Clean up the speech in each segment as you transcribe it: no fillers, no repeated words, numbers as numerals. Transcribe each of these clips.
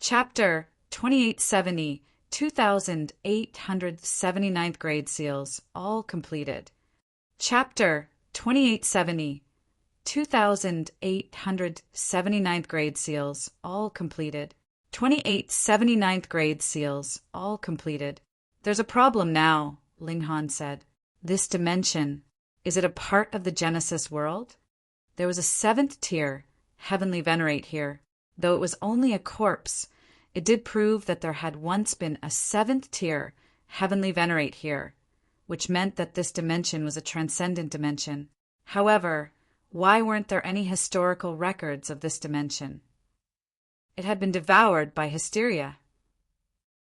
Chapter 2870, 2,879th grade seals, all completed. Chapter 2870, 2,879th grade seals, all completed. 2879th grade seals, all completed. There's a problem now, Ling Han said. This dimension, is it a part of the Genesis world? There was a 7th tier, Heavenly Venerate here. Though it was only a corpse, it did prove that there had once been a 7th tier, Heavenly Venerate here, which meant that this dimension was a transcendent dimension. However, why weren't there any historical records of this dimension? It had been devoured by hysteria.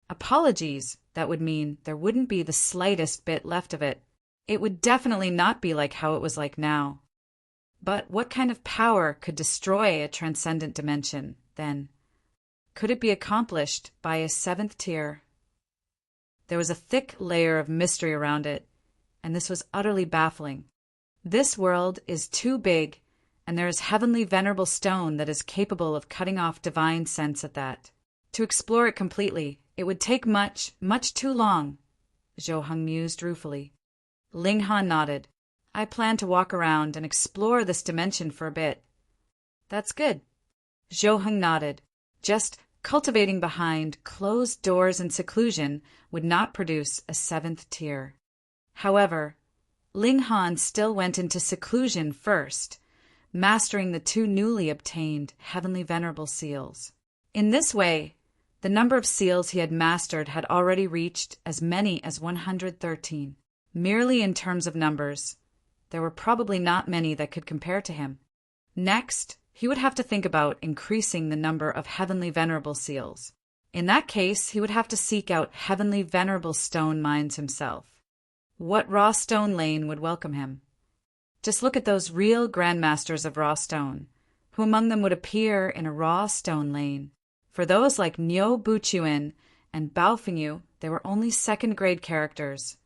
Apologies, that would mean there wouldn't be the slightest bit left of it. It would definitely not be like how it was like now. But what kind of power could destroy a transcendent dimension, then? Could it be accomplished by a 7th tier? There was a thick layer of mystery around it, and this was utterly baffling. This world is too big, and there is heavenly venerable stone that is capable of cutting off divine sense at that. To explore it completely, it would take much, much too long, Zhou Heng mused ruefully. Ling Han nodded. I plan to walk around and explore this dimension for a bit. That's good. Zhou Heng nodded. Just cultivating behind closed doors and seclusion would not produce a 7th tier. However, Ling Han still went into seclusion first, mastering the 2 newly obtained Heavenly Venerable seals. In this way, the number of seals he had mastered had already reached as many as 113. Merely in terms of numbers, there were probably not many that could compare to him. Next, he would have to think about increasing the number of Heavenly Venerable seals. In that case, he would have to seek out Heavenly Venerable stone mines himself. What raw stone lane would welcome him? Just look at those real grandmasters of raw stone. Who among them would appear in a raw stone lane? For those like Niu Buchuan and Bao Fengyu, they were only 2nd grade characters,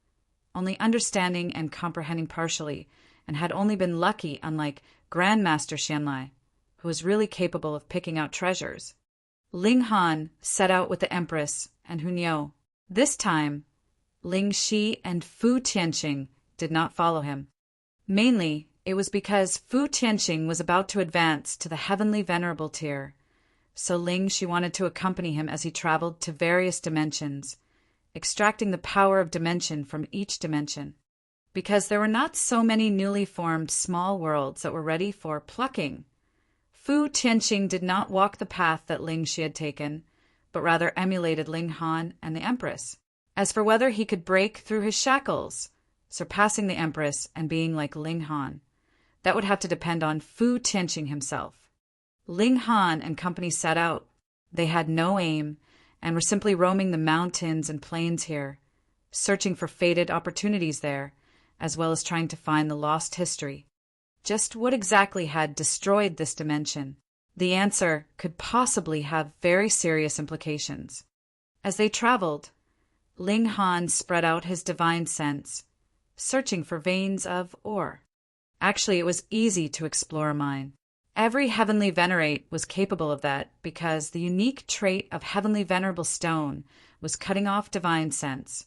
only understanding and comprehending partially, and had only been lucky, unlike Grandmaster Xianlai, who was really capable of picking out treasures. Ling Han set out with the Empress and Hunyou. This time, Ling Shi and Fu Tianqing did not follow him. Mainly, it was because Fu Tianqing was about to advance to the Heavenly Venerable tier, so Ling Shi wanted to accompany him as he traveled to various dimensions, extracting the power of dimension from each dimension. Because there were not so many newly formed small worlds that were ready for plucking, Fu Tianqing did not walk the path that Ling Shi had taken, but rather emulated Ling Han and the Empress. As for whether he could break through his shackles, surpassing the Empress and being like Ling Han, that would have to depend on Fu Tianqing himself. Ling Han and company set out. They had no aim, and were simply roaming the mountains and plains here, searching for fated opportunities there, as well as trying to find the lost history. Just what exactly had destroyed this dimension? The answer could possibly have very serious implications. As they traveled, Ling Han spread out his divine sense, searching for veins of ore. Actually, it was easy to explore a mine. Every Heavenly Venerate was capable of that because the unique trait of Heavenly Venerable stone was cutting off divine sense.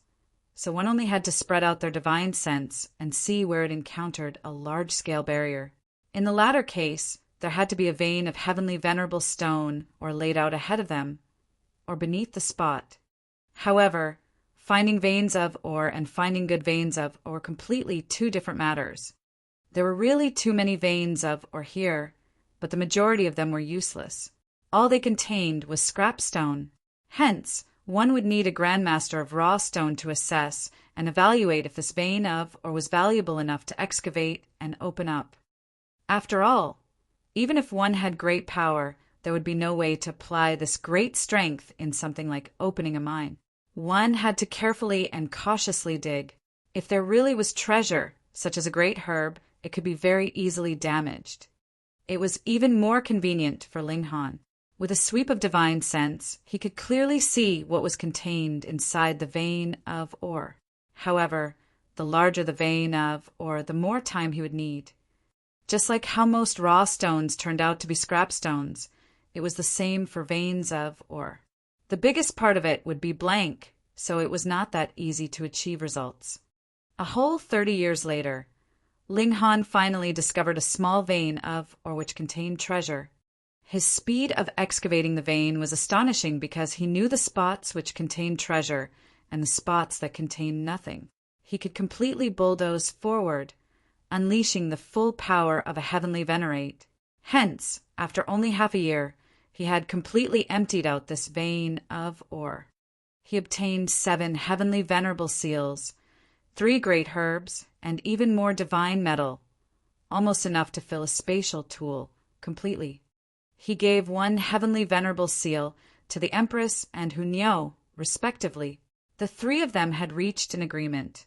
So one only had to spread out their divine sense and see where it encountered a large-scale barrier. In the latter case, there had to be a vein of Heavenly Venerable stone or laid out ahead of them, or beneath the spot. However, finding veins of ore and finding good veins of ore were completely 2 different matters. There were really too many veins of ore here, but the majority of them were useless. All they contained was scrap stone. Hence, one would need a grandmaster of raw stone to assess and evaluate if this vein of ore was valuable enough to excavate and open up. After all, even if one had great power, there would be no way to apply this great strength in something like opening a mine. One had to carefully and cautiously dig. If there really was treasure, such as a great herb, it could be very easily damaged. It was even more convenient for Ling Han. With a sweep of divine sense, he could clearly see what was contained inside the vein of ore. However, the larger the vein of ore, the more time he would need. Just like how most raw stones turned out to be scrap stones, it was the same for veins of ore. The biggest part of it would be blank, so it was not that easy to achieve results. A whole 30 years later, Ling Han finally discovered a small vein of, or which contained treasure. His speed of excavating the vein was astonishing because he knew the spots which contained treasure and the spots that contained nothing. He could completely bulldoze forward, unleashing the full power of a heavenly venerate. Hence, after only half a year, he had completely emptied out this vein of ore. He obtained 7 heavenly venerable seals, 3 great herbs, and even more divine metal, almost enough to fill a spatial tool completely. He gave 1 heavenly venerable seal to the Empress and Hunyao, respectively. The 3 of them had reached an agreement.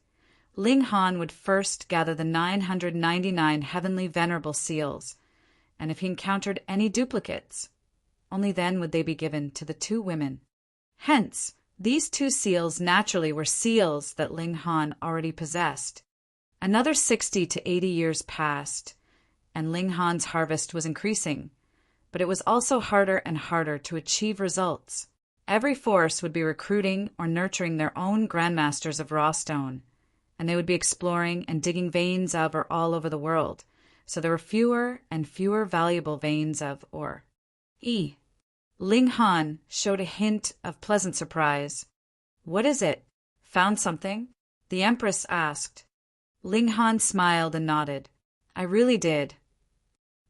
Ling Han would first gather the 999 heavenly venerable seals, and if he encountered any duplicates, only then would they be given to the 2 women. Hence, these 2 seals naturally were seals that Ling Han already possessed. Another 60 to 80 years passed, and Ling Han's harvest was increasing, but it was also harder and harder to achieve results. Every force would be recruiting or nurturing their own grandmasters of raw stone, and they would be exploring and digging veins of ore all over the world, so there were fewer and fewer valuable veins of ore. Ling Han showed a hint of pleasant surprise. "What is it? Found something?" the Empress asked. Ling Han smiled and nodded. "I really did."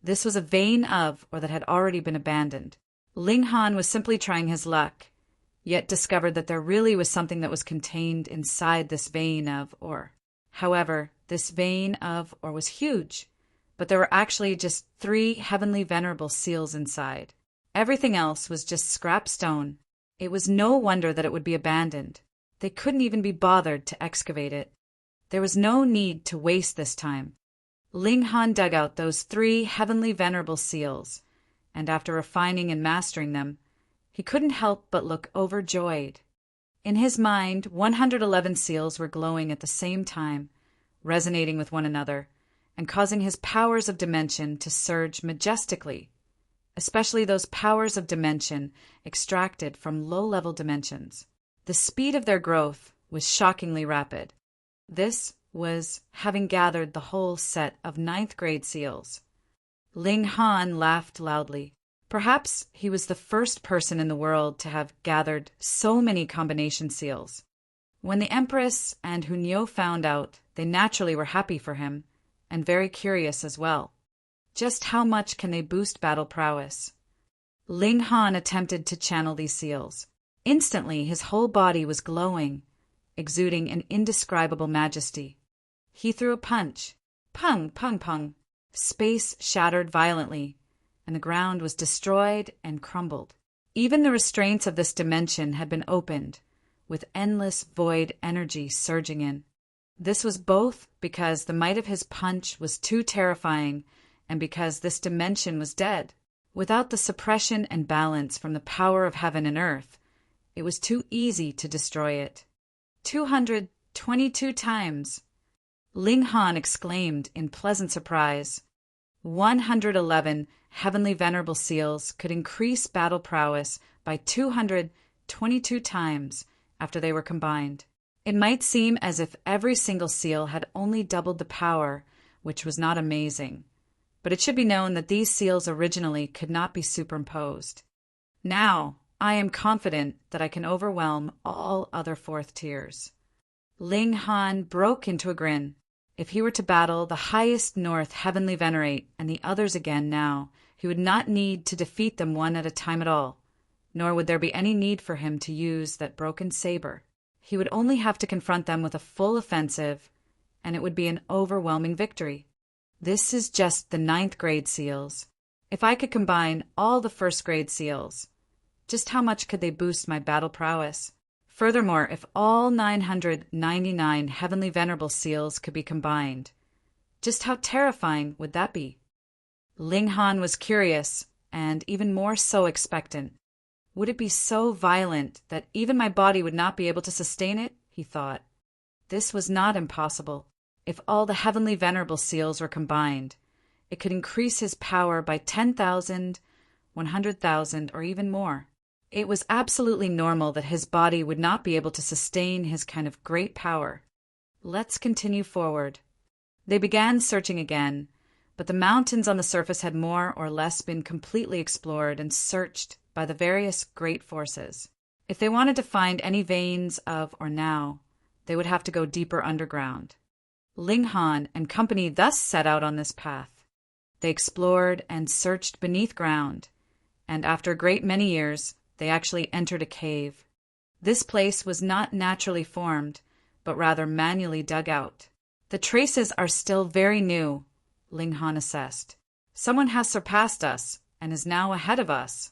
This was a vein of, or that had already been abandoned. Ling Han was simply trying his luck, yet discovered that there really was something that was contained inside this vein of ore. However, this vein of ore was huge, but there were actually just 3 heavenly venerable seals inside. Everything else was just scrap stone. It was no wonder that it would be abandoned. They couldn't even be bothered to excavate it. There was no need to waste this time. Ling Han dug out those 3 heavenly venerable seals, and after refining and mastering them, he couldn't help but look overjoyed. In his mind, 111 seals were glowing at the same time, resonating with one another, and causing his powers of dimension to surge majestically, especially those powers of dimension extracted from low-level dimensions. The speed of their growth was shockingly rapid. This was having gathered the whole set of 9th grade seals. Ling Han laughed loudly. Perhaps he was the first person in the world to have gathered so many combination seals. When the Empress and Hunyao found out, they naturally were happy for him, and very curious as well. Just how much can they boost battle prowess? Ling Han attempted to channel these seals. Instantly, his whole body was glowing, exuding an indescribable majesty. He threw a punch. Pung, pung, pung. Space shattered violently, and the ground was destroyed and crumbled. Even the restraints of this dimension had been opened, with endless void energy surging in. This was both because the might of his punch was too terrifying and because this dimension was dead. Without the suppression and balance from the power of heaven and earth, it was too easy to destroy it. 222 times! Ling Han exclaimed in pleasant surprise. 111 heavenly venerable seals could increase battle prowess by 222 times after they were combined. It might seem as if every single seal had only doubled the power, which was not amazing. But it should be known that these seals originally could not be superimposed. Now, I am confident that I can overwhelm all other 4th tiers. Ling Han broke into a grin. If he were to battle the highest North Heavenly Venerate and the others again now, he would not need to defeat them one at a time at all, nor would there be any need for him to use that broken saber. He would only have to confront them with a full offensive, and it would be an overwhelming victory. This is just the 9th grade seals. If I could combine all the 1st grade seals, just how much could they boost my battle prowess? Furthermore, if all 999 heavenly venerable seals could be combined, just how terrifying would that be? Ling Han was curious, and even more so expectant. Would it be so violent that even my body would not be able to sustain it? He thought. This was not impossible. If all the heavenly venerable seals were combined, it could increase his power by 10,000, 100,000, or even more. It was absolutely normal that his body would not be able to sustain his kind of great power. Let's continue forward. They began searching again, but the mountains on the surface had more or less been completely explored and searched by the various great forces. If they wanted to find any veins of or now, they would have to go deeper underground. Ling Han and company thus set out on this path. They explored and searched beneath ground, and after a great many years, they actually entered a cave. This place was not naturally formed, but rather manually dug out. The traces are still very new, Ling Han assessed. Someone has surpassed us and is now ahead of us.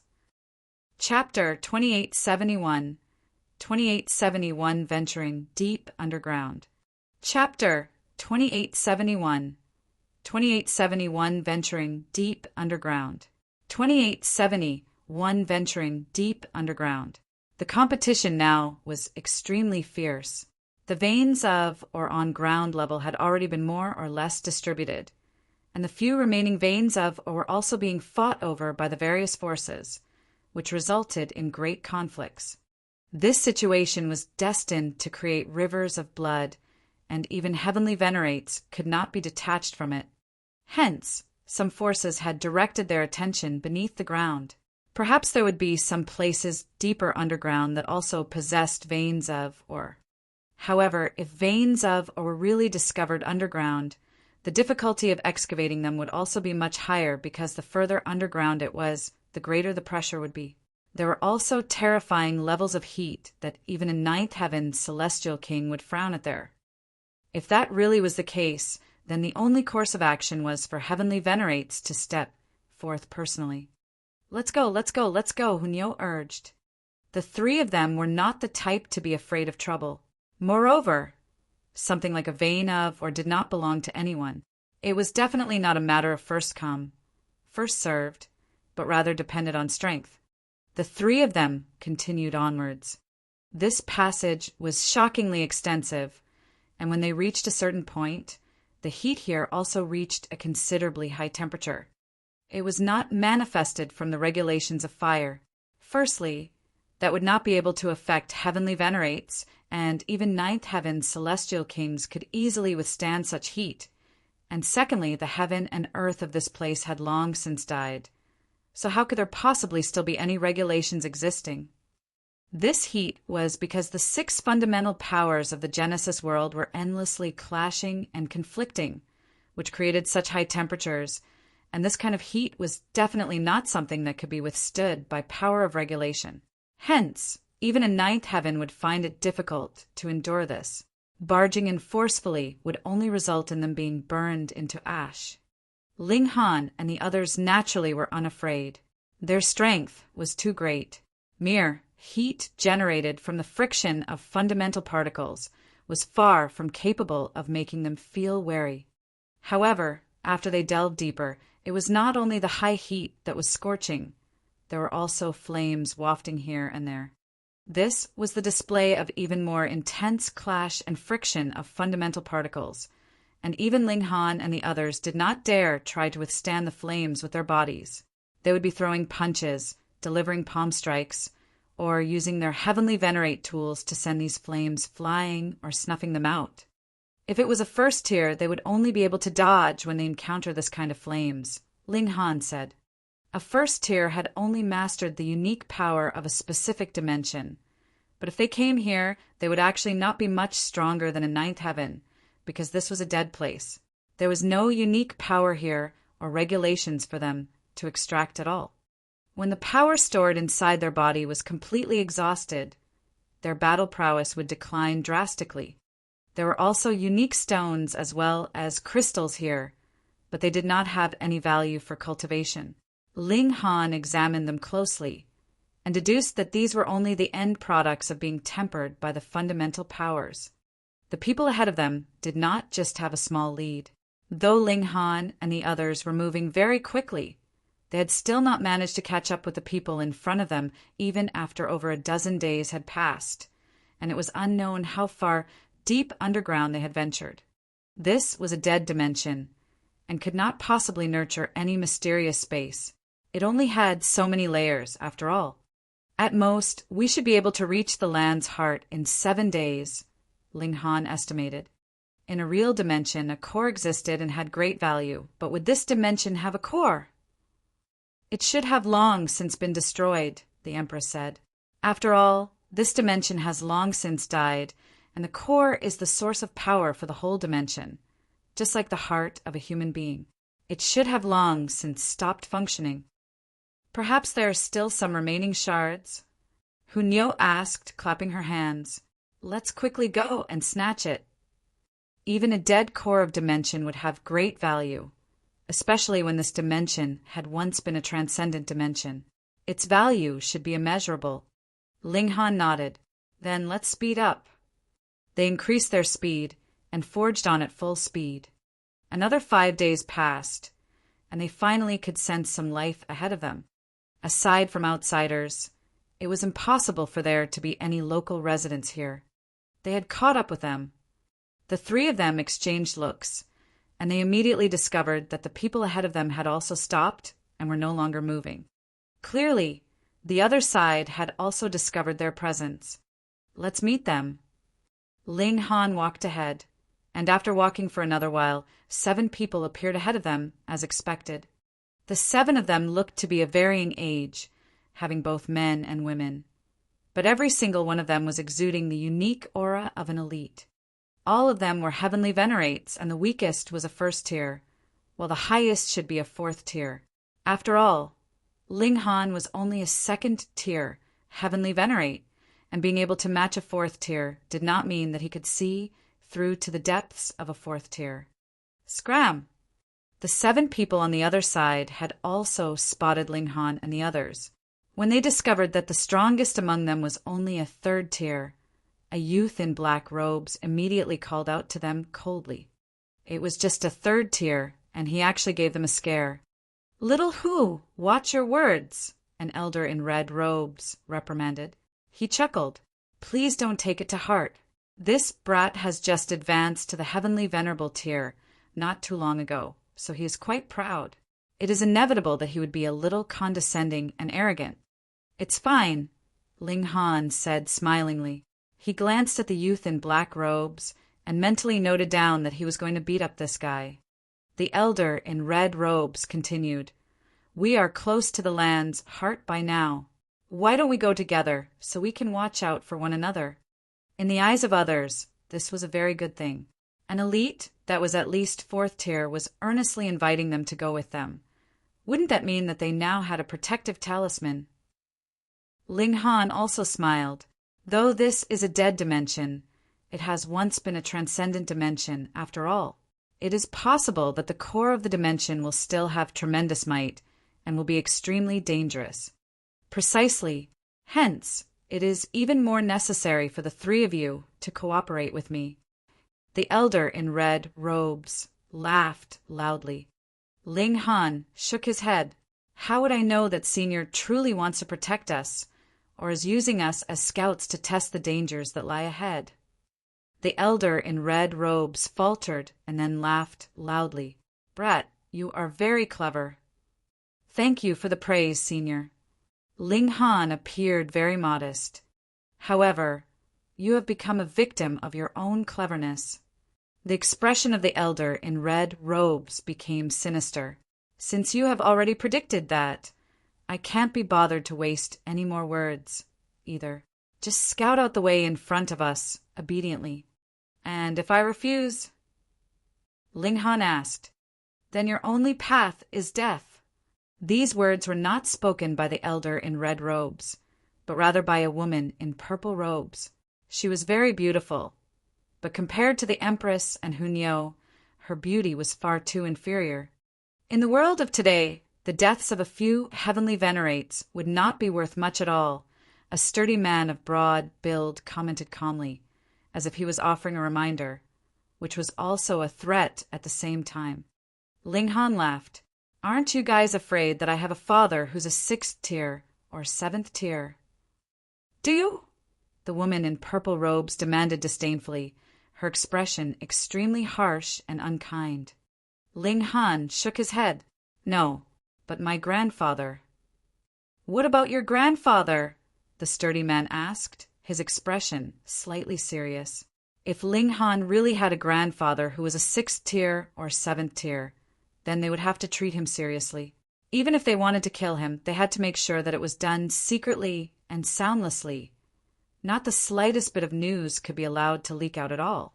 Chapter 2871. 2871 Venturing Deep Underground. Chapter 2871. 2871 Venturing Deep Underground. 2871 Venturing Deep Underground. The competition now was extremely fierce. The veins of or on ground level had already been more or less distributed, and the few remaining veins of were also being fought over by the various forces, which resulted in great conflicts. This situation was destined to create rivers of blood, and even heavenly venerates could not be detached from it. Hence, some forces had directed their attention beneath the ground. Perhaps there would be some places deeper underground that also possessed veins of or. However, if veins of were really discovered underground, the difficulty of excavating them would also be much higher because the further underground it was, the greater the pressure would be. There were also terrifying levels of heat that even a ninth heaven celestial king would frown at there. If that really was the case, then the only course of action was for heavenly venerates to step forth personally. Let's go, Hunyo urged. The three of them were not the type to be afraid of trouble. Moreover, something like a vein of or did not belong to anyone. It was definitely not a matter of first come, first served, but rather depended on strength. The three of them continued onwards. This passage was shockingly extensive, and when they reached a certain point, the heat here also reached a considerably high temperature. It was not manifested from the regulations of fire. Firstly, that would not be able to affect heavenly venerates, and even ninth heaven celestial kings could easily withstand such heat. And secondly, the heaven and earth of this place had long since died. So how could there possibly still be any regulations existing? This heat was because the 6 fundamental powers of the Genesis world were endlessly clashing and conflicting, which created such high temperatures, and this kind of heat was definitely not something that could be withstood by power of regulation. Hence, even a ninth heaven would find it difficult to endure this. Barging in forcefully would only result in them being burned into ash. Ling Han and the others naturally were unafraid. Their strength was too great. Mere heat generated from the friction of fundamental particles was far from capable of making them feel wary. However, after they delved deeper, it was not only the high heat that was scorching. There were also flames wafting here and there. This was the display of even more intense clash and friction of fundamental particles, and even Ling Han and the others did not dare try to withstand the flames with their bodies. They would be throwing punches, delivering palm strikes, or using their heavenly venerate tools to send these flames flying or snuffing them out. If it was a first tier, they would only be able to dodge when they encounter this kind of flames, Ling Han said. A first tier had only mastered the unique power of a specific dimension, but if they came here, they would actually not be much stronger than a ninth heaven, because this was a dead place. There was no unique power here or regulations for them to extract at all. When the power stored inside their body was completely exhausted, their battle prowess would decline drastically. There were also unique stones as well as crystals here, but they did not have any value for cultivation. Ling Han examined them closely and deduced that these were only the end products of being tempered by the fundamental powers. The people ahead of them did not just have a small lead. Though Ling Han and the others were moving very quickly, they had still not managed to catch up with the people in front of them even after over a dozen days had passed, and it was unknown how far deep underground they had ventured. This was a dead dimension, and could not possibly nurture any mysterious space. It only had so many layers, after all. At most, we should be able to reach the land's heart in 7 days, Ling Han estimated. In a real dimension, a core existed and had great value, but would this dimension have a core? It should have long since been destroyed, the Empress said. After all, this dimension has long since died, and the core is the source of power for the whole dimension, just like the heart of a human being. It should have long since stopped functioning. Perhaps there are still some remaining shards? Hunyo asked, clapping her hands. Let's quickly go and snatch it. Even a dead core of dimension would have great value, especially when this dimension had once been a transcendent dimension. Its value should be immeasurable. Ling Han nodded. Then let's speed up. They increased their speed and forged on at full speed. Another 5 days passed, and they finally could sense some life ahead of them. Aside from outsiders, it was impossible for there to be any local residents here. They had caught up with them. The 3 of them exchanged looks, and they immediately discovered that the people ahead of them had also stopped and were no longer moving. Clearly, the other side had also discovered their presence. Let's meet them. Ling Han walked ahead, and after walking for another while, 7 people appeared ahead of them, as expected. The 7 of them looked to be of varying age, having both men and women. But every single one of them was exuding the unique aura of an elite. All of them were heavenly venerates, and the weakest was a 1st tier, while the highest should be a 4th tier. After all, Ling Han was only a 2nd tier heavenly venerate, and being able to match a 4th tier did not mean that he could see through to the depths of a 4th tier. Scram! The 7 people on the other side had also spotted Ling Han and the others. When they discovered that the strongest among them was only a 3rd tier, a youth in black robes immediately called out to them coldly. It was just a 3rd tier, and he actually gave them a scare. "Little Hu, watch your words," an elder in red robes reprimanded. He chuckled. "Please don't take it to heart. This brat has just advanced to the heavenly venerable tier not too long ago, so he is quite proud. It is inevitable that he would be a little condescending and arrogant." "It's fine," Ling Han said smilingly. He glanced at the youth in black robes and mentally noted down that he was going to beat up this guy. The elder in red robes continued, "We are close to the land's heart by now. Why don't we go together so we can watch out for one another?" In the eyes of others, this was a very good thing. An elite that was at least 4th tier was earnestly inviting them to go with them. Wouldn't that mean that they now had a protective talisman? Ling Han also smiled. Though this is a dead dimension, it has once been a transcendent dimension after all. It is possible that the core of the dimension will still have tremendous might and will be extremely dangerous. Precisely. Hence, it is even more necessary for the 3 of you to cooperate with me. The elder in red robes laughed loudly. Ling Han shook his head. "How would I know that Senior truly wants to protect us, or is using us as scouts to test the dangers that lie ahead?" The elder in red robes faltered and then laughed loudly. "Brett, you are very clever." "Thank you for the praise, Senior." Ling Han appeared very modest. "However, you have become a victim of your own cleverness." The expression of the elder in red robes became sinister. "Since you have already predicted that, I can't be bothered to waste any more words, either. Just scout out the way in front of us obediently. And if I refuse?" Ling Han asked. "Then your only path is death." These words were not spoken by the elder in red robes, but rather by a woman in purple robes. She was very beautiful, but compared to the Empress and Hunyo, her beauty was far too inferior. In the world of today, the deaths of a few heavenly venerates would not be worth much at all, a sturdy man of broad build commented calmly, as if he was offering a reminder, which was also a threat at the same time. Ling Han laughed. "Aren't you guys afraid that I have a father who's a 6th tier or 7th tier?" "Do you?" the woman in purple robes demanded disdainfully, her expression extremely harsh and unkind. Ling Han shook his head. "No, but my grandfather." "What about your grandfather?" the sturdy man asked, his expression slightly serious. If Ling Han really had a grandfather who was a 6th tier or 7th tier, then they would have to treat him seriously. Even if they wanted to kill him, they had to make sure that it was done secretly and soundlessly. Not the slightest bit of news could be allowed to leak out at all.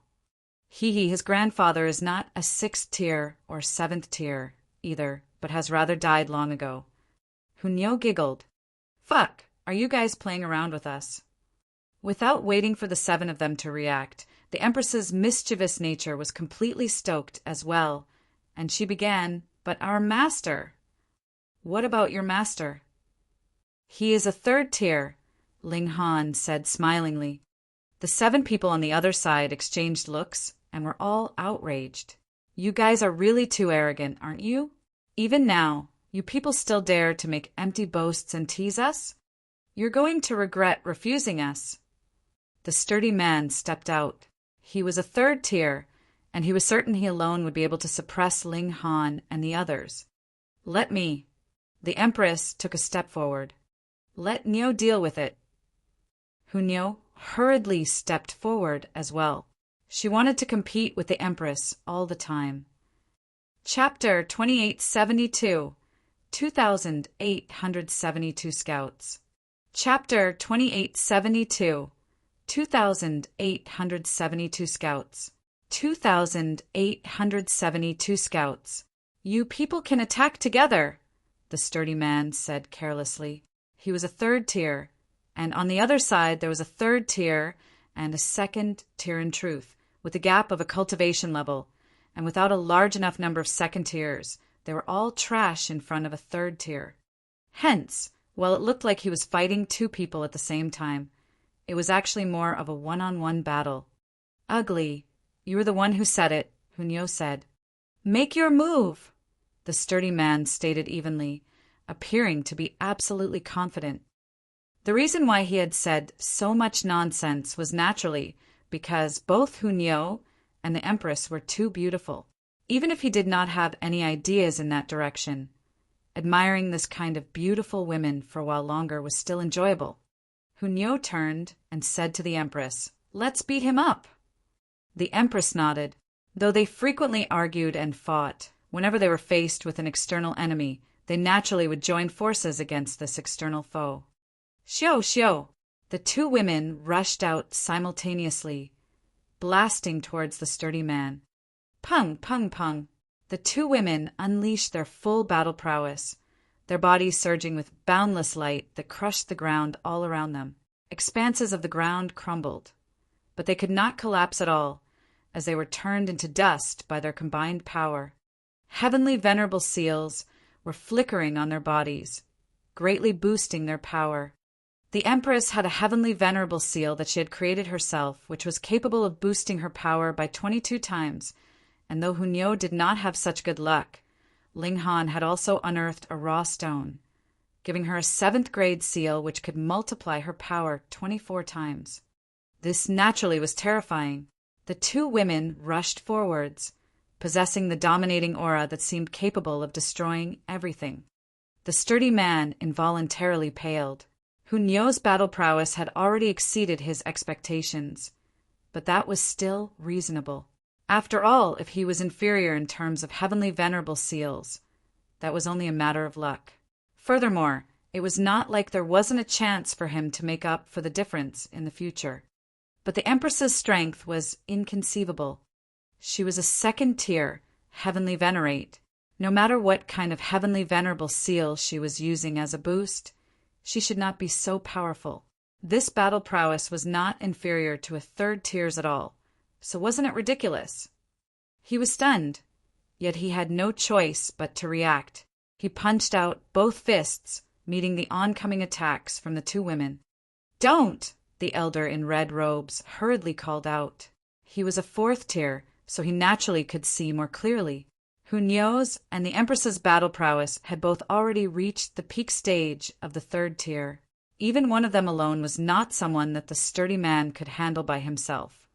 His grandfather is not a 6th tier or 7th tier either, but has rather died long ago. Hunyo giggled. Fuck, are you guys playing around with us? Without waiting for the 7 of them to react, the Empress's mischievous nature was completely stoked as well, and she began, But our master. What about your master? He is a 3rd tier, Ling Han said smilingly. The 7 people on the other side exchanged looks and were all outraged. You guys are really too arrogant, aren't you? Even now, you people still dare to make empty boasts and tease us? You're going to regret refusing us. The sturdy man stepped out. He was a 3rd tier, and he was certain he alone would be able to suppress Ling Han and the others. Let me. The Empress took a step forward. Let Nyo deal with it. Hunyo hurriedly stepped forward as well. She wanted to compete with the Empress all the time. Chapter 2872, 2,872 Scouts. Chapter 2872, 2,872 Scouts. 2,872 Scouts. You people can attack together, the sturdy man said carelessly. He was a 3rd tier, and on the other side there was a 3rd tier and a 2nd tier in truth, with a gap of a cultivation level, and without a large enough number of 2nd tiers, they were all trash in front of a 3rd tier. Hence, while it looked like he was fighting 2 people at the same time, it was actually more of a one-on-one battle. Ugly. You were the one who said it, Hunyo said. Make your move, the sturdy man stated evenly, appearing to be absolutely confident. The reason why he had said so much nonsense was naturally because both Hunyo and the Empress were too beautiful. Even if he did not have any ideas in that direction, admiring this kind of beautiful women for a while longer was still enjoyable. Hunyo turned and said to the Empress, Let's beat him up. The Empress nodded. Though they frequently argued and fought, whenever they were faced with an external enemy, they naturally would join forces against this external foe. Xiao, xiao! The 2 women rushed out simultaneously, blasting towards the sturdy man. Pung, pung, pung! The 2 women unleashed their full battle prowess, their bodies surging with boundless light that crushed the ground all around them. Expanses of the ground crumbled, but they could not collapse at all, as they were turned into dust by their combined power. Heavenly venerable seals were flickering on their bodies, greatly boosting their power. The Empress had a heavenly venerable seal that she had created herself, which was capable of boosting her power by 22 times, and though Hunyo did not have such good luck, Ling Han had also unearthed a raw stone, giving her a 7th grade seal which could multiply her power 24 times. This naturally was terrifying. The 2 women rushed forwards, possessing the dominating aura that seemed capable of destroying everything. The sturdy man involuntarily paled. Hunyo's battle prowess had already exceeded his expectations, but that was still reasonable. After all, if he was inferior in terms of heavenly venerable seals, that was only a matter of luck. Furthermore, it was not like there wasn't a chance for him to make up for the difference in the future. But the Empress's strength was inconceivable. She was a 2nd tier, heavenly venerate. No matter what kind of heavenly venerable seal she was using as a boost, she should not be so powerful. This battle prowess was not inferior to a 3rd tier's at all, so wasn't it ridiculous? He was stunned, yet he had no choice but to react. He punched out both fists, meeting the oncoming attacks from the 2 women. Don't! The elder in red robes hurriedly called out. He was a 4th tier, so he naturally could see more clearly. Hunyo's and the Empress's battle prowess had both already reached the peak stage of the 3rd tier. Even one of them alone was not someone that the sturdy man could handle by himself.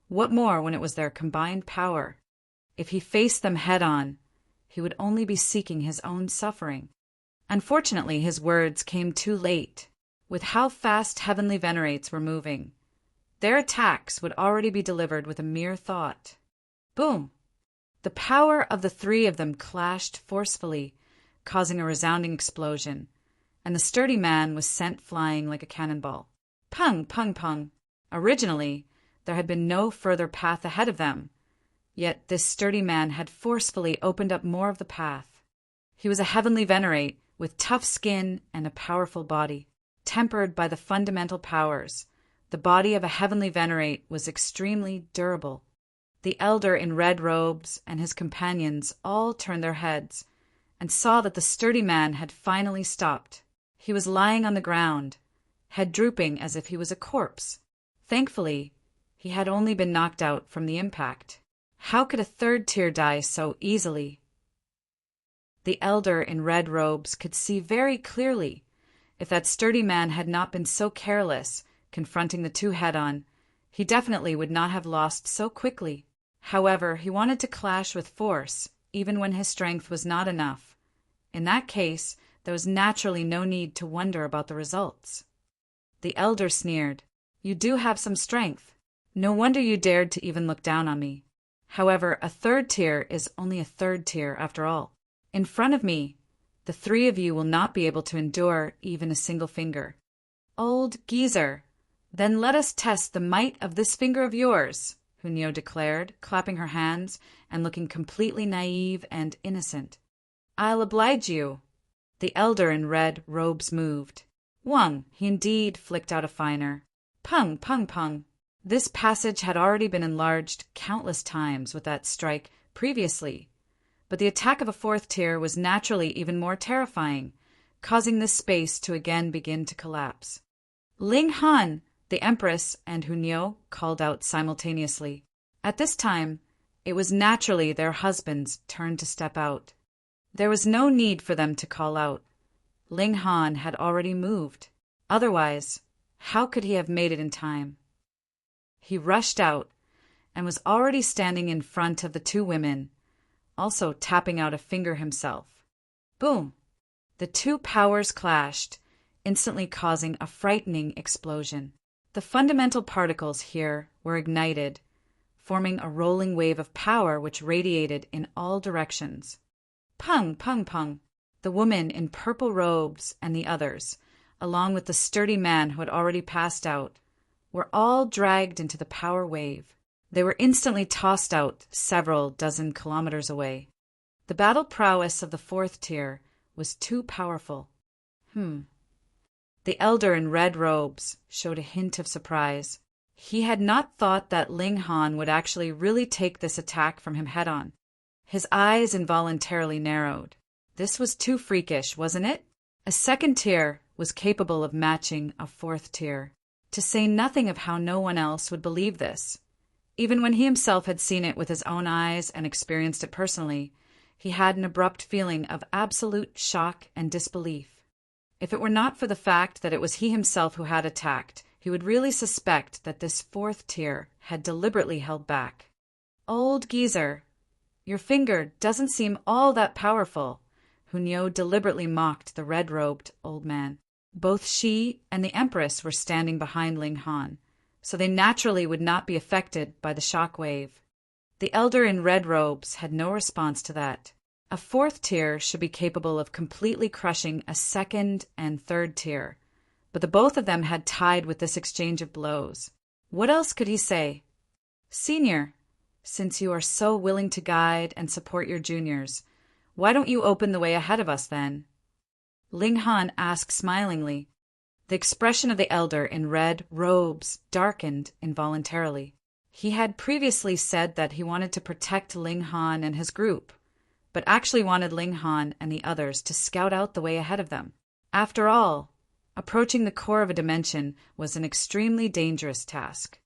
What more when it was their combined power? If he faced them head-on, he would only be seeking his own suffering. Unfortunately, his words came too late. With how fast heavenly venerates were moving, their attacks would already be delivered with a mere thought. Boom! The power of the three of them clashed forcefully, causing a resounding explosion, and the sturdy man was sent flying like a cannonball. Pung, pung, pung. Originally, there had been no further path ahead of them, yet this sturdy man had forcefully opened up more of the path. He was a heavenly venerate with tough skin and a powerful body, tempered by the fundamental powers. The body of a heavenly venerate was extremely durable. The elder in red robes and his companions all turned their heads and saw that the sturdy man had finally stopped. He was lying on the ground, head drooping as if he was a corpse. Thankfully, he had only been knocked out from the impact. How could a third tier die so easily? The elder in red robes could see very clearly. If that sturdy man had not been so careless, confronting the two head-on, he definitely would not have lost so quickly. However, he wanted to clash with force, even when his strength was not enough. In that case, there was naturally no need to wonder about the results. The elder sneered, "You do have some strength. No wonder you dared to even look down on me. However, a third tier is only a third tier after all. In front of me, the three of you will not be able to endure even a single finger. Old geezer, then let us test the might of this finger of yours," Hunyo declared, clapping her hands and looking completely naive and innocent. "I'll oblige you." The elder in red robes moved. Wang, he indeed flicked out a finer. Pung, pung, pung. This passage had already been enlarged countless times with that strike previously, but the attack of a fourth tier was naturally even more terrifying, causing this space to again begin to collapse. "Ling Han!" the Empress and Hunyo called out simultaneously. At this time, it was naturally their husband's turn to step out. There was no need for them to call out. Ling Han had already moved. Otherwise, how could he have made it in time? He rushed out and was already standing in front of the two women, also tapping out a finger himself. Boom! The two powers clashed, instantly causing a frightening explosion. The fundamental particles here were ignited, forming a rolling wave of power which radiated in all directions. Pung, pung, pung. The woman in purple robes and the others, along with the sturdy man who had already passed out, were all dragged into the power wave. They were instantly tossed out several dozen kilometers away. The battle prowess of the fourth tier was too powerful. The elder in red robes showed a hint of surprise. He had not thought that Ling Han would actually really take this attack from him head-on. His eyes involuntarily narrowed. This was too freakish, wasn't it? A second tier was capable of matching a fourth tier, to say nothing of how no one else would believe this. Even when he himself had seen it with his own eyes and experienced it personally, he had an abrupt feeling of absolute shock and disbelief. If it were not for the fact that it was he himself who had attacked, he would really suspect that this fourth tier had deliberately held back. "Old geezer, your finger doesn't seem all that powerful," Hunyo deliberately mocked the red-robed old man. Both she and the Empress were standing behind Ling Han, so they naturally would not be affected by the shock wave. The elder in red robes had no response to that. A fourth tier should be capable of completely crushing a second and third tier, but the both of them had tied with this exchange of blows. What else could he say? "Senior, since you are so willing to guide and support your juniors, why don't you open the way ahead of us then?" Ling Han asked smilingly. The expression of the elder in red robes darkened involuntarily. He had previously said that he wanted to protect Ling Han and his group, but actually wanted Ling Han and the others to scout out the way ahead of them. After all, approaching the core of a dimension was an extremely dangerous task.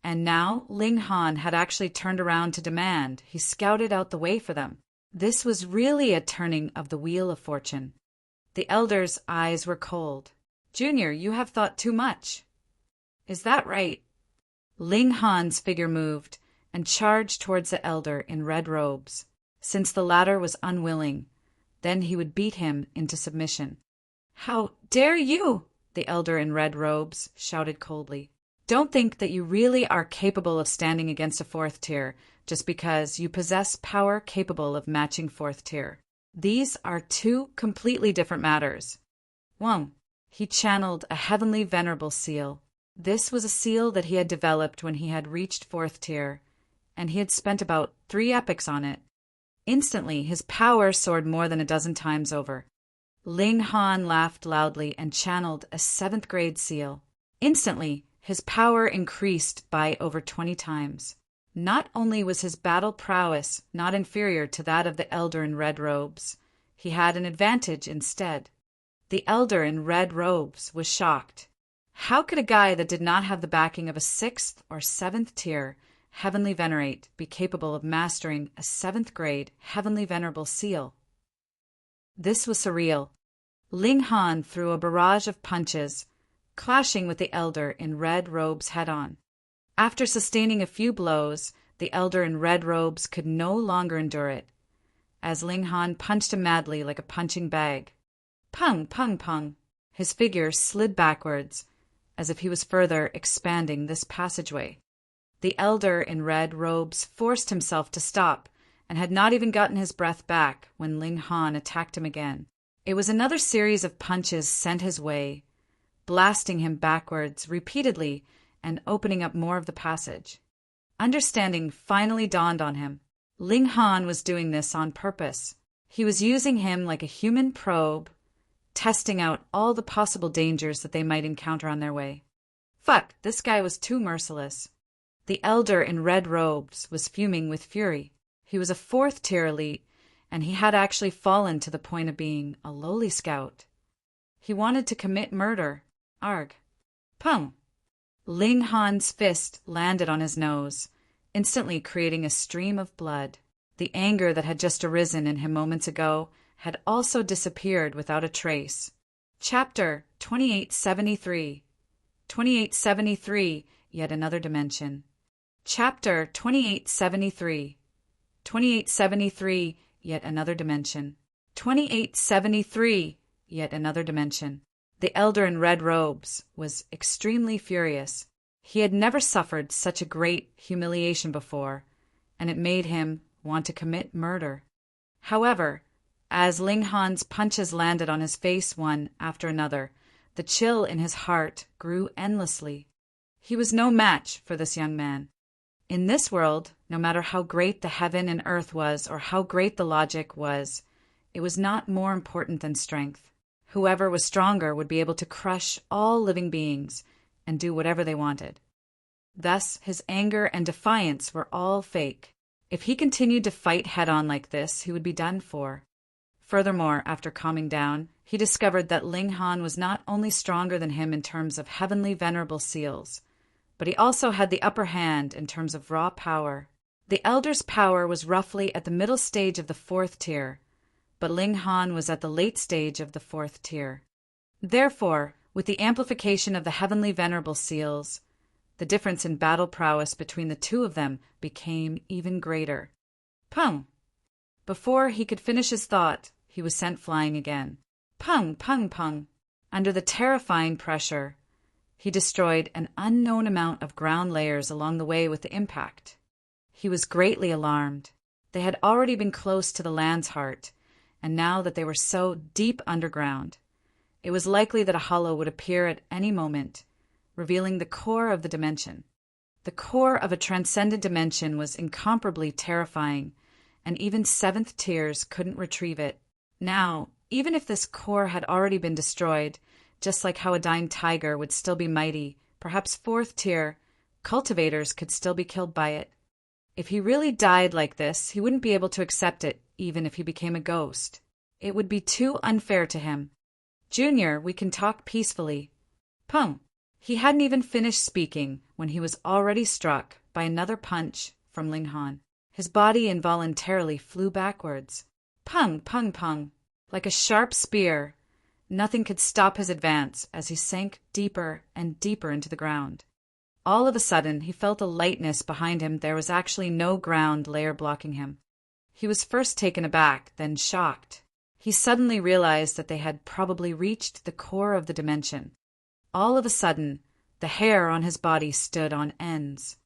And now Ling Han had actually turned around to demand he scouted out the way for them. This was really a turning of the wheel of fortune. The elder's eyes were cold. "Junior, you have thought too much." "Is that right?" Ling Han's figure moved and charged towards the elder in red robes. Since the latter was unwilling, then he would beat him into submission. "How dare you!" the elder in red robes shouted coldly. Don't think that you really are capable of standing against a fourth tier just because you possess power capable of matching fourth tier. These are two completely different matters. 1. He channeled a heavenly venerable seal. This was a seal that he had developed when he had reached fourth tier, and he had spent about 3 epochs on it. Instantly, his power soared more than a dozen times over. Ling Han laughed loudly and channeled a 7th grade seal. Instantly, his power increased by over 20 times. Not only was his battle prowess not inferior to that of the elder in red robes, he had an advantage instead. The elder in red robes was shocked. How could a guy that did not have the backing of a 6th or 7th tier heavenly venerate be capable of mastering a 7th grade heavenly venerable seal? This was surreal. Ling Han threw a barrage of punches, clashing with the elder in red robes head-on. After sustaining a few blows, the elder in red robes could no longer endure it, as Ling Han punched him madly like a punching bag. Pung, pung, pung. His figure slid backwards, as if he was further expanding this passageway. The elder in red robes forced himself to stop, and had not even gotten his breath back when Ling Han attacked him again. It was another series of punches sent his way, blasting him backwards repeatedly and opening up more of the passage. Understanding finally dawned on him. Ling Han was doing this on purpose. He was using him like a human probe, testing out all the possible dangers that they might encounter on their way. Fuck, this guy was too merciless. The elder in red robes was fuming with fury. He was a 4th tier elite, and he had actually fallen to the point of being a lowly scout. He wanted to commit murder. Arg. Pung. Ling Han's fist landed on his nose, instantly creating a stream of blood. The anger that had just arisen in him moments ago had also disappeared without a trace. Chapter 2873. 2873, yet another dimension. Chapter 2873. 2873, yet another dimension. 2873, yet another dimension. The elder in red robes was extremely furious. He had never suffered such a great humiliation before, and it made him want to commit murder. However, as Ling Han's punches landed on his face one after another, the chill in his heart grew endlessly. He was no match for this young man. In this world, no matter how great the heaven and earth was or how great the logic was, it was not more important than strength. Whoever was stronger would be able to crush all living beings and do whatever they wanted. Thus, his anger and defiance were all fake. If he continued to fight head-on like this, he would be done for. Furthermore, after calming down, he discovered that Ling Han was not only stronger than him in terms of heavenly venerable seals, but he also had the upper hand in terms of raw power. The elder's power was roughly at the middle stage of the 4th tier, but Ling Han was at the late stage of the 4th tier. Therefore, with the amplification of the heavenly venerable seals, the difference in battle prowess between the two of them became even greater. Pung! Before he could finish his thought, he was sent flying again. Pung, pung, pung! Under the terrifying pressure, he destroyed an unknown amount of ground layers along the way with the impact. He was greatly alarmed. They had already been close to the land's heart, and now that they were so deep underground, it was likely that a hollow would appear at any moment, revealing the core of the dimension. The core of a transcendent dimension was incomparably terrifying, and even 7th tiers couldn't retrieve it. Now, even if this core had already been destroyed, just like how a dying tiger would still be mighty, perhaps 4th tier cultivators could still be killed by it. If he really died like this, he wouldn't be able to accept it, even if he became a ghost. It would be too unfair to him. Junior, we can talk peacefully. Pung! He hadn't even finished speaking when he was already struck by another punch from Ling Han. His body involuntarily flew backwards. Pung, pung, pung! Like a sharp spear, nothing could stop his advance as he sank deeper and deeper into the ground. All of a sudden, he felt a lightness behind him. There was actually no ground layer blocking him. He was first taken aback, then shocked. He suddenly realized that they had probably reached the core of the dimension. All of a sudden, the hair on his body stood on ends.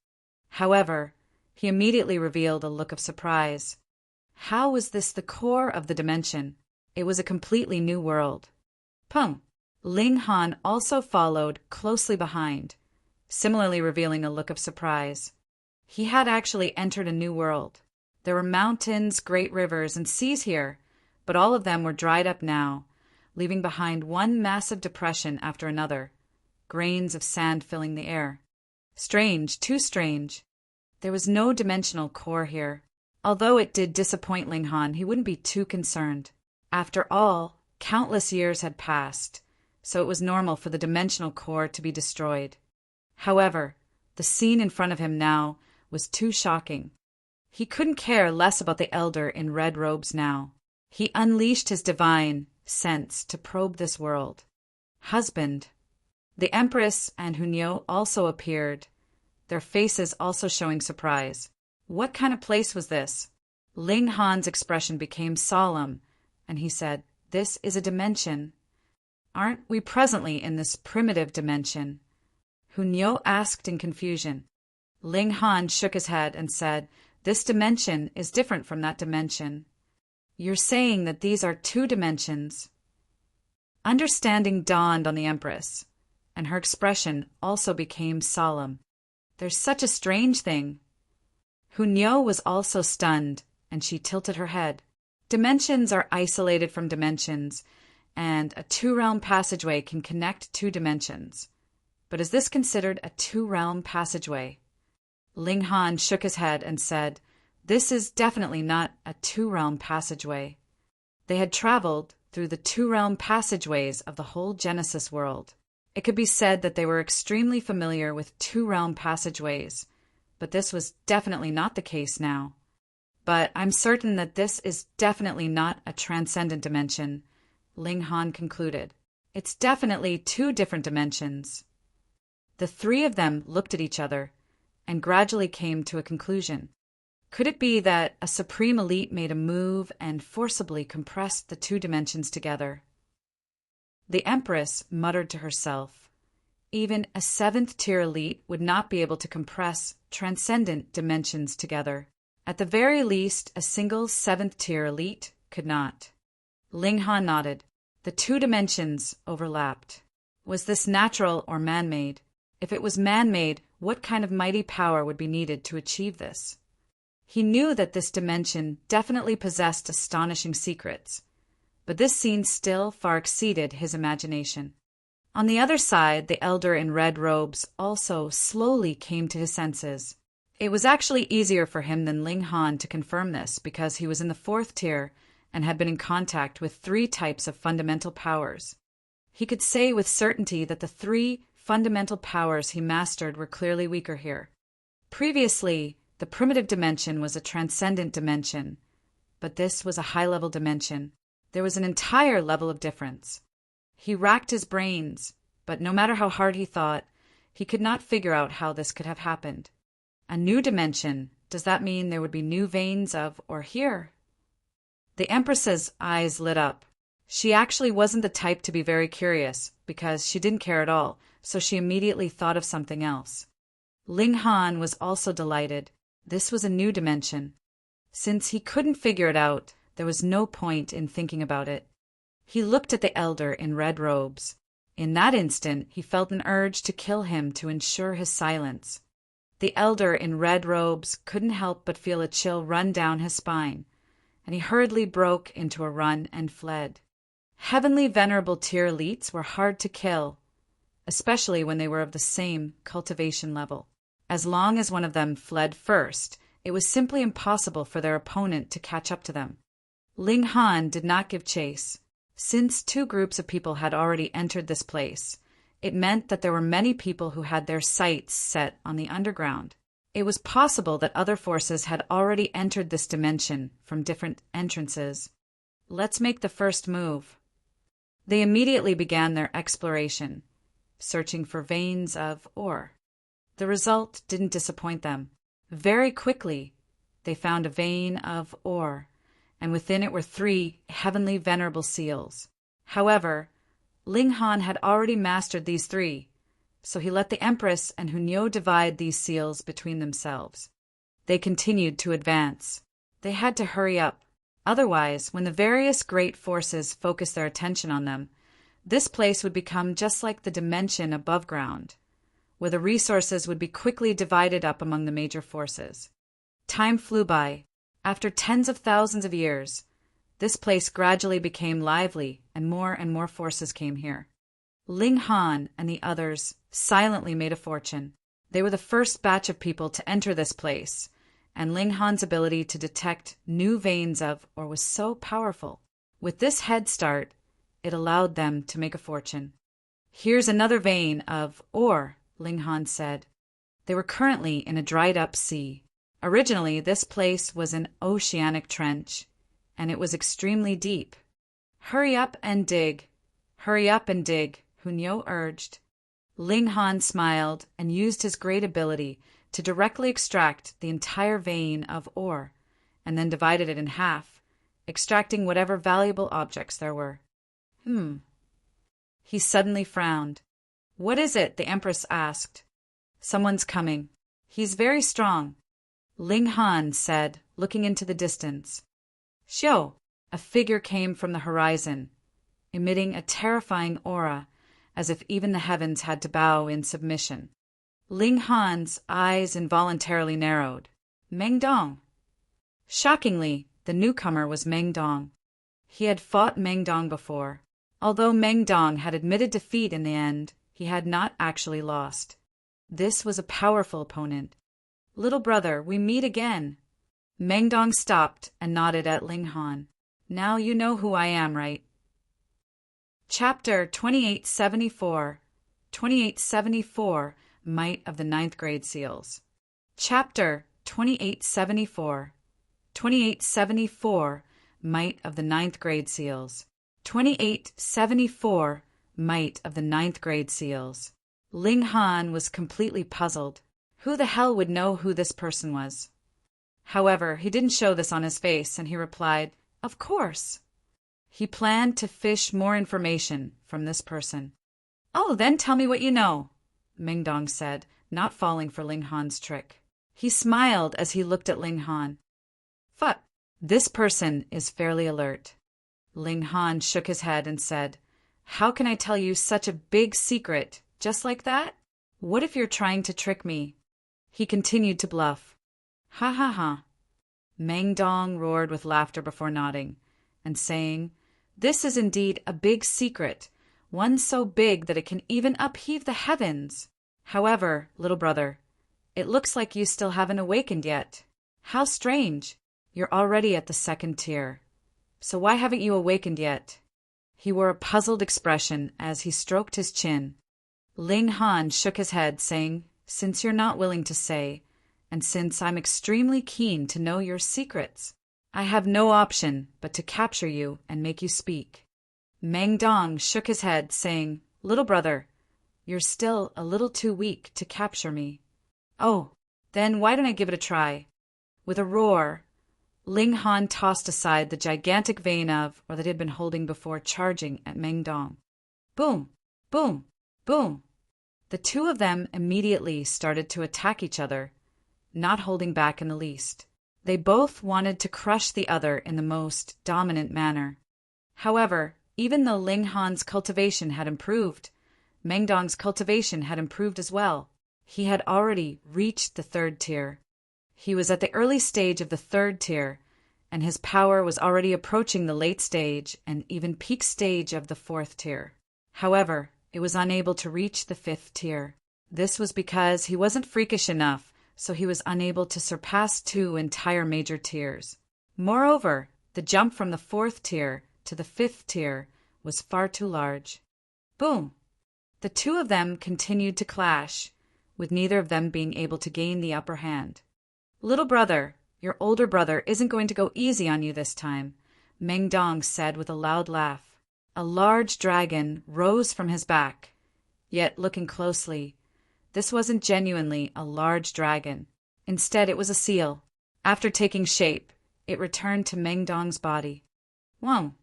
However, he immediately revealed a look of surprise. How was this the core of the dimension? It was a completely new world. Peng. Ling Han also followed closely behind, similarly revealing a look of surprise. He had actually entered a new world. There were mountains, great rivers, and seas here, but all of them were dried up now, leaving behind one massive depression after another, grains of sand filling the air. Strange, too strange. There was no dimensional core here. Although it did disappoint Ling Han, he wouldn't be too concerned. After all, countless years had passed, so it was normal for the dimensional core to be destroyed. However, the scene in front of him now was too shocking. He couldn't care less about the elder in red robes now. He unleashed his divine sense to probe this world. Husband. The Empress and Hunyo also appeared, their faces also showing surprise. What kind of place was this? Ling Han's expression became solemn, and he said, "This is a dimension. Aren't we presently in this primitive dimension?" Hunyo asked in confusion. Ling Han shook his head and said, "This dimension is different from that dimension. You're saying that these are two dimensions." Understanding dawned on the Empress, and her expression also became solemn. "There's such a strange thing." Hunyo was also stunned, and she tilted her head. Dimensions are isolated from dimensions, and a two-realm passageway can connect two dimensions. But is this considered a two-realm passageway? Ling Han shook his head and said, "This is definitely not a two-realm passageway." They had traveled through the two-realm passageways of the whole Genesis world. It could be said that they were extremely familiar with two-realm passageways, but this was definitely not the case now. "But I'm certain that this is definitely not a transcendent dimension," Ling Han concluded. "It's definitely two different dimensions." The three of them looked at each other and gradually came to a conclusion. Could it be that a supreme elite made a move and forcibly compressed the two dimensions together? The Empress muttered to herself, "Even a seventh-tier elite would not be able to compress transcendent dimensions together. At the very least, a single seventh-tier elite could not." Ling Han nodded. The two dimensions overlapped. Was this natural or man-made? If it was man-made, what kind of mighty power would be needed to achieve this? He knew that this dimension definitely possessed astonishing secrets, but this scene still far exceeded his imagination. On the other side, the elder in red robes also slowly came to his senses. It was actually easier for him than Ling Han to confirm this because he was in the fourth tier and had been in contact with three types of fundamental powers. He could say with certainty that the three fundamental powers he mastered were clearly weaker here. Previously, the primitive dimension was a transcendent dimension, but this was a high-level dimension. There was an entire level of difference. He racked his brains, but no matter how hard he thought, he could not figure out how this could have happened. A new dimension, does that mean there would be new veins of or here? The Empress's eyes lit up. She actually wasn't the type to be very curious, because she didn't care at all, so she immediately thought of something else. Ling Han was also delighted. This was a new dimension. Since he couldn't figure it out, there was no point in thinking about it. He looked at the elder in red robes. In that instant, he felt an urge to kill him to ensure his silence. The elder in red robes couldn't help but feel a chill run down his spine, and he hurriedly broke into a run and fled. Heavenly venerable tier elites were hard to kill, especially when they were of the same cultivation level. As long as one of them fled first, it was simply impossible for their opponent to catch up to them. Ling Han did not give chase. Since two groups of people had already entered this place, it meant that there were many people who had their sights set on the underground. It was possible that other forces had already entered this dimension from different entrances. Let's make the first move. They immediately began their exploration, searching for veins of ore. The result didn't disappoint them. Very quickly, they found a vein of ore, and within it were 3 heavenly venerable seals. However, Ling Han had already mastered these three, so he let the Empress and Hunyo divide these seals between themselves. They continued to advance. They had to hurry up. Otherwise, when the various great forces focused their attention on them, this place would become just like the dimension above ground, where the resources would be quickly divided up among the major forces. Time flew by. After tens of thousands of years, this place gradually became lively and more forces came here. Ling Han and the others silently made a fortune. They were the first batch of people to enter this place, and Ling Han's ability to detect new veins of ore was so powerful. With this head start, it allowed them to make a fortune. Here's another vein of ore, Ling Han said. They were currently in a dried-up sea. Originally, this place was an oceanic trench, and it was extremely deep. Hurry up and dig, Hunyo urged. Ling Han smiled and used his great ability to directly extract the entire vein of ore, and then divided it in half, extracting whatever valuable objects there were. He suddenly frowned. What is it? The Empress asked. Someone's coming. He's very strong, Ling Han said, looking into the distance. Xiao! A figure came from the horizon, emitting a terrifying aura, as if even the heavens had to bow in submission. Ling Han's eyes involuntarily narrowed. Meng Dong! Shockingly, the newcomer was Meng Dong. He had fought Meng Dong before. Although Meng Dong had admitted defeat in the end, he had not actually lost. This was a powerful opponent. Little brother, we meet again. Meng Dong stopped and nodded at Ling Han. Now you know who I am, right? Chapter 2874. 2874, Might of the Ninth Grade Seals. Chapter 2874. 2874, Might of the Ninth Grade Seals. 2874, Might of the Ninth Grade Seals. Ling Han was completely puzzled. Who the hell would know who this person was? However, he didn't show this on his face, and he replied, Of course. He planned to fish more information from this person. Oh, then tell me what you know, Meng Dong said, not falling for Ling Han's trick. He smiled as he looked at Ling Han. Fuck, this person is fairly alert. Ling Han shook his head and said, How can I tell you such a big secret, just like that? What if you're trying to trick me? He continued to bluff. Ha ha ha. Meng Dong roared with laughter before nodding, and saying, This is indeed a big secret, one so big that it can even upheave the heavens. However, little brother, it looks like you still haven't awakened yet. How strange. You're already at the second tier. So why haven't you awakened yet? He wore a puzzled expression as he stroked his chin. Ling Han shook his head, saying, Since you're not willing to say, and since I'm extremely keen to know your secrets, I have no option but to capture you and make you speak. Meng Dong shook his head, saying, Little brother, you're still a little too weak to capture me. Oh, then why don't I give it a try? With a roar, Ling Han tossed aside the gigantic vein of, or that he had been holding before charging at Meng Dong. Boom! Boom! Boom! The two of them immediately started to attack each other, not holding back in the least. They both wanted to crush the other in the most dominant manner. However, even though Ling Han's cultivation had improved, Meng Dong's cultivation had improved as well. He had already reached the third tier. He was at the early stage of the third tier, and his power was already approaching the late stage and even peak stage of the fourth tier. However, it was unable to reach the fifth tier. This was because he wasn't freakish enough, so he was unable to surpass two entire major tiers. Moreover, the jump from the fourth tier to the fifth tier was far too large. Boom! The two of them continued to clash, with neither of them being able to gain the upper hand. Little brother, your older brother isn't going to go easy on you this time, Meng Dong said with a loud laugh. A large dragon rose from his back. Yet, looking closely, this wasn't genuinely a large dragon. Instead, it was a seal. After taking shape, it returned to Meng Dong's body. Whoa!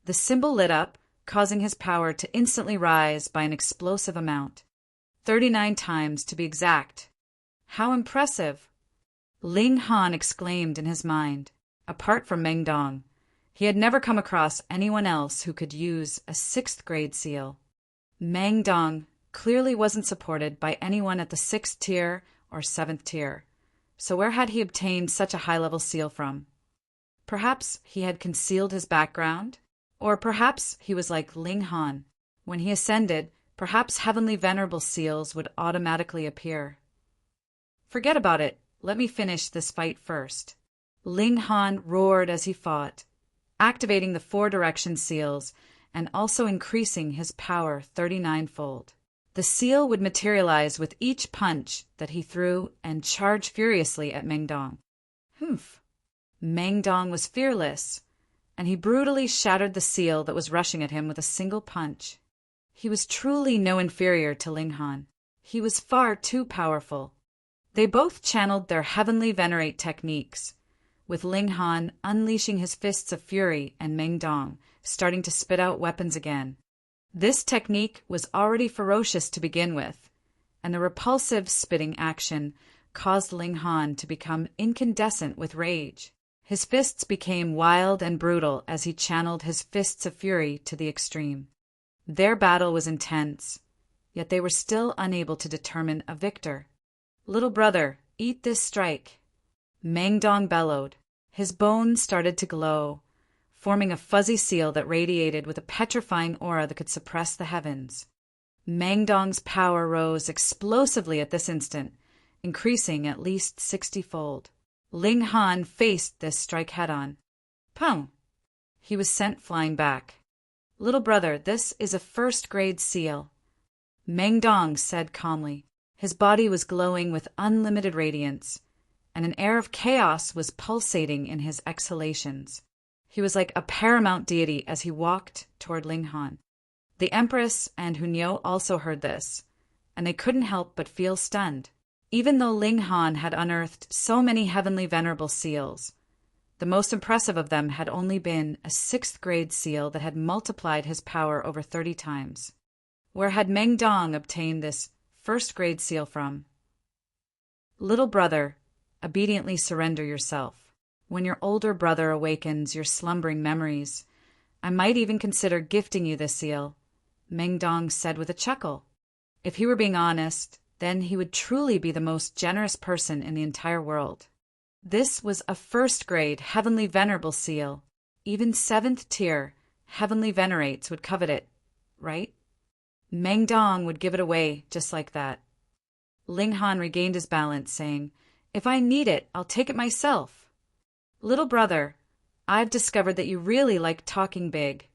The symbol lit up, causing his power to instantly rise by an explosive amount. 39 times to be exact. How impressive! Ling Han exclaimed in his mind. Apart from Meng Dong, he had never come across anyone else who could use a 6th grade seal. Meng Dong clearly wasn't supported by anyone at the 6th tier or 7th tier, so where had he obtained such a high-level seal from? Perhaps he had concealed his background, or perhaps he was like Ling Han. When he ascended, perhaps heavenly venerable seals would automatically appear. Forget about it. Let me finish this fight first. Ling Han roared as he fought, activating the 4 direction seals and also increasing his power 39-fold. The seal would materialize with each punch that he threw and charge furiously at Meng Dong. Humph! Meng Dong was fearless, and he brutally shattered the seal that was rushing at him with a single punch. He was truly no inferior to Ling Han. He was far too powerful. They both channeled their heavenly venerate techniques, with Ling Han unleashing his fists of fury and Meng Dong starting to spit out weapons again. This technique was already ferocious to begin with, and the repulsive spitting action caused Ling Han to become incandescent with rage. His fists became wild and brutal as he channeled his fists of fury to the extreme. Their battle was intense, yet they were still unable to determine a victor. "Little brother, eat this strike," Meng Dong bellowed. His bones started to glow, forming a fuzzy seal that radiated with a petrifying aura that could suppress the heavens. Meng Dong's power rose explosively at this instant, increasing at least 60-fold. Ling Han faced this strike head-on. Pum! He was sent flying back. "Little brother, this is a 1st grade seal," Meng Dong said calmly. His body was glowing with unlimited radiance, and an air of chaos was pulsating in his exhalations. He was like a paramount deity as he walked toward Ling Han. The Empress and Hunyo also heard this, and they couldn't help but feel stunned. Even though Ling Han had unearthed so many heavenly venerable seals, the most impressive of them had only been a 6th grade seal that had multiplied his power over 30 times. Where had Meng Dong obtained this 1st grade seal from? "Little brother, obediently surrender yourself. When your older brother awakens your slumbering memories, I might even consider gifting you this seal," Meng Dong said with a chuckle. If he were being honest, then he would truly be the most generous person in the entire world. This was a 1st grade heavenly venerable seal. Even 7th tier heavenly venerates would covet it, right? Meng Dong would give it away just like that. Ling Han regained his balance, saying, "If I need it, I'll take it myself." "Little brother, I've discovered that you really like talking big,"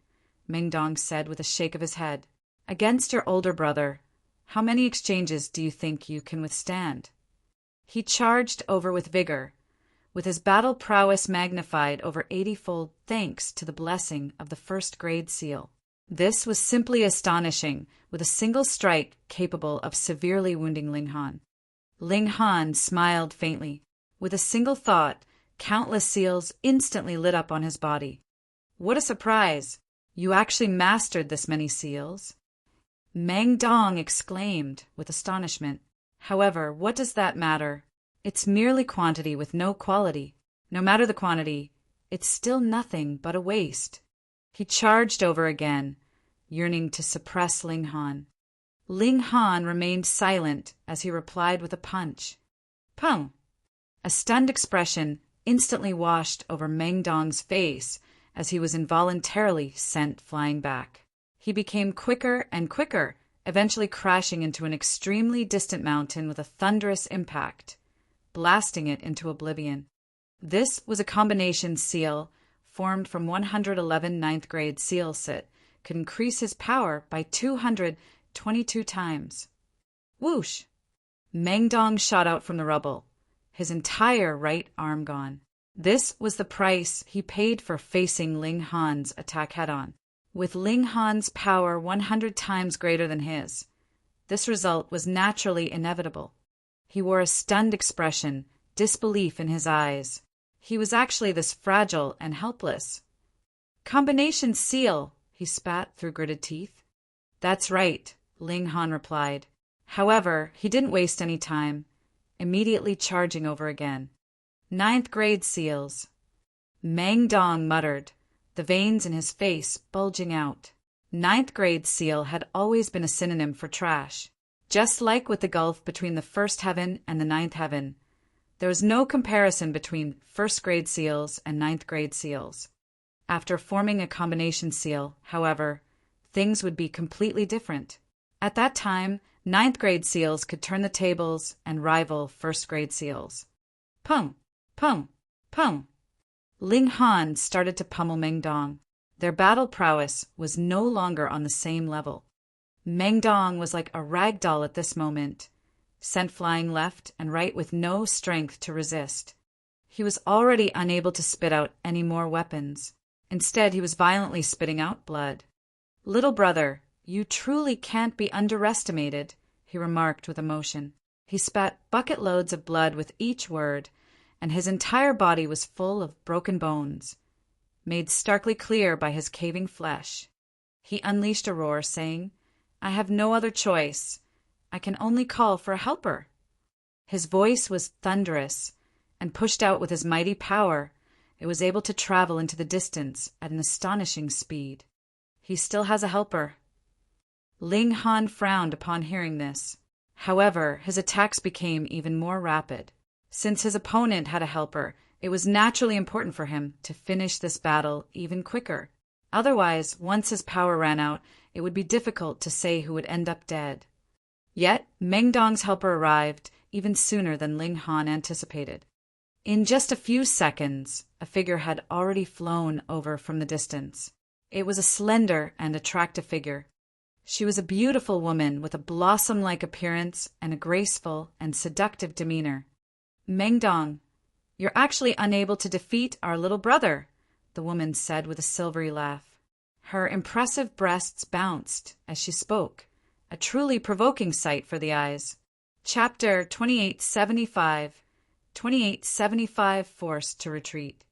Meng Dong said with a shake of his head. "Against your older brother, how many exchanges do you think you can withstand?" He charged over with vigor, with his battle prowess magnified over 80-fold thanks to the blessing of the 1st grade seal. This was simply astonishing, with a single strike capable of severely wounding Ling Han. Ling Han smiled faintly. With a single thought, countless seals instantly lit up on his body. "What a surprise! You actually mastered this many seals?" Meng Dong exclaimed with astonishment. "However, what does that matter? It's merely quantity with no quality. No matter the quantity, it's still nothing but a waste." He charged over again, yearning to suppress Ling Han. Ling Han remained silent as he replied with a punch. "Pum!" A stunned expression instantly washed over Meng Dong's face as he was involuntarily sent flying back. He became quicker and quicker, eventually crashing into an extremely distant mountain with a thunderous impact, blasting it into oblivion. This was a combination seal formed from 111 9th grade seal sit, could increase his power by 222 times. Whoosh! Meng Dong shot out from the rubble, his entire right arm gone. This was the price he paid for facing Ling Han's attack head-on. With Ling Han's power 100 times greater than his, this result was naturally inevitable. He wore a stunned expression, disbelief in his eyes. He was actually this fragile and helpless. "Combination seal," he he spat through gritted teeth. That's right, Ling Han replied. However, he didn't waste any time, immediately charging over again. 9th grade seals. Meng Dong muttered, the veins in his face bulging out. 9th grade seal had always been a synonym for trash. Just like with the gulf between the 1st heaven and the 9th heaven, there was no comparison between 1st grade seals and 9th grade seals. After forming a combination seal, however, things would be completely different. At that time, 9th grade seals could turn the tables and rival 1st grade seals. Pum, pum, pum. Ling Han started to pummel Meng Dong. Their battle prowess was no longer on the same level. Meng Dong was like a rag doll at this moment, sent flying left and right with no strength to resist. He was already unable to spit out any more weapons. Instead, he was violently spitting out blood. Little brother, you truly can't be underestimated, he remarked with emotion. He spat bucket loads of blood with each word, and his entire body was full of broken bones, made starkly clear by his caving flesh. He unleashed a roar, saying, I have no other choice. I can only call for a helper. His voice was thunderous, and pushed out with his mighty power, it was able to travel into the distance at an astonishing speed. He still has a helper. Ling Han frowned upon hearing this. However, his attacks became even more rapid. Since his opponent had a helper, it was naturally important for him to finish this battle even quicker. Otherwise, once his power ran out, it would be difficult to say who would end up dead. Yet, Meng Dong's helper arrived even sooner than Ling Han anticipated. In just a few seconds, a figure had already flown over from the distance. It was a slender and attractive figure. She was a beautiful woman with a blossom-like appearance and a graceful and seductive demeanor. Meng Dong, you're actually unable to defeat our little brother, the woman said with a silvery laugh. Her impressive breasts bounced as she spoke, a truly provoking sight for the eyes. Chapter 2875. 2875 Forced to Retreat.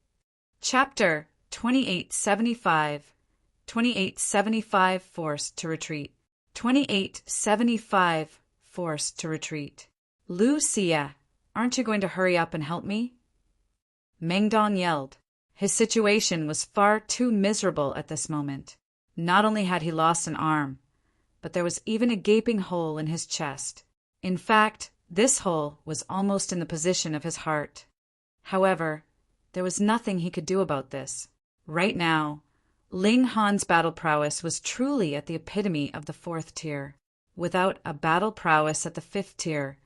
Chapter 2875. 2875 Forced to Retreat. 2875 Forced to Retreat. Lucia, aren't you going to hurry up and help me? Meng Dong yelled. His situation was far too miserable at this moment. Not only had he lost an arm, but there was even a gaping hole in his chest. In fact, this hole was almost in the position of his heart. However, there was nothing he could do about this. Right now, Ling Han's battle prowess was truly at the epitome of the 4th tier. Without a battle prowess at the 5th tier,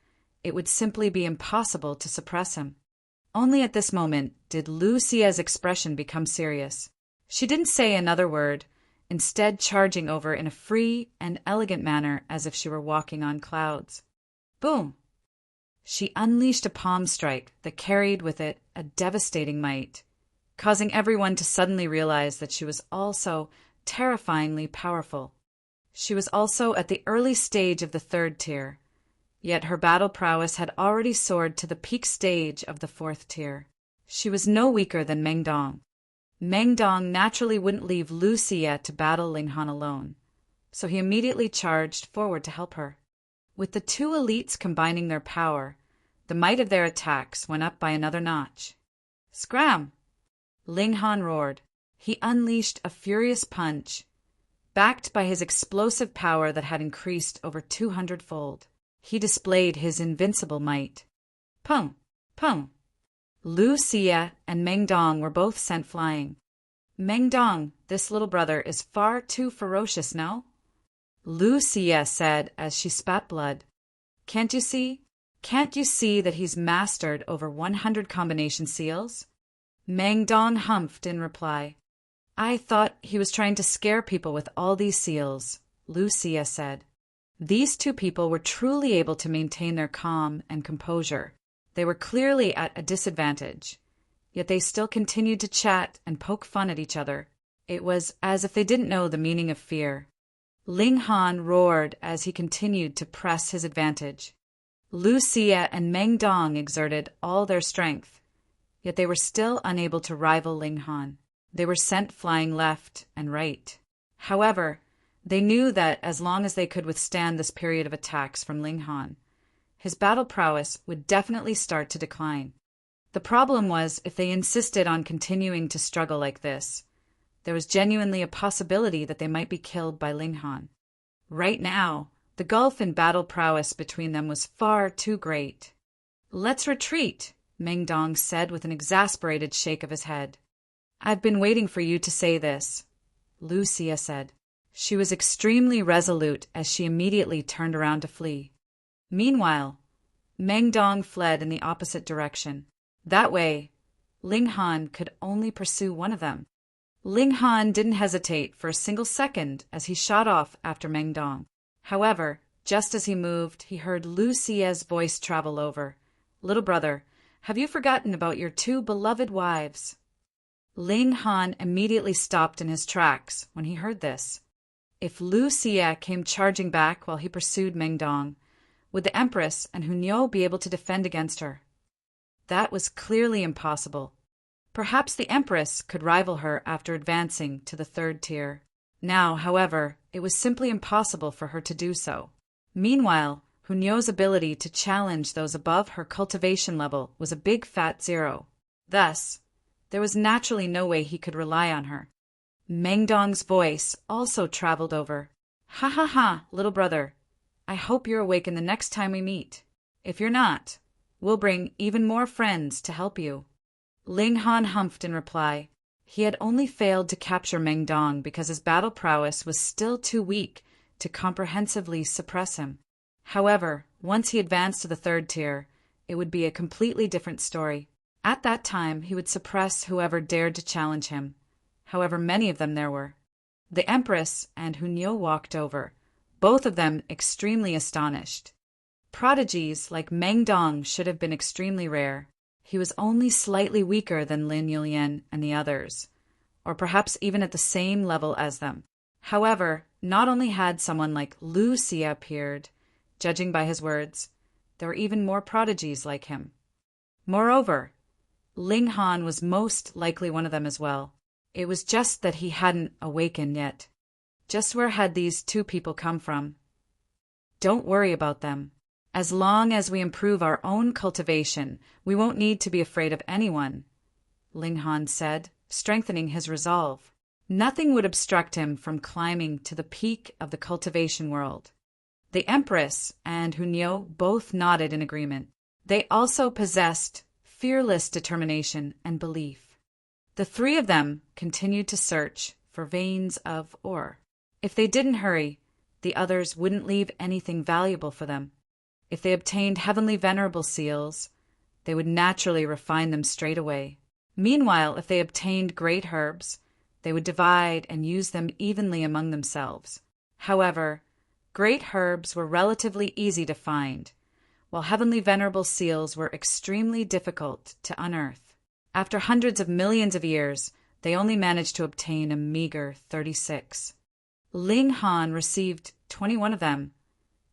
it would simply be impossible to suppress him. Only at this moment did Lucia's expression become serious. She didn't say another word, instead charging over in a free and elegant manner as if she were walking on clouds. Boom! She unleashed a palm strike that carried with it a devastating might, causing everyone to suddenly realize that she was also terrifyingly powerful. She was also at the early stage of the 3rd tier, yet her battle prowess had already soared to the peak stage of the 4th tier. She was no weaker than Meng Dong. Meng Dong naturally wouldn't leave Lucia to battle Ling Han alone, so he immediately charged forward to help her. With the two elites combining their power, the might of their attacks went up by another notch. Scram! Ling Han roared. He unleashed a furious punch, backed by his explosive power that had increased over 200-fold. He displayed his invincible might. Pum! Pum! Lucia and Meng Dong were both sent flying. Meng Dong, this little brother is far too ferocious now, Lucia said as she spat blood. Can't you see? Can't you see that he's mastered over 100 combination seals? Meng Dong humphed in reply. I thought he was trying to scare people with all these seals, Lucia said. These two people were truly able to maintain their calm and composure. They were clearly at a disadvantage, yet they still continued to chat and poke fun at each other. It was as if they didn't know the meaning of fear. Ling Han roared as he continued to press his advantage. Lucia and Meng Dong exerted all their strength, yet they were still unable to rival Ling Han. They were sent flying left and right. However, they knew that as long as they could withstand this period of attacks from Ling Han, his battle prowess would definitely start to decline. The problem was if they insisted on continuing to struggle like this, there was genuinely a possibility that they might be killed by Ling Han. Right now, the gulf in battle prowess between them was far too great. "Let's retreat," Meng Dong said with an exasperated shake of his head. "I've been waiting for you to say this," Lu Xia said. She was extremely resolute as she immediately turned around to flee. Meanwhile, Meng Dong fled in the opposite direction. That way, Ling Han could only pursue one of them. Ling Han didn't hesitate for a single second as he shot off after Meng Dong. However, just as he moved, he heard Lu Xia's voice travel over. "Little brother, have you forgotten about your two beloved wives?" Ling Han immediately stopped in his tracks when he heard this. If Lu Xia came charging back while he pursued Meng Dong, would the Empress and Hunyou be able to defend against her? That was clearly impossible. Perhaps the Empress could rival her after advancing to the third tier. Now, however, it was simply impossible for her to do so. Meanwhile, Hunyou's ability to challenge those above her cultivation level was a big fat zero. Thus, there was naturally no way he could rely on her. Meng Dong's voice also traveled over. "Ha ha ha, little brother. I hope you're awakened the next time we meet. If you're not, we'll bring even more friends to help you." Ling Han humphed in reply. He had only failed to capture Meng Dong because his battle prowess was still too weak to comprehensively suppress him. However, once he advanced to the third tier, it would be a completely different story. At that time, he would suppress whoever dared to challenge him, however many of them there were. The Empress and Hunyou walked over, both of them extremely astonished. Prodigies like Meng Dong should have been extremely rare. He was only slightly weaker than Lin Yulian and the others, or perhaps even at the same level as them. However, not only had someone like Lu Xia appeared, judging by his words, there were even more prodigies like him. Moreover, Ling Han was most likely one of them as well. It was just that he hadn't awakened yet. Just where had these two people come from? "Don't worry about them. As long as we improve our own cultivation, we won't need to be afraid of anyone," Ling Han said, strengthening his resolve. Nothing would obstruct him from climbing to the peak of the cultivation world. The Empress and Hunyou both nodded in agreement. They also possessed fearless determination and belief. The three of them continued to search for veins of ore. If they didn't hurry, the others wouldn't leave anything valuable for them. If they obtained heavenly venerable seals, they would naturally refine them straight away. Meanwhile, if they obtained great herbs, they would divide and use them evenly among themselves. However, great herbs were relatively easy to find, while heavenly venerable seals were extremely difficult to unearth. After hundreds of millions of years, they only managed to obtain a meager 36. Ling Han received 21 of them,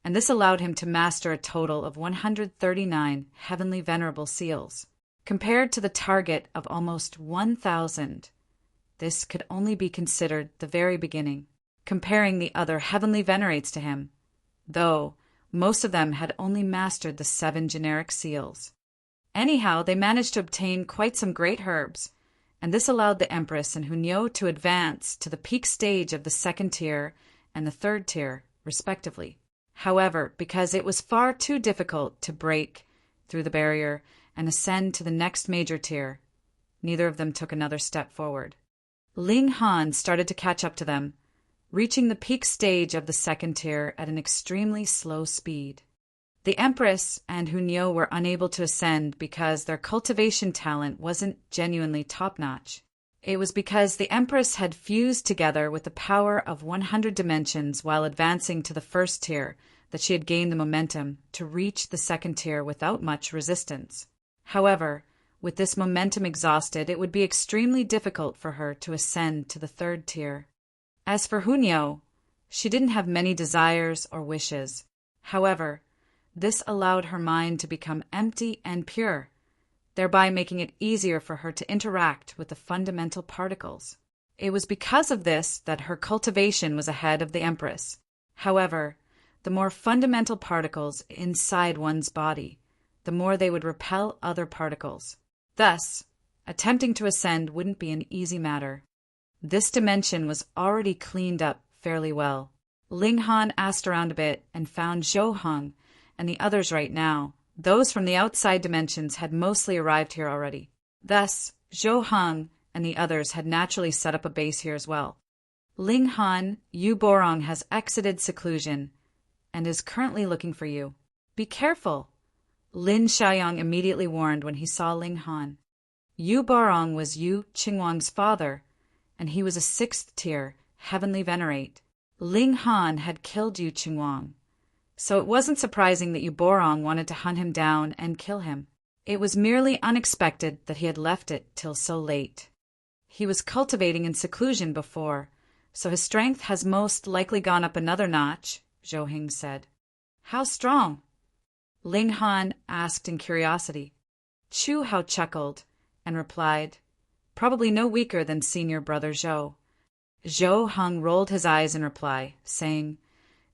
and this allowed him to master a total of 139 heavenly venerable seals. Compared to the target of almost 1,000, this could only be considered the very beginning. Comparing the other heavenly venerates to him, though most of them had only mastered the 7 generic seals. Anyhow, they managed to obtain quite some great herbs, and this allowed the Empress and Hunyou to advance to the peak stage of the second tier and the third tier, respectively. However, because it was far too difficult to break through the barrier and ascend to the next major tier, neither of them took another step forward. Ling Han started to catch up to them, reaching the peak stage of the second tier at an extremely slow speed. The Empress and Hunyou were unable to ascend because their cultivation talent wasn't genuinely top-notch. It was because the Empress had fused together with the power of 100 dimensions while advancing to the first tier that she had gained the momentum to reach the second tier without much resistance. However, with this momentum exhausted, it would be extremely difficult for her to ascend to the third tier. As for Hunyou, she didn't have many desires or wishes. However, this allowed her mind to become empty and pure, thereby making it easier for her to interact with the fundamental particles. It was because of this that her cultivation was ahead of the Empress. However, the more fundamental particles inside one's body, the more they would repel other particles. Thus, attempting to ascend wouldn't be an easy matter. This dimension was already cleaned up fairly well. Ling Han asked around a bit and found Zhou Heng and the others right now. Those from the outside dimensions had mostly arrived here already. Thus, Zhou Heng and the others had naturally set up a base here as well. Ling Han, Yu Borong has exited seclusion and is currently looking for you. Be careful, Lin Xiaoyang immediately warned when he saw Ling Han. Yu Borong was Yu Qingwang's father, and he was a 6th tier, heavenly venerate. Ling Han had killed Yu Qingwang, so it wasn't surprising that Yu Borong wanted to hunt him down and kill him. It was merely unexpected that he had left it till so late. He was cultivating in seclusion before, so his strength has most likely gone up another notch, Zhou Heng said. How strong? Ling Han asked in curiosity. Chu Hao chuckled and replied, probably no weaker than senior brother Zhou. Zhou Heng rolled his eyes in reply, saying,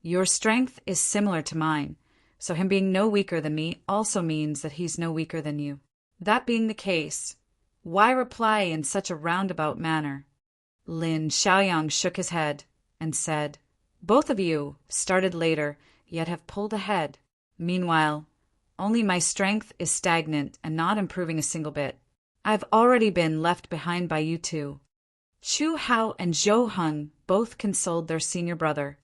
your strength is similar to mine, so him being no weaker than me also means that he's no weaker than you. That being the case, why reply in such a roundabout manner? Lin Xiaoyang shook his head and said, both of you started later, yet have pulled ahead. Meanwhile, only my strength is stagnant and not improving a single bit. I've already been left behind by you two. Chu Hao and Zhou Heng both consoled their senior brother.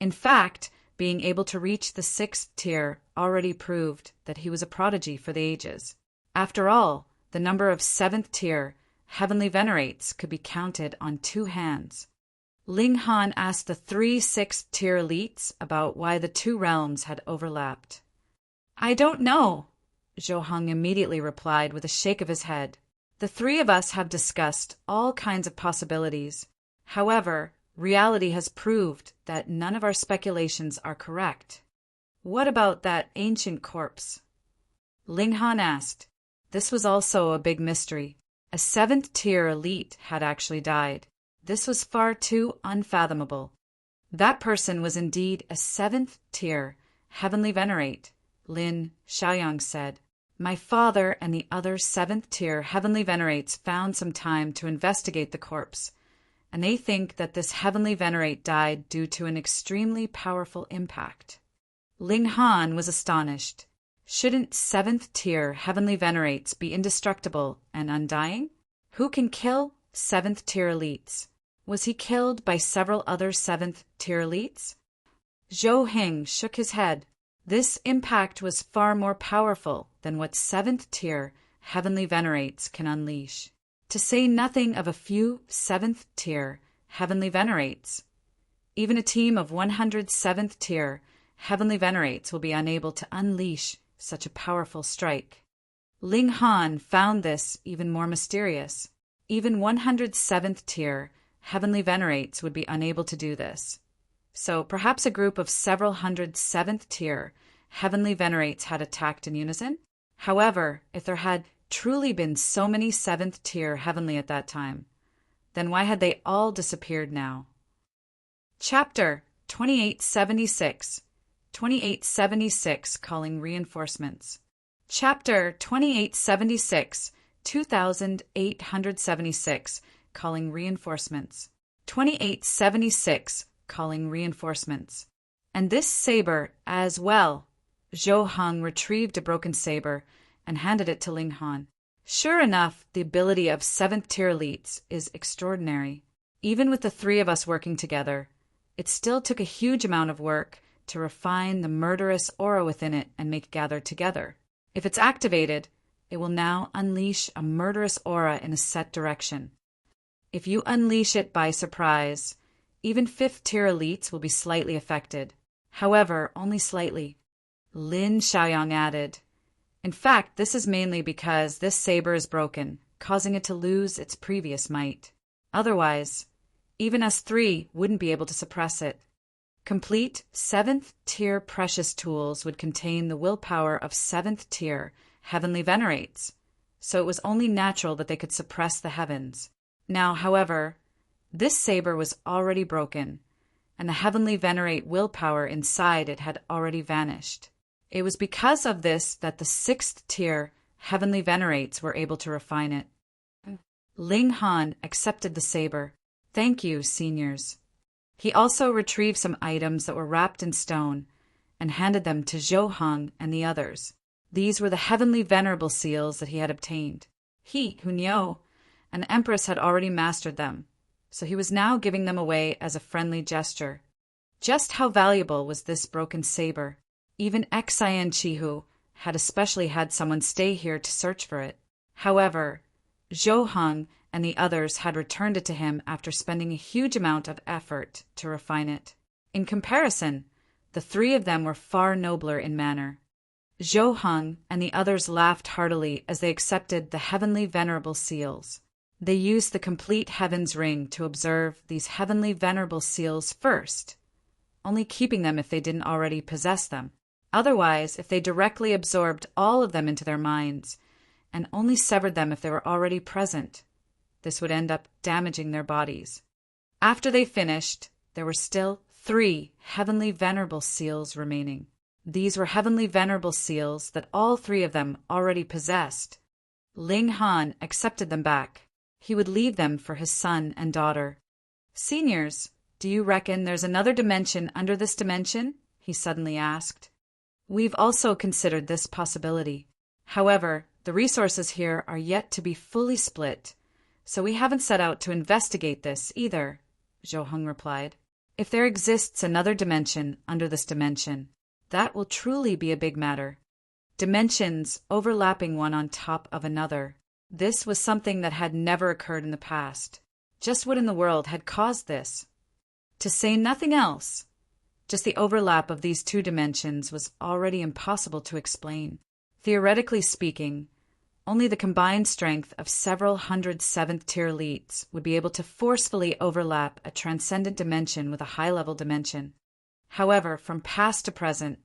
In fact, being able to reach the 6th tier already proved that he was a prodigy for the ages. After all, the number of 7th tier heavenly venerates could be counted on 2 hands. Ling Han asked the 3 6th tier elites about why the 2 realms had overlapped. I don't know, Zhou Heng immediately replied with a shake of his head. The 3 of us have discussed all kinds of possibilities. However, reality has proved that none of our speculations are correct. What about that ancient corpse? Ling Han asked. This was also a big mystery. A 7th tier elite had actually died. This was far too unfathomable. That person was indeed a 7th tier heavenly venerate, Lin Xiaoyang said. My father and the other 7th tier heavenly venerates found some time to investigate the corpse, and they think that this heavenly venerate died due to an extremely powerful impact. Ling Han was astonished. Shouldn't 7th tier heavenly venerates be indestructible and undying? Who can kill 7th tier elites? Was he killed by several other 7th tier elites? Zhou Heng shook his head. This impact was far more powerful than what 7th tier heavenly venerates can unleash. To say nothing of a few 7th tier heavenly venerates. Even a team of 100 7th tier heavenly venerates will be unable to unleash such a powerful strike. Ling Han found this even more mysterious. Even 107th tier heavenly venerates would be unable to do this. So perhaps a group of several hundred 7th tier heavenly venerates had attacked in unison? However, if there had truly been so many 7th tier heavenly at that time, then why had they all disappeared now? Chapter 2876. 2876 Calling Reinforcements. Chapter 2876, 2876 Calling Reinforcements. 2876 Calling Reinforcements. And this saber as well. Zhou Heng retrieved a broken saber and handed it to Ling Han. Sure enough, the ability of 7th tier elites is extraordinary. Even with the 3 of us working together, it still took a huge amount of work to refine the murderous aura within it and make it gather together. If it's activated, it will now unleash a murderous aura in a set direction. If you unleash it by surprise, even 5th tier elites will be slightly affected. However, only slightly. Lin Xiaoyang added, in fact, this is mainly because this saber is broken, causing it to lose its previous might. Otherwise, even us 3 wouldn't be able to suppress it. Complete 7th tier precious tools would contain the willpower of 7th tier heavenly venerates, so it was only natural that they could suppress the heavens. Now, however, This saber was already broken, and the heavenly venerate willpower inside it had already vanished. It was because of this that the 6th tier heavenly venerates were able to refine it. Ling Han accepted the saber. "Thank you, seniors." He also retrieved some items that were wrapped in stone and handed them to Zhou Heng and the others. These were the heavenly venerable seals that he had obtained. He, Hunyo, and the Empress had already mastered them, so he was now giving them away as a friendly gesture. Just how valuable was this broken saber? Even Xian Chihu had especially had someone stay here to search for it. However, Zhou Heng and the others had returned it to him after spending a huge amount of effort to refine it. In comparison, the 3 of them were far nobler in manner. Zhou Heng and the others laughed heartily as they accepted the heavenly venerable seals. They used the complete heavens ring to observe these heavenly venerable seals first, only keeping them if they didn't already possess them. Otherwise, if they directly absorbed all of them into their minds and only severed them if they were already present, this would end up damaging their bodies. After they finished, there were still 3 heavenly venerable seals remaining. These were heavenly venerable seals that all 3 of them already possessed. Ling Han accepted them back. He would leave them for his son and daughter. "Seniors, do you reckon there's another dimension under this dimension?" he suddenly asked. "We've also considered this possibility. However, the resources here are yet to be fully split, so we haven't set out to investigate this either," Zhou Heng replied. "If there exists another dimension under this dimension, that will truly be a big matter. Dimensions overlapping one on top of another. This was something that had never occurred in the past. Just what in the world had caused this? To say nothing else, just the overlap of these 2 dimensions was already impossible to explain. Theoretically speaking, only the combined strength of several hundred 7th-tier elites would be able to forcefully overlap a transcendent dimension with a high-level dimension. However, from past to present,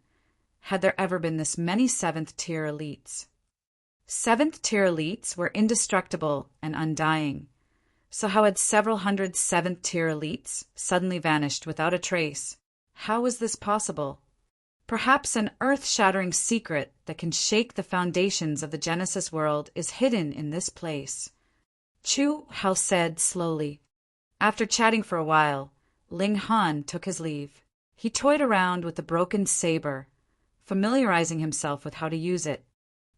had there ever been this many 7th-tier elites? 7th-tier elites were indestructible and undying. So how had several hundred 7th-tier elites suddenly vanished without a trace? How was this possible? Perhaps an earth-shattering secret that can shake the foundations of the Genesis world is hidden in this place. Chu Hao said slowly. After chatting for a while, Ling Han took his leave. He toyed around with the broken saber, familiarizing himself with how to use it.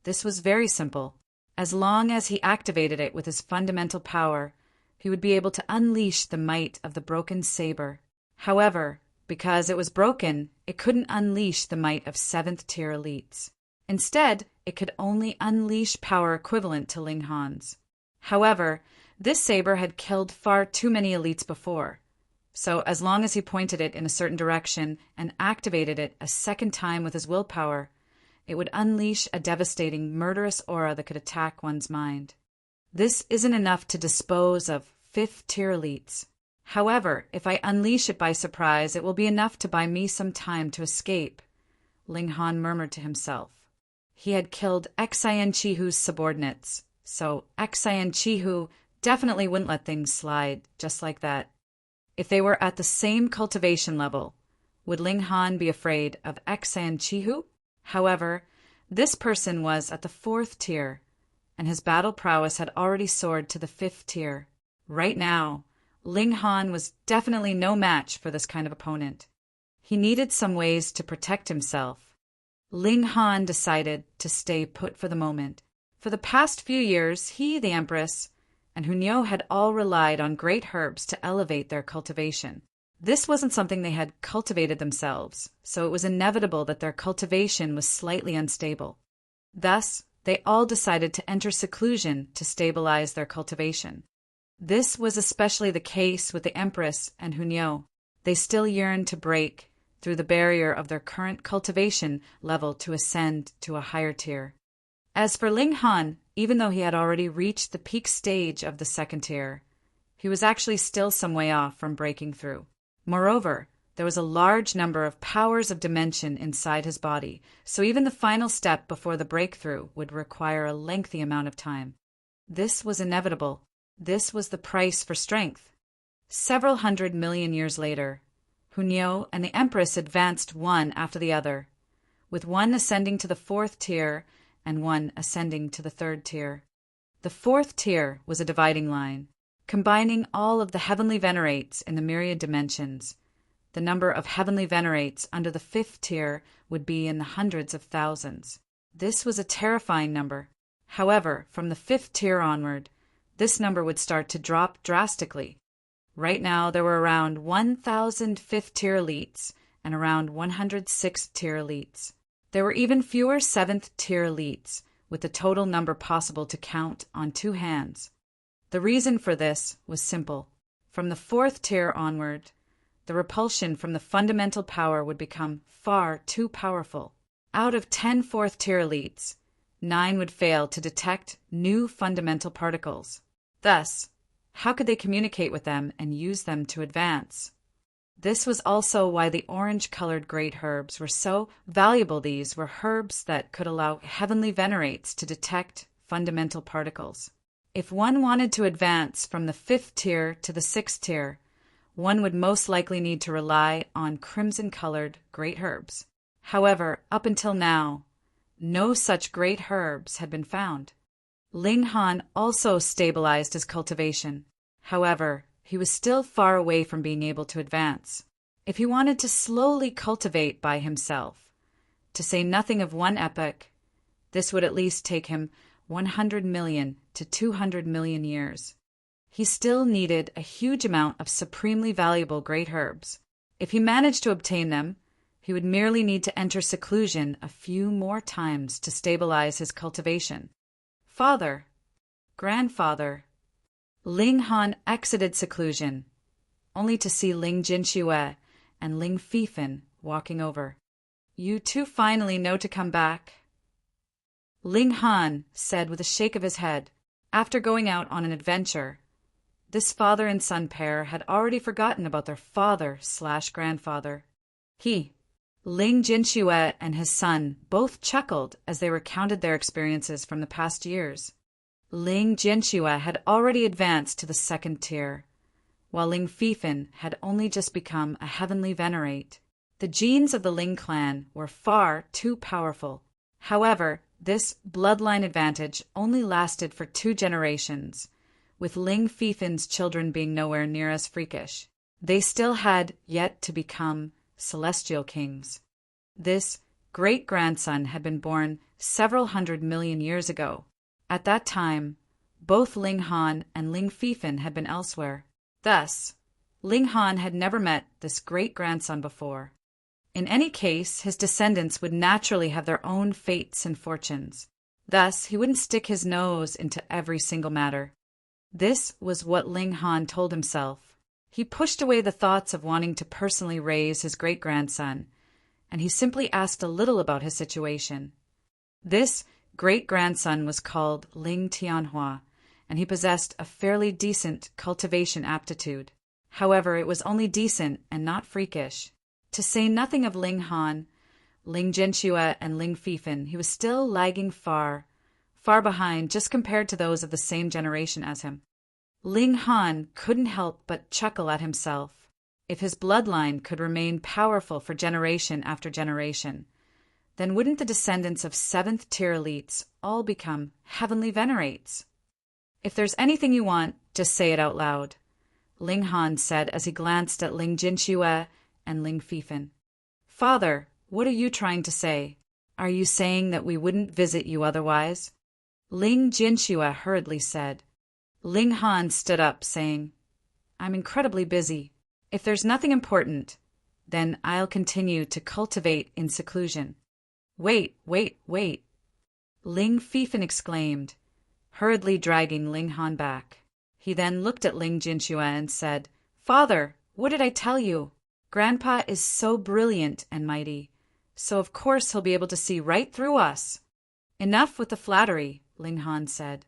This was very simple. As long as he activated it with his fundamental power, he would be able to unleash the might of the broken saber. However, because it was broken, it couldn't unleash the might of 7th-tier elites. Instead, it could only unleash power equivalent to Ling Han's. However, this saber had killed far too many elites before, so as long as he pointed it in a certain direction and activated it a second time with his willpower, it would unleash a devastating, murderous aura that could attack one's mind. This isn't enough to dispose of 5th-tier elites. However, if I unleash it by surprise, it will be enough to buy me some time to escape, Ling Han murmured to himself. He had killed Xian Chihu's subordinates, so Xian Chihu definitely wouldn't let things slide just like that. If they were at the same cultivation level, would Ling Han be afraid of Xian Chihu? However, this person was at the 4th tier, and his battle prowess had already soared to the 5th tier. Right now, Ling Han was definitely no match for this kind of opponent. He needed some ways to protect himself. Ling Han decided to stay put for the moment. For the past few years, he, the Empress, and Hunyo had all relied on great herbs to elevate their cultivation. This wasn't something they had cultivated themselves, so it was inevitable that their cultivation was slightly unstable. Thus, they all decided to enter seclusion to stabilize their cultivation. This was especially the case with the Empress and Hunyo. They still yearned to break through the barrier of their current cultivation level to ascend to a higher tier. As for Ling Han, even though he had already reached the peak stage of the 2nd tier, he was actually still some way off from breaking through. Moreover, there was a large number of powers of dimension inside his body, so even the final step before the breakthrough would require a lengthy amount of time. This was inevitable. This was the price for strength. Several 100 million years later, Hunyo and the Empress advanced one after the other, with one ascending to the 4th tier and one ascending to the 3rd tier. The 4th tier was a dividing line, combining all of the heavenly venerates in the myriad dimensions. The number of heavenly venerates under the 5th tier would be in the hundreds of thousands. This was a terrifying number. However, from the 5th tier onward, this number would start to drop drastically. Right now, there were around 1,000 5th tier elites and around 100 6th tier elites. There were even fewer 7th tier elites, with the total number possible to count on 2 hands. The reason for this was simple. From the 4th tier onward, the repulsion from the fundamental power would become far too powerful. Out of 10 4th tier elites, 9 would fail to detect new fundamental particles. Thus, how could they communicate with them and use them to advance? This was also why the orange-colored great herbs were so valuable. These were herbs that could allow heavenly venerates to detect fundamental particles. If one wanted to advance from the 5th tier to the 6th tier, one would most likely need to rely on crimson-colored great herbs. However, up until now, no such great herbs had been found. Ling Han also stabilized his cultivation. However, he was still far away from being able to advance. If he wanted to slowly cultivate by himself, to say nothing of one epoch, this would at least take him 100 million to 200 million years. He still needed a huge amount of supremely valuable great herbs. If he managed to obtain them, he would merely need to enter seclusion a few more times to stabilize his cultivation. Father, grandfather. Ling Han exited seclusion, only to see Ling Jinxue and Ling Fifan walking over. You two finally know to come back? Ling Han said with a shake of his head. After going out on an adventure, this father and son pair had already forgotten about their father/grandfather. Ling Jinxue and his son both chuckled as they recounted their experiences from the past years. Ling Jinxue had already advanced to the 2nd tier, while Ling Fifan had only just become a heavenly venerate. The genes of the Ling clan were far too powerful. However, this bloodline advantage only lasted for 2 generations, with Ling Fifan's children being nowhere near as freakish. They still had yet to become celestial kings. This great-grandson had been born several 100 million years ago. At that time, both Ling Han and Ling Fifan had been elsewhere. Thus, Ling Han had never met this great-grandson before. In any case, his descendants would naturally have their own fates and fortunes. Thus, he wouldn't stick his nose into every single matter. This was what Ling Han told himself. He pushed away the thoughts of wanting to personally raise his great-grandson, and he simply asked a little about his situation. This great-grandson was called Ling Tianhua, and he possessed a fairly decent cultivation aptitude. However, it was only decent and not freakish. To say nothing of Ling Han, Ling Jinxue, and Ling Fifan, he was still lagging far behind just compared to those of the same generation as him. Ling Han couldn't help but chuckle at himself. If his bloodline could remain powerful for generation after generation, then wouldn't the descendants of 7th tier elites all become heavenly venerates? If there's anything you want, just say it out loud, Ling Han said as he glanced at Ling Jinxue and Ling Fifan. Father, what are you trying to say? Are you saying that we wouldn't visit you otherwise? Ling Jinxue hurriedly said. Ling Han stood up, saying, I'm incredibly busy. If there's nothing important, then I'll continue to cultivate in seclusion. Wait. Ling Fifan exclaimed, hurriedly dragging Ling Han back. He then looked at Ling Jinxue and said, Father, what did I tell you? Grandpa is so brilliant and mighty, so of course he'll be able to see right through us. Enough with the flattery, Ling Han said.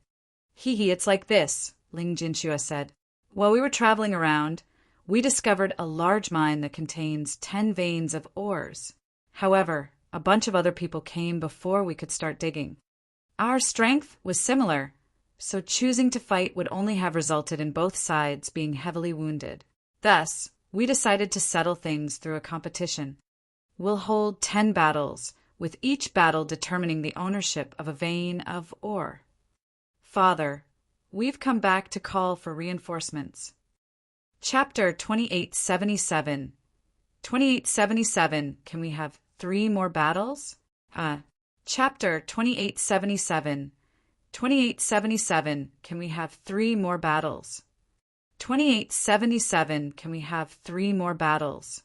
It's like this, Ling Jinxue said. While we were traveling around, we discovered a large mine that contains 10 veins of ores. However, a bunch of other people came before we could start digging. Our strength was similar, so choosing to fight would only have resulted in both sides being heavily wounded. Thus, we decided to settle things through a competition. We'll hold 10 battles, with each battle determining the ownership of a vein of ore. Father, we've come back to call for reinforcements. Chapter 2877. 2877, can we have 3 more battles? Chapter 2877. 2877, can we have 3 more battles? 2877, can we have 3 more battles?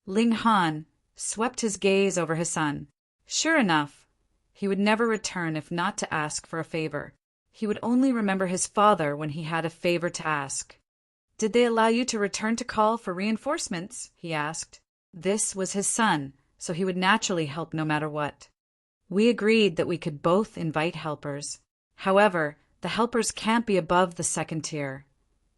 Ling Han swept his gaze over his son. Sure enough, he would never return if not to ask for a favor. He would only remember his father when he had a favor to ask. Did they allow you to return to call for reinforcements? He asked. This was his son, so he would naturally help no matter what. We agreed that we could both invite helpers. However, the helpers can't be above the 2nd tier,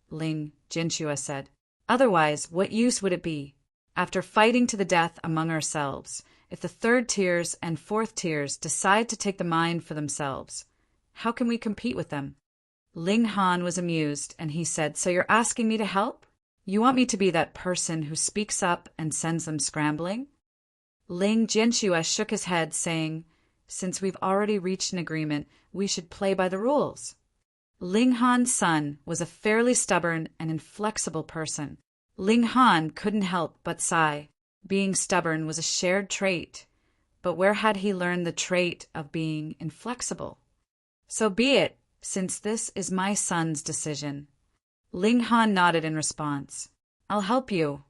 Ling Jinxue said. Otherwise, what use would it be? After fighting to the death among ourselves, if the 3rd tiers and 4th tiers decide to take the mine for themselves, how can we compete with them? Ling Han was amused, and he said, So you're asking me to help? You want me to be that person who speaks up and sends them scrambling? Ling Jinxue shook his head, saying, Since we've already reached an agreement, we should play by the rules. Ling Han's son was a fairly stubborn and inflexible person. Ling Han couldn't help but sigh. Being stubborn was a shared trait, but where had he learned the trait of being inflexible? So be it, since this is my son's decision. Ling Han nodded in response. I'll help you.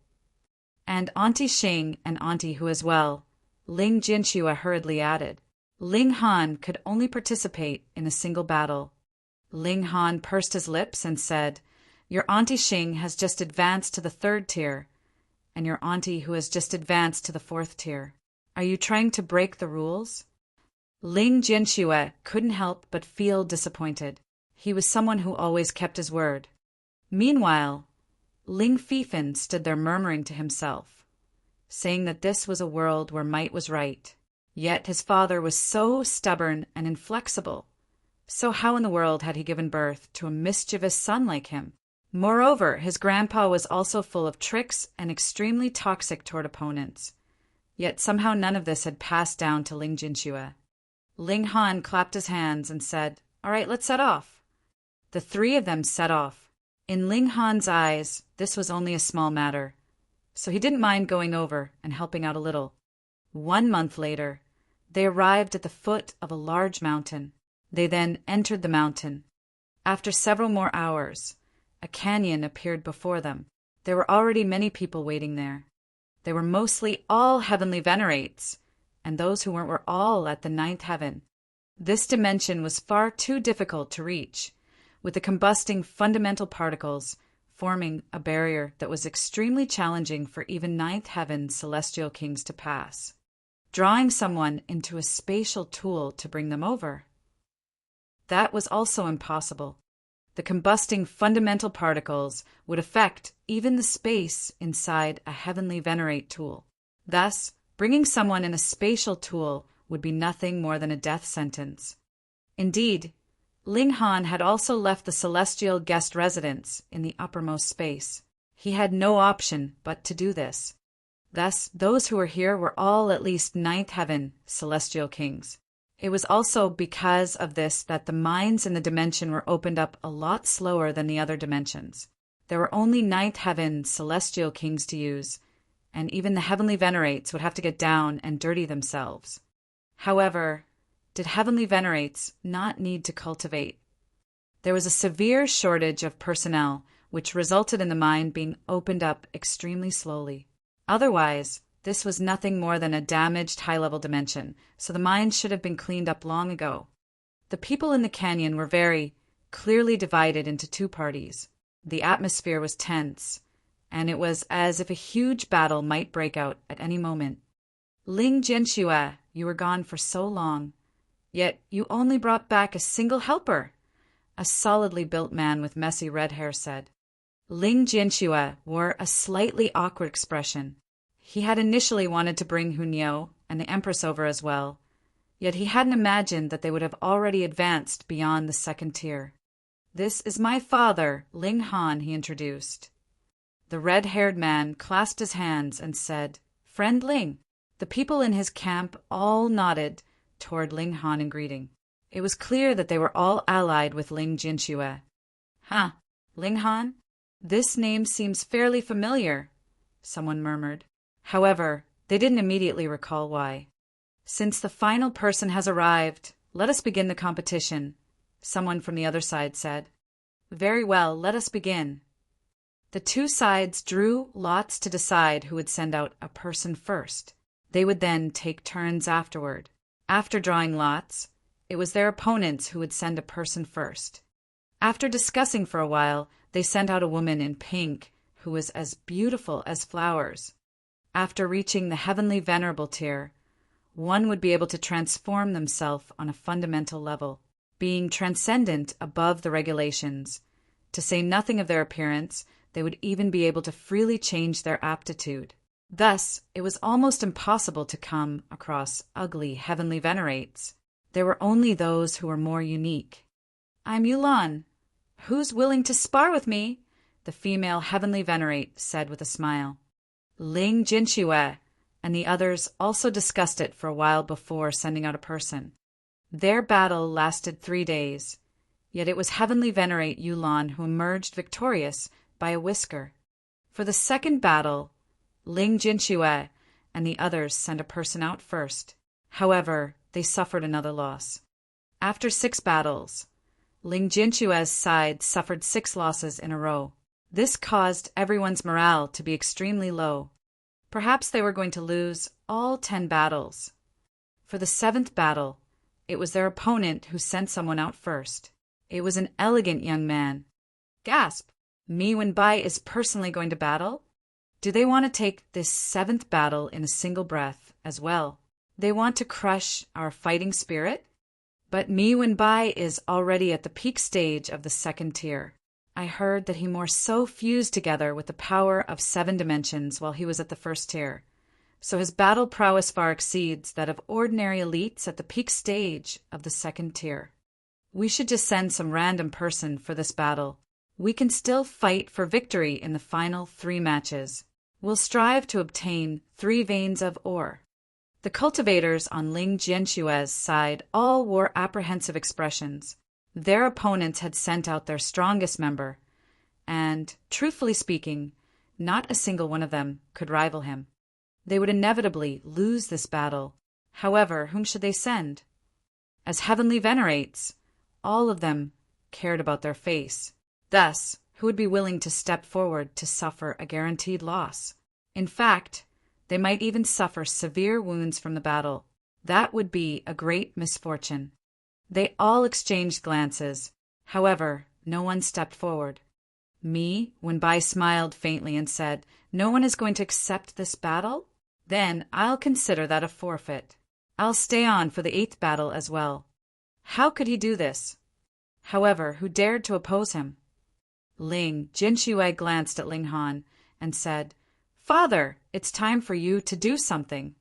And Auntie Xing and Auntie Hu as well, Ling Jinxue hurriedly added. Ling Han could only participate in a single battle. Ling Han pursed his lips and said, Your Auntie Xing has just advanced to the 3rd tier, and your Auntie Hu has just advanced to the 4th tier. Are you trying to break the rules? Ling Jinxue couldn't help but feel disappointed. He was someone who always kept his word. Meanwhile, Ling Fifan stood there murmuring to himself, saying that this was a world where might was right. Yet his father was so stubborn and inflexible. So how in the world had he given birth to a mischievous son like him? Moreover, his grandpa was also full of tricks and extremely toxic toward opponents. Yet somehow none of this had passed down to Ling Jinxue. Ling Han clapped his hands and said, All right, let's set off. The 3 of them set off. In Ling Han's eyes, this was only a small matter, so he didn't mind going over and helping out a little. 1 month later, they arrived at the foot of a large mountain. They then entered the mountain. After several more hours, a canyon appeared before them. There were already many people waiting there. They were mostly all heavenly venerates, and those who weren't were all at the 9th heaven. This dimension was far too difficult to reach, with the combusting fundamental particles forming a barrier that was extremely challenging for even 9th heaven celestial kings to pass. Drawing someone into a spatial tool to bring them over, that was also impossible. The combusting fundamental particles would affect even the space inside a heavenly venerate tool. Thus, bringing someone in a spatial tool would be nothing more than a death sentence. Indeed, Ling Han had also left the celestial guest residence in the uppermost space. He had no option but to do this. Thus, those who were here were all at least 9th heaven celestial kings. It was also because of this that the mines in the dimension were opened up a lot slower than the other dimensions. There were only 9th heaven celestial kings to use, and even the heavenly venerates would have to get down and dirty themselves. However, did heavenly venerates not need to cultivate? There was a severe shortage of personnel, which resulted in the mine being opened up extremely slowly. Otherwise, this was nothing more than a damaged high-level dimension, so the mine should have been cleaned up long ago. The people in the canyon were very clearly divided into 2 parties. The atmosphere was tense, and it was as if a huge battle might break out at any moment. Ling Jinxue, you were gone for so long, yet you only brought back a single helper, a solidly built man with messy red hair said. Ling Jinxue wore a slightly awkward expression. He had initially wanted to bring Hunyao and the Empress over as well, yet he hadn't imagined that they would have already advanced beyond the 2nd tier. This is my father, Ling Han, he introduced. The red-haired man clasped his hands and said, "Friend Ling." The people in his camp all nodded toward Ling Han in greeting. It was clear that they were all allied with Ling Jinxue. "Huh, Ling Han? This name seems fairly familiar," someone murmured. However, they didn't immediately recall why. "Since the final person has arrived, let us begin the competition," someone from the other side said. "Very well, let us begin." The two sides drew lots to decide who would send out a person first. They would then take turns afterward. After drawing lots, it was their opponents who would send a person first. After discussing for a while, they sent out a woman in pink who was as beautiful as flowers. After reaching the heavenly venerable tier, one would be able to transform themselves on a fundamental level, being transcendent above the regulations. To say nothing of their appearance, they would even be able to freely change their aptitude. Thus, it was almost impossible to come across ugly heavenly venerates. There were only those who were more unique. "I'm Yulan. Who's willing to spar with me?" the female heavenly venerate said with a smile. Ling Jinxue and the others also discussed it for a while before sending out a person. Their battle lasted 3 days, yet it was heavenly venerate Yulan who emerged victorious by a whisker. For the second battle, Ling Jinxue and the others sent a person out first. However, they suffered another loss. After 6 battles, Ling Jinshue's side suffered 6 losses in a row. This caused everyone's morale to be extremely low. Perhaps they were going to lose all 10 battles. For the 7th battle, it was their opponent who sent someone out first. It was an elegant young man. Gasp! Mi Wenbai is personally going to battle? Do they want to take this 7th battle in a single breath as well? They want to crush our fighting spirit? But Mi Wenbai is already at the peak stage of the 2nd tier. I heard that he more so fused together with the power of 7 dimensions while he was at the 1st tier. So his battle prowess far exceeds that of ordinary elites at the peak stage of the 2nd tier. We should just send some random person for this battle. We can still fight for victory in the final 3 matches. We'll strive to obtain 3 veins of ore. The cultivators on Ling Jianshue's side all wore apprehensive expressions. Their opponents had sent out their strongest member, and, truthfully speaking, not a single one of them could rival him. They would inevitably lose this battle. However, whom should they send? As heavenly venerates, all of them cared about their face. Thus, who would be willing to step forward to suffer a guaranteed loss? In fact, they might even suffer severe wounds from the battle. That would be a great misfortune. They all exchanged glances. However, no one stepped forward. Mi Wenbai smiled faintly and said, "No one is going to accept this battle? Then I'll consider that a forfeit. I'll stay on for the 8th battle as well." How could he do this? However, who dared to oppose him? Ling Jinxue glanced at Ling Han and said, "Father, it's time for you to do something."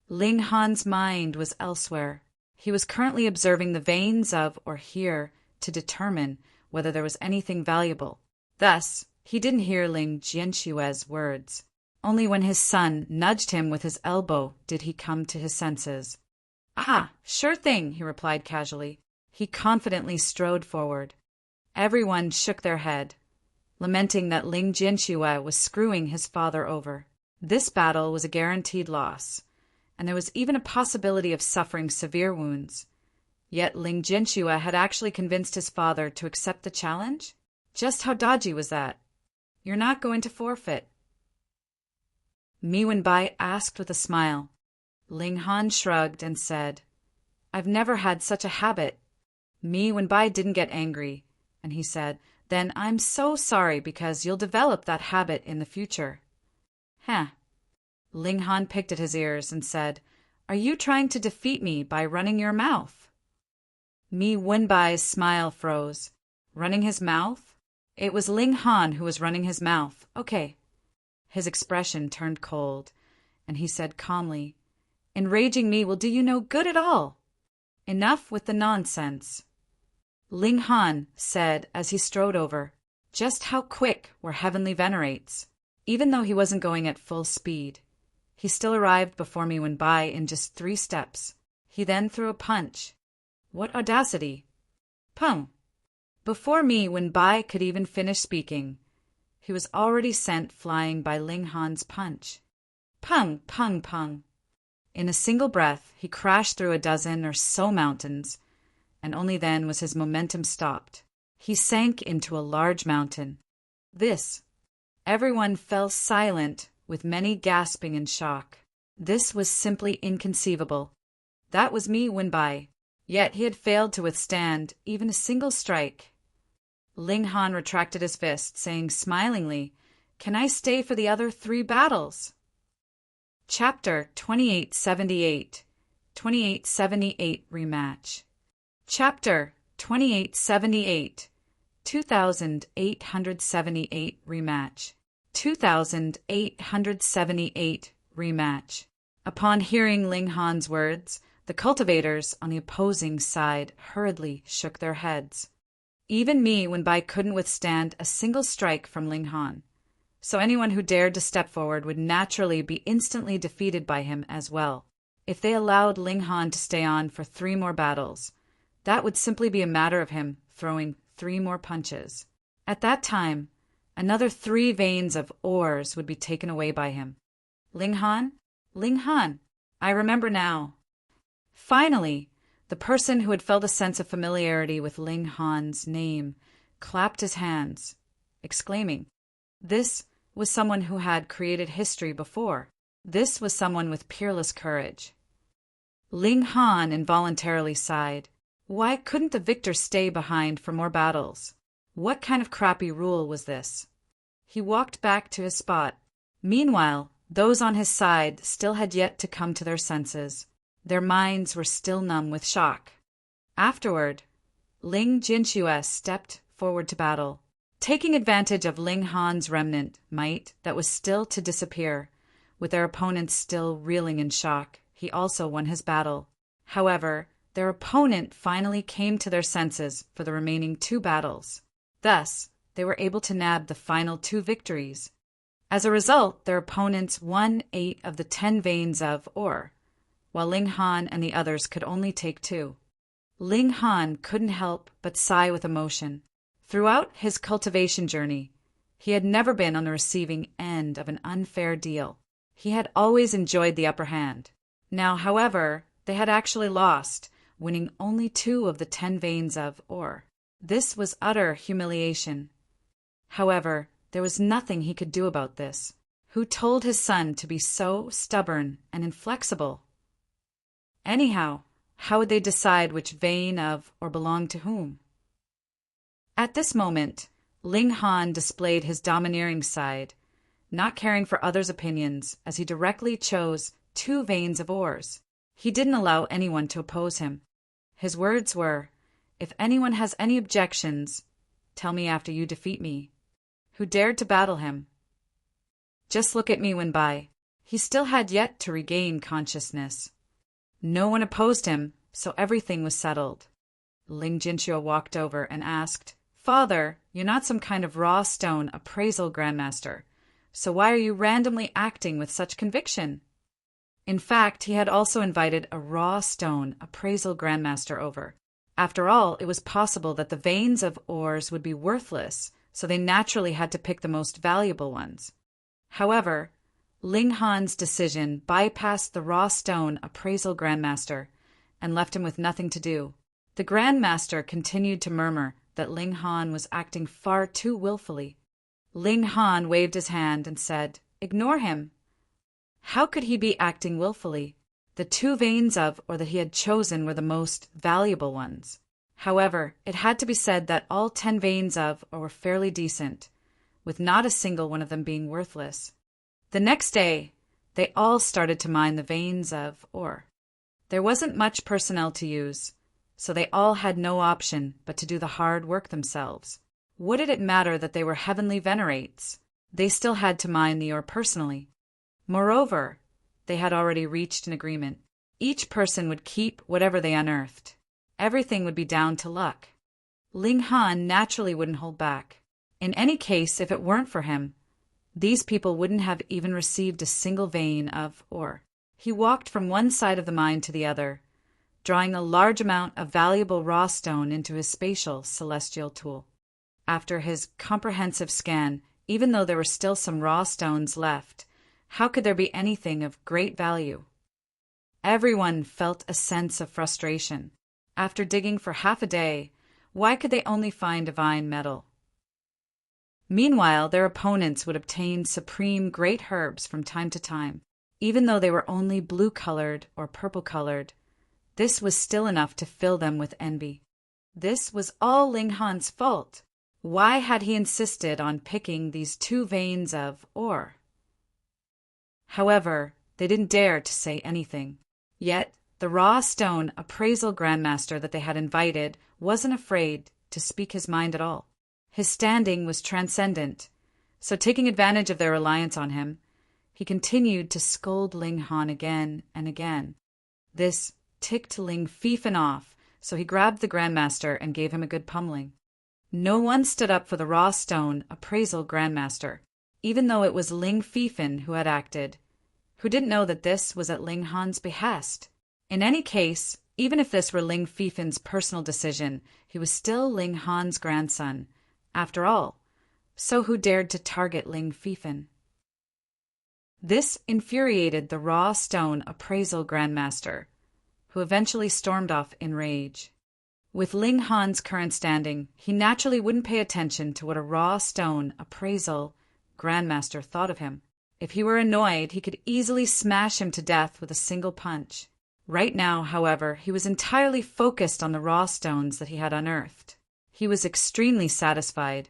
Ling Han's mind was elsewhere. He was currently observing the veins of or here to determine whether there was anything valuable. Thus, he didn't hear Ling Jianshue's words. Only when his son nudged him with his elbow did he come to his senses. "Ah, sure thing," he replied casually. He confidently strode forward. Everyone shook their head, lamenting that Ling Jianxue was screwing his father over. This battle was a guaranteed loss, and there was even a possibility of suffering severe wounds. Yet Ling Jianxue had actually convinced his father to accept the challenge? Just how dodgy was that? "You're not going to forfeit?" Mi Wenbai asked with a smile. Ling Han shrugged and said, "I've never had such a habit." Mi Wenbai didn't get angry, and he said, "Then I'm so sorry because you'll develop that habit in the future." "Huh." Ling Han picked at his ears and said, "Are you trying to defeat me by running your mouth?" Mi Wenbai's smile froze. Running his mouth? It was Ling Han who was running his mouth. Okay. His expression turned cold, and he said calmly, "Enraging me will do you no good at all. Enough with the nonsense." Ling Han said as he strode over, "Just how quick were heavenly venerates?" Even though he wasn't going at full speed, he still arrived before me when by in just 3 steps. He then threw a punch. What audacity! Pung! Before me when Bai could even finish speaking, he was already sent flying by Ling Han's punch. Pung, pung, pung. In a single breath, he crashed through a dozen or so mountains, and only then was his momentum stopped. He sank into a large mountain. Everyone fell silent, with many gasping in shock. This was simply inconceivable. That was me, Wenbai. Yet he had failed to withstand even a single strike. Ling Han retracted his fist, saying smilingly, "Can I stay for the other 3 battles?" Chapter 2878 2878 Rematch. Chapter 2878 2878 Rematch. 2878 Rematch. Upon hearing Ling Han's words, the cultivators on the opposing side hurriedly shook their heads. Even me, Wenbai couldn't withstand a single strike from Ling Han, so anyone who dared to step forward would naturally be instantly defeated by him as well. If they allowed Ling Han to stay on for 3 more battles, that would simply be a matter of him throwing 3 more punches. At that time, another 3 veins of ores would be taken away by him. Ling Han? Ling Han! I remember now. Finally, the person who had felt a sense of familiarity with Ling Han's name clapped his hands, exclaiming, "This was someone who had created history before. This was someone with peerless courage." Ling Han involuntarily sighed. Why couldn't the victor stay behind for more battles? What kind of crappy rule was this? He walked back to his spot. Meanwhile, those on his side still had yet to come to their senses. Their minds were still numb with shock. Afterward, Ling Jinxue stepped forward to battle. Taking advantage of Ling Han's remnant might that was still to disappear, with their opponents still reeling in shock, he also won his battle. However, their opponent finally came to their senses for the remaining 2 battles. Thus, they were able to nab the final 2 victories. As a result, their opponents won 8 of the 10 veins of ore, while Ling Han and the others could only take 2. Ling Han couldn't help but sigh with emotion. Throughout his cultivation journey, he had never been on the receiving end of an unfair deal. He had always enjoyed the upper hand. Now, however, they had actually lost, winning only 2 of the 10 veins of ore. This was utter humiliation. However, there was nothing he could do about this. Who told his son to be so stubborn and inflexible? Anyhow, how would they decide which vein of or belonged to whom? At this moment, Ling Han displayed his domineering side, not caring for others' opinions, as he directly chose 2 veins of ores. He didn't allow anyone to oppose him. His words were, "If anyone has any objections, tell me after you defeat me." Who dared to battle him? Just look at me, Wenbai. He still had yet to regain consciousness. No one opposed him, so everything was settled. Ling Jinxue walked over and asked, "Father, you're not some kind of raw stone appraisal grandmaster, so why are you randomly acting with such conviction?" In fact, he had also invited a raw stone appraisal grandmaster over. After all, it was possible that the veins of ores would be worthless, so they naturally had to pick the most valuable ones. However, Ling Han's decision bypassed the raw stone appraisal grandmaster and left him with nothing to do. The grandmaster continued to murmur that Ling Han was acting far too willfully. Ling Han waved his hand and said, "Ignore him." How could he be acting willfully? The 2 veins of or that he had chosen were the most valuable ones. However, it had to be said that all 10 veins of or were fairly decent, with not a single one of them being worthless. The next day, they all started to mine the veins of ore. There wasn't much personnel to use, so they all had no option but to do the hard work themselves. What did it matter that they were heavenly venerates? They still had to mine the ore personally. Moreover, they had already reached an agreement. Each person would keep whatever they unearthed. Everything would be down to luck. Ling Han naturally wouldn't hold back. In any case, if it weren't for him, these people wouldn't have even received a single vein of ore. He walked from one side of the mine to the other, drawing a large amount of valuable raw stone into his spatial celestial tool. After his comprehensive scan, even though there were still some raw stones left, how could there be anything of great value? Everyone felt a sense of frustration. After digging for half a day, why could they only find divine metal? Meanwhile, their opponents would obtain supreme great herbs from time to time, even though they were only blue-colored or purple-colored. This was still enough to fill them with envy. This was all Ling Han's fault. Why had he insisted on picking these 2 veins of ore? However, they didn't dare to say anything. Yet, the raw stone appraisal grandmaster that they had invited wasn't afraid to speak his mind at all. His standing was transcendent, so taking advantage of their reliance on him, he continued to scold Ling Han again and again. This ticked Ling Fifan off, so he grabbed the grandmaster and gave him a good pummeling. No one stood up for the raw stone appraisal grandmaster, even though it was Ling Fifan who had acted, who didn't know that this was at Ling Han's behest. In any case, even if this were Ling Fifan's personal decision, he was still Ling Han's grandson, after all, so who dared to target Ling Fifan? This infuriated the raw stone appraisal grandmaster, who eventually stormed off in rage. With Ling Han's current standing, he naturally wouldn't pay attention to what a raw stone appraisal grandmaster thought of him. If he were annoyed, he could easily smash him to death with a single punch. Right now, however, he was entirely focused on the raw stones that he had unearthed. He was extremely satisfied.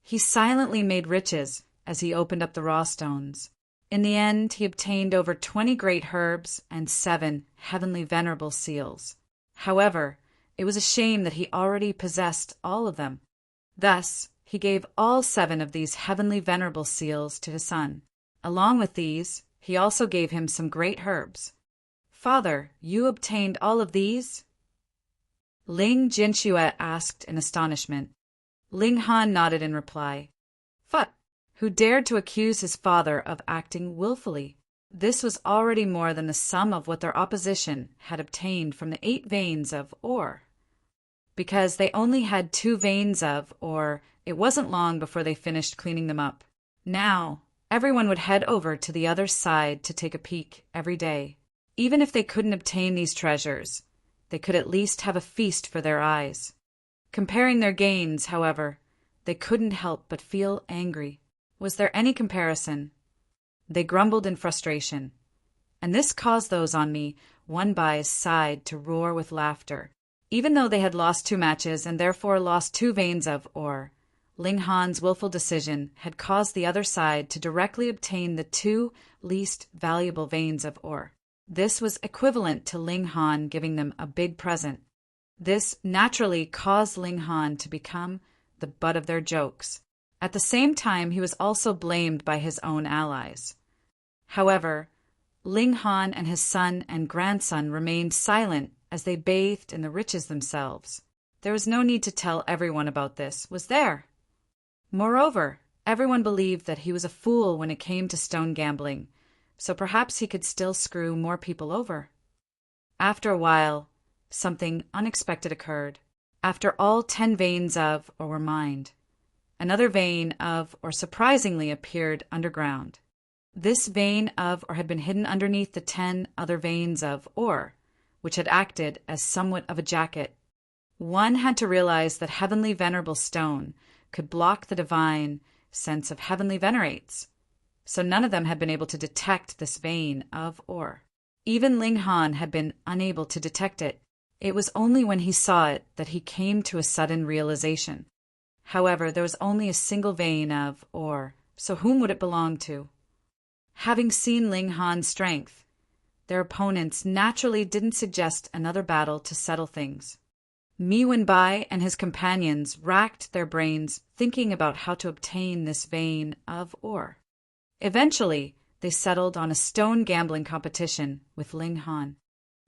He silently made riches as he opened up the raw stones. In the end, he obtained over 20 great herbs and 7 heavenly venerable seals. However, it was a shame that he already possessed all of them. Thus, he gave all 7 of these heavenly venerable seals to his son. Along with these, he also gave him some great herbs. "Father, you obtained all of these?" Ling Jinxue asked in astonishment. Ling Han nodded in reply. Fut, who dared to accuse his father of acting willfully? This was already more than the sum of what their opposition had obtained from the 8 veins of ore. Because they only had 2 veins of ore, it wasn't long before they finished cleaning them up. Now, everyone would head over to the other side to take a peek every day. Even if they couldn't obtain these treasures, they could at least have a feast for their eyes. Comparing their gains, however, they couldn't help but feel angry. Was there any comparison? They grumbled in frustration, and this caused those on me, one by's side, to roar with laughter. Even though they had lost 2 matches and therefore lost 2 veins of ore, Ling Han's willful decision had caused the other side to directly obtain the 2 least valuable veins of ore. This was equivalent to Ling Han giving them a big present. This naturally caused Ling Han to become the butt of their jokes. At the same time, he was also blamed by his own allies. However, Ling Han and his son and grandson remained silent as they bathed in the riches themselves. There was no need to tell everyone about this, was there? Moreover, everyone believed that he was a fool when it came to stone gambling, so perhaps he could still screw more people over. After a while, something unexpected occurred. After all 10 veins of ore were mined, another vein of ore surprisingly appeared underground. This vein of ore had been hidden underneath the 10 other veins of ore, which had acted as somewhat of a jacket. One had to realize that heavenly venerable stone could block the divine sense of heavenly venerates, so none of them had been able to detect this vein of ore. Even Ling Han had been unable to detect it. It was only when he saw it that he came to a sudden realization. However, there was only a single vein of ore, so whom would it belong to? Having seen Ling Han's strength, their opponents naturally didn't suggest another battle to settle things. Mi Wenbai and his companions racked their brains thinking about how to obtain this vein of ore. Eventually, they settled on a stone gambling competition with Ling Han.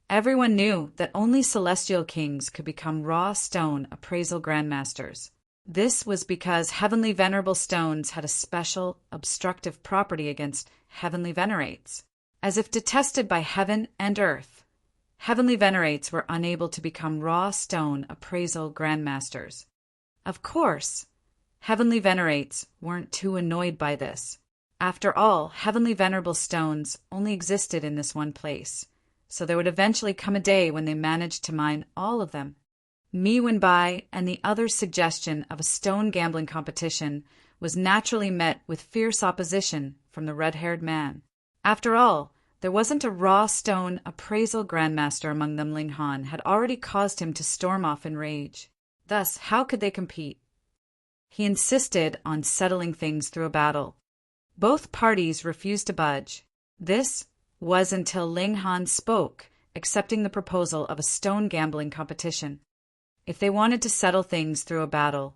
Everyone knew that only celestial kings could become raw stone appraisal grandmasters. This was because heavenly venerable stones had a special obstructive property against heavenly venerates. As if detested by heaven and earth, heavenly venerates were unable to become raw stone appraisal grandmasters. Of course, heavenly venerates weren't too annoyed by this. After all, heavenly venerable stones only existed in this one place, so there would eventually come a day when they managed to mine all of them. Mi Wenbai and the others' suggestion of a stone gambling competition was naturally met with fierce opposition from the red-haired man. After all, there wasn't a raw stone appraisal grandmaster among them. Ling Han had already caused him to storm off in rage. Thus, how could they compete? He insisted on settling things through a battle. Both parties refused to budge. This was until Ling Han spoke, accepting the proposal of a stone gambling competition. If they wanted to settle things through a battle,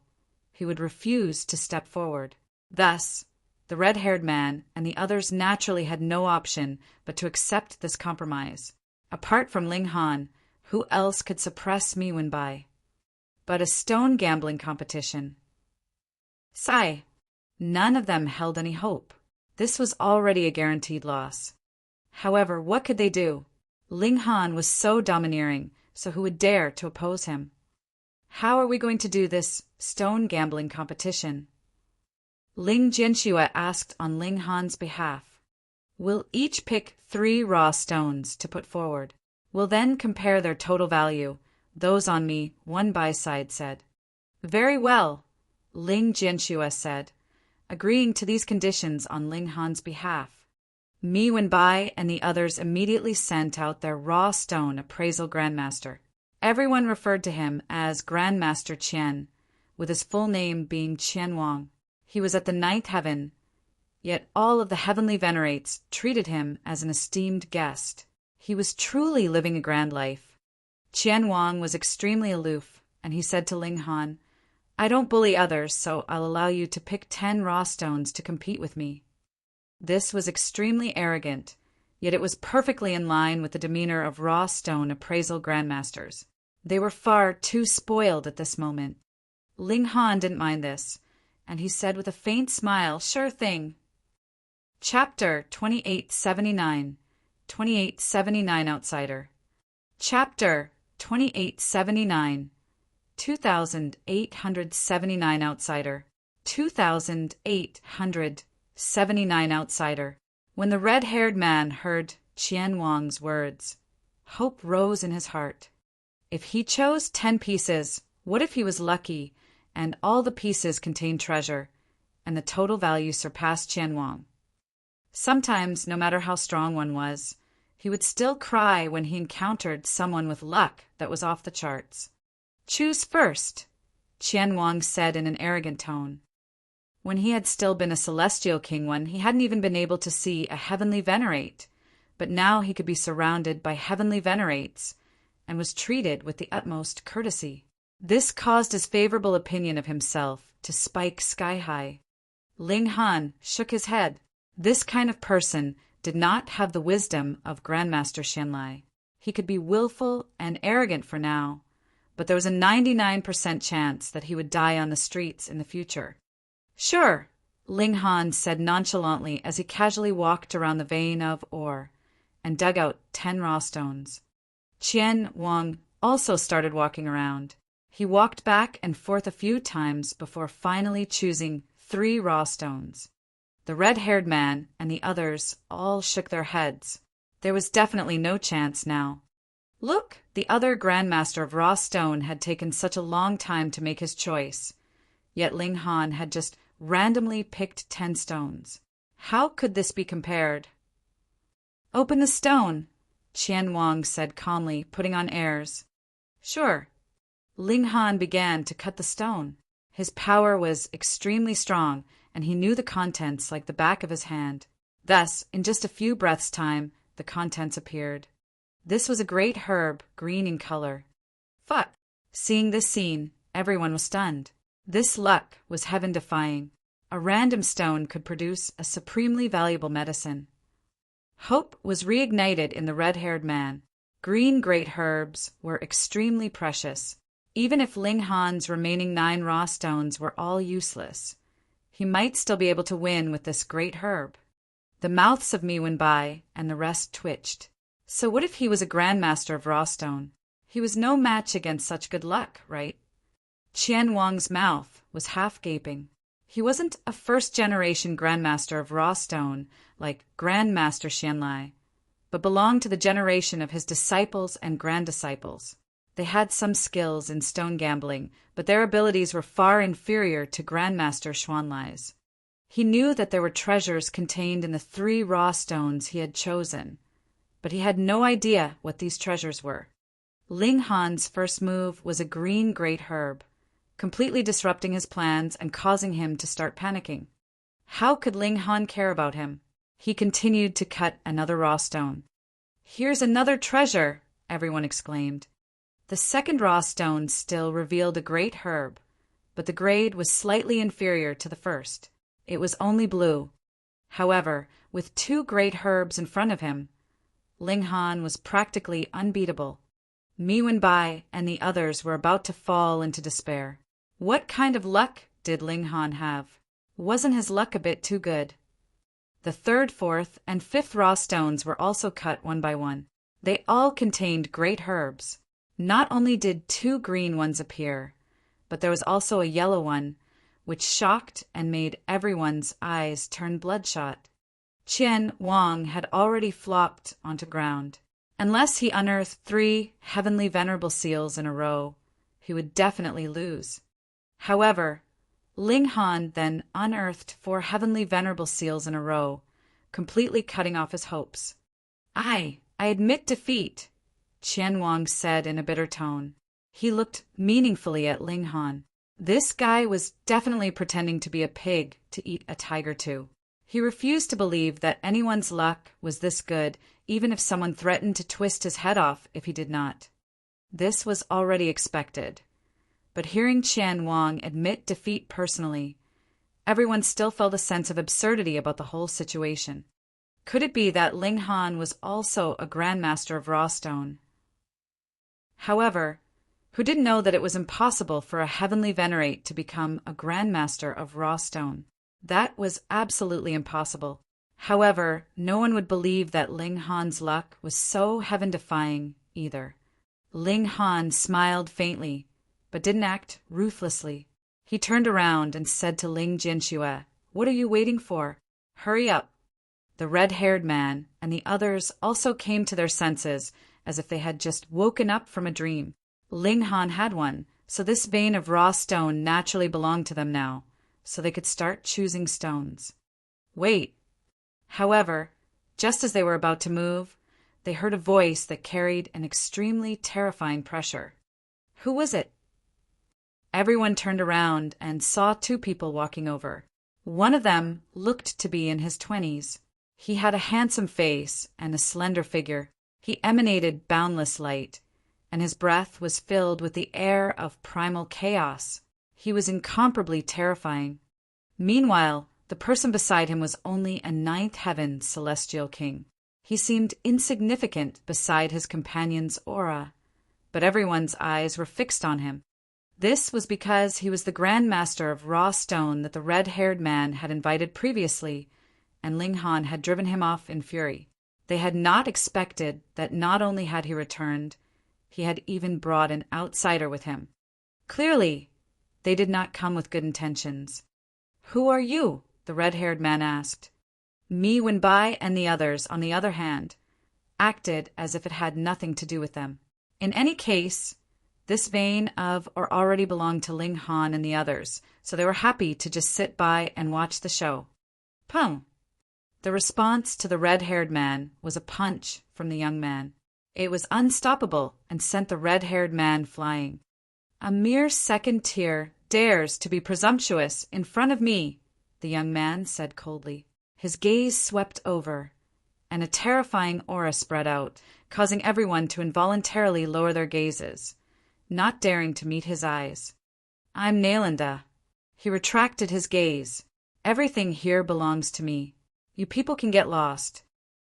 he would refuse to step forward. Thus, the red-haired man and the others naturally had no option but to accept this compromise. Apart from Ling Han, who else could suppress Mi Wenbai? But a stone gambling competition. Sigh. None of them held any hope. This was already a guaranteed loss. However, what could they do? Ling Han was so domineering, so who would dare to oppose him? How are we going to do this stone gambling competition? Ling Jianxue asked on Ling Han's behalf. We'll each pick 3 raw stones to put forward. We'll then compare their total value. Those on Mi Wenbai side said. Very well, Ling Jianxue said, agreeing to these conditions on Ling Han's behalf. Mi Wenbai and the others immediately sent out their raw stone appraisal grandmaster. Everyone referred to him as Grandmaster Qian, with his full name being Qian Wang. He was at the 9th heaven, yet all of the heavenly venerates treated him as an esteemed guest. He was truly living a grand life. Qian Wang was extremely aloof, and he said to Ling Han, I don't bully others, so I'll allow you to pick 10 raw stones to compete with me. This was extremely arrogant, yet it was perfectly in line with the demeanor of raw stone appraisal grandmasters. They were far too spoiled at this moment. Ling Han didn't mind this, and he said with a faint smile, Sure thing. Chapter 2879. 2879 Outsider. Chapter 2879. 2879 Outsider. 2879 Outsider. When the red-haired man heard Qian Wang's words, hope rose in his heart. If he chose 10 pieces, what if he was lucky and all the pieces contained treasure, and the total value surpassed Qian Wang? Sometimes, no matter how strong one was, he would still cry when he encountered someone with luck that was off the charts. Choose first, Qian Wang said in an arrogant tone. When he had still been a celestial king one, he hadn't even been able to see a heavenly venerate, but now he could be surrounded by heavenly venerates and was treated with the utmost courtesy. This caused his favorable opinion of himself to spike sky high. Ling Han shook his head. This kind of person did not have the wisdom of Grandmaster Xianlai. He could be willful and arrogant for now, but there was a 99% chance that he would die on the streets in the future. Sure, Ling Han said nonchalantly as he casually walked around the vein of ore and dug out 10 raw stones. Qian Wang also started walking around. He walked back and forth a few times before finally choosing 3 raw stones. The red-haired man and the others all shook their heads. There was definitely no chance now. Look, the other Grandmaster of Raw Stone had taken such a long time to make his choice, yet Ling Han had just randomly picked 10 stones. How could this be compared? Open the stone, Qian Wang said calmly, putting on airs. Sure. Ling Han began to cut the stone. His power was extremely strong, and he knew the contents like the back of his hand. Thus, in just a few breaths' time, the contents appeared. This was a great herb, green in color. Fuck! Seeing this scene, everyone was stunned. This luck was heaven-defying. A random stone could produce a supremely valuable medicine. Hope was reignited in the red-haired man. Green great herbs were extremely precious. Even if Ling Han's remaining 9 raw stones were all useless, he might still be able to win with this great herb. The mouths of Mi Wenbai and the rest twitched. So what if he was a grandmaster of raw stone? He was no match against such good luck, right? Qian Wang's mouth was half gaping. He wasn't a first-generation grandmaster of raw stone like Grandmaster Xianlai, but belonged to the generation of his disciples and granddisciples. They had some skills in stone gambling, but their abilities were far inferior to Grandmaster Xuanlai's. He knew that there were treasures contained in the 3 raw stones he had chosen, but he had no idea what these treasures were. Ling Han's first move was a green great herb, completely disrupting his plans and causing him to start panicking. How could Ling Han care about him? He continued to cut another raw stone. "Here's another treasure!" everyone exclaimed. The second raw stone still revealed a great herb, but the grade was slightly inferior to the first. It was only blue. However, with 2 great herbs in front of him, Ling Han was practically unbeatable. Mi Wenbai and the others were about to fall into despair. What kind of luck did Ling Han have? Wasn't his luck a bit too good? The 3rd, 4th, and 5th raw stones were also cut one by one. They all contained great herbs. Not only did 2 green ones appear, but there was also a yellow one, which shocked and made everyone's eyes turn bloodshot. Qian Wang had already flopped onto ground. Unless he unearthed 3 heavenly venerable seals in a row, he would definitely lose. However, Ling Han then unearthed 4 heavenly venerable seals in a row, completely cutting off his hopes. I admit defeat," Qian Wang said in a bitter tone. He looked meaningfully at Ling Han. This guy was definitely pretending to be a pig to eat a tiger too. He refused to believe that anyone's luck was this good, even if someone threatened to twist his head off if he did not. This was already expected. But hearing Qian Wang admit defeat personally, everyone still felt a sense of absurdity about the whole situation. Could it be that Ling Han was also a grandmaster of raw stone? However, who didn't know that it was impossible for a heavenly venerate to become a grandmaster of raw stone? That was absolutely impossible. However, no one would believe that Ling Han's luck was so heaven-defying either. Ling Han smiled faintly, but didn't act ruthlessly. He turned around and said to Ling Jianxue, "What are you waiting for? Hurry up." The red-haired man and the others also came to their senses as if they had just woken up from a dream. Ling Han had one, so this vein of raw stone naturally belonged to them now, so they could start choosing stones. Wait. However, just as they were about to move, they heard a voice that carried an extremely terrifying pressure. Who was it? Everyone turned around and saw 2 people walking over. One of them looked to be in his 20s. He had a handsome face and a slender figure. He emanated boundless light, and his breath was filled with the air of primal chaos. He was incomparably terrifying. Meanwhile, the person beside him was only a 9th heaven celestial king. He seemed insignificant beside his companion's aura, but everyone's eyes were fixed on him. This was because he was the Grand Master of raw stone that the red-haired man had invited previously, and Ling Han had driven him off in fury. They had not expected that not only had he returned, he had even brought an outsider with him. Clearly, they did not come with good intentions. "Who are you?" the red-haired man asked. Mi Wenbai and the others, on the other hand, acted as if it had nothing to do with them. In any case, this vein of or already belonged to Ling Han and the others, so they were happy to just sit by and watch the show. Pum! The response to the red-haired man was a punch from the young man. It was unstoppable and sent the red-haired man flying. "A mere second tier dares to be presumptuous in front of me," the young man said coldly. His gaze swept over, and a terrifying aura spread out, causing everyone to involuntarily lower their gazes, not daring to meet his eyes. "I'm Nalanda." He retracted his gaze. "Everything here belongs to me. You people can get lost."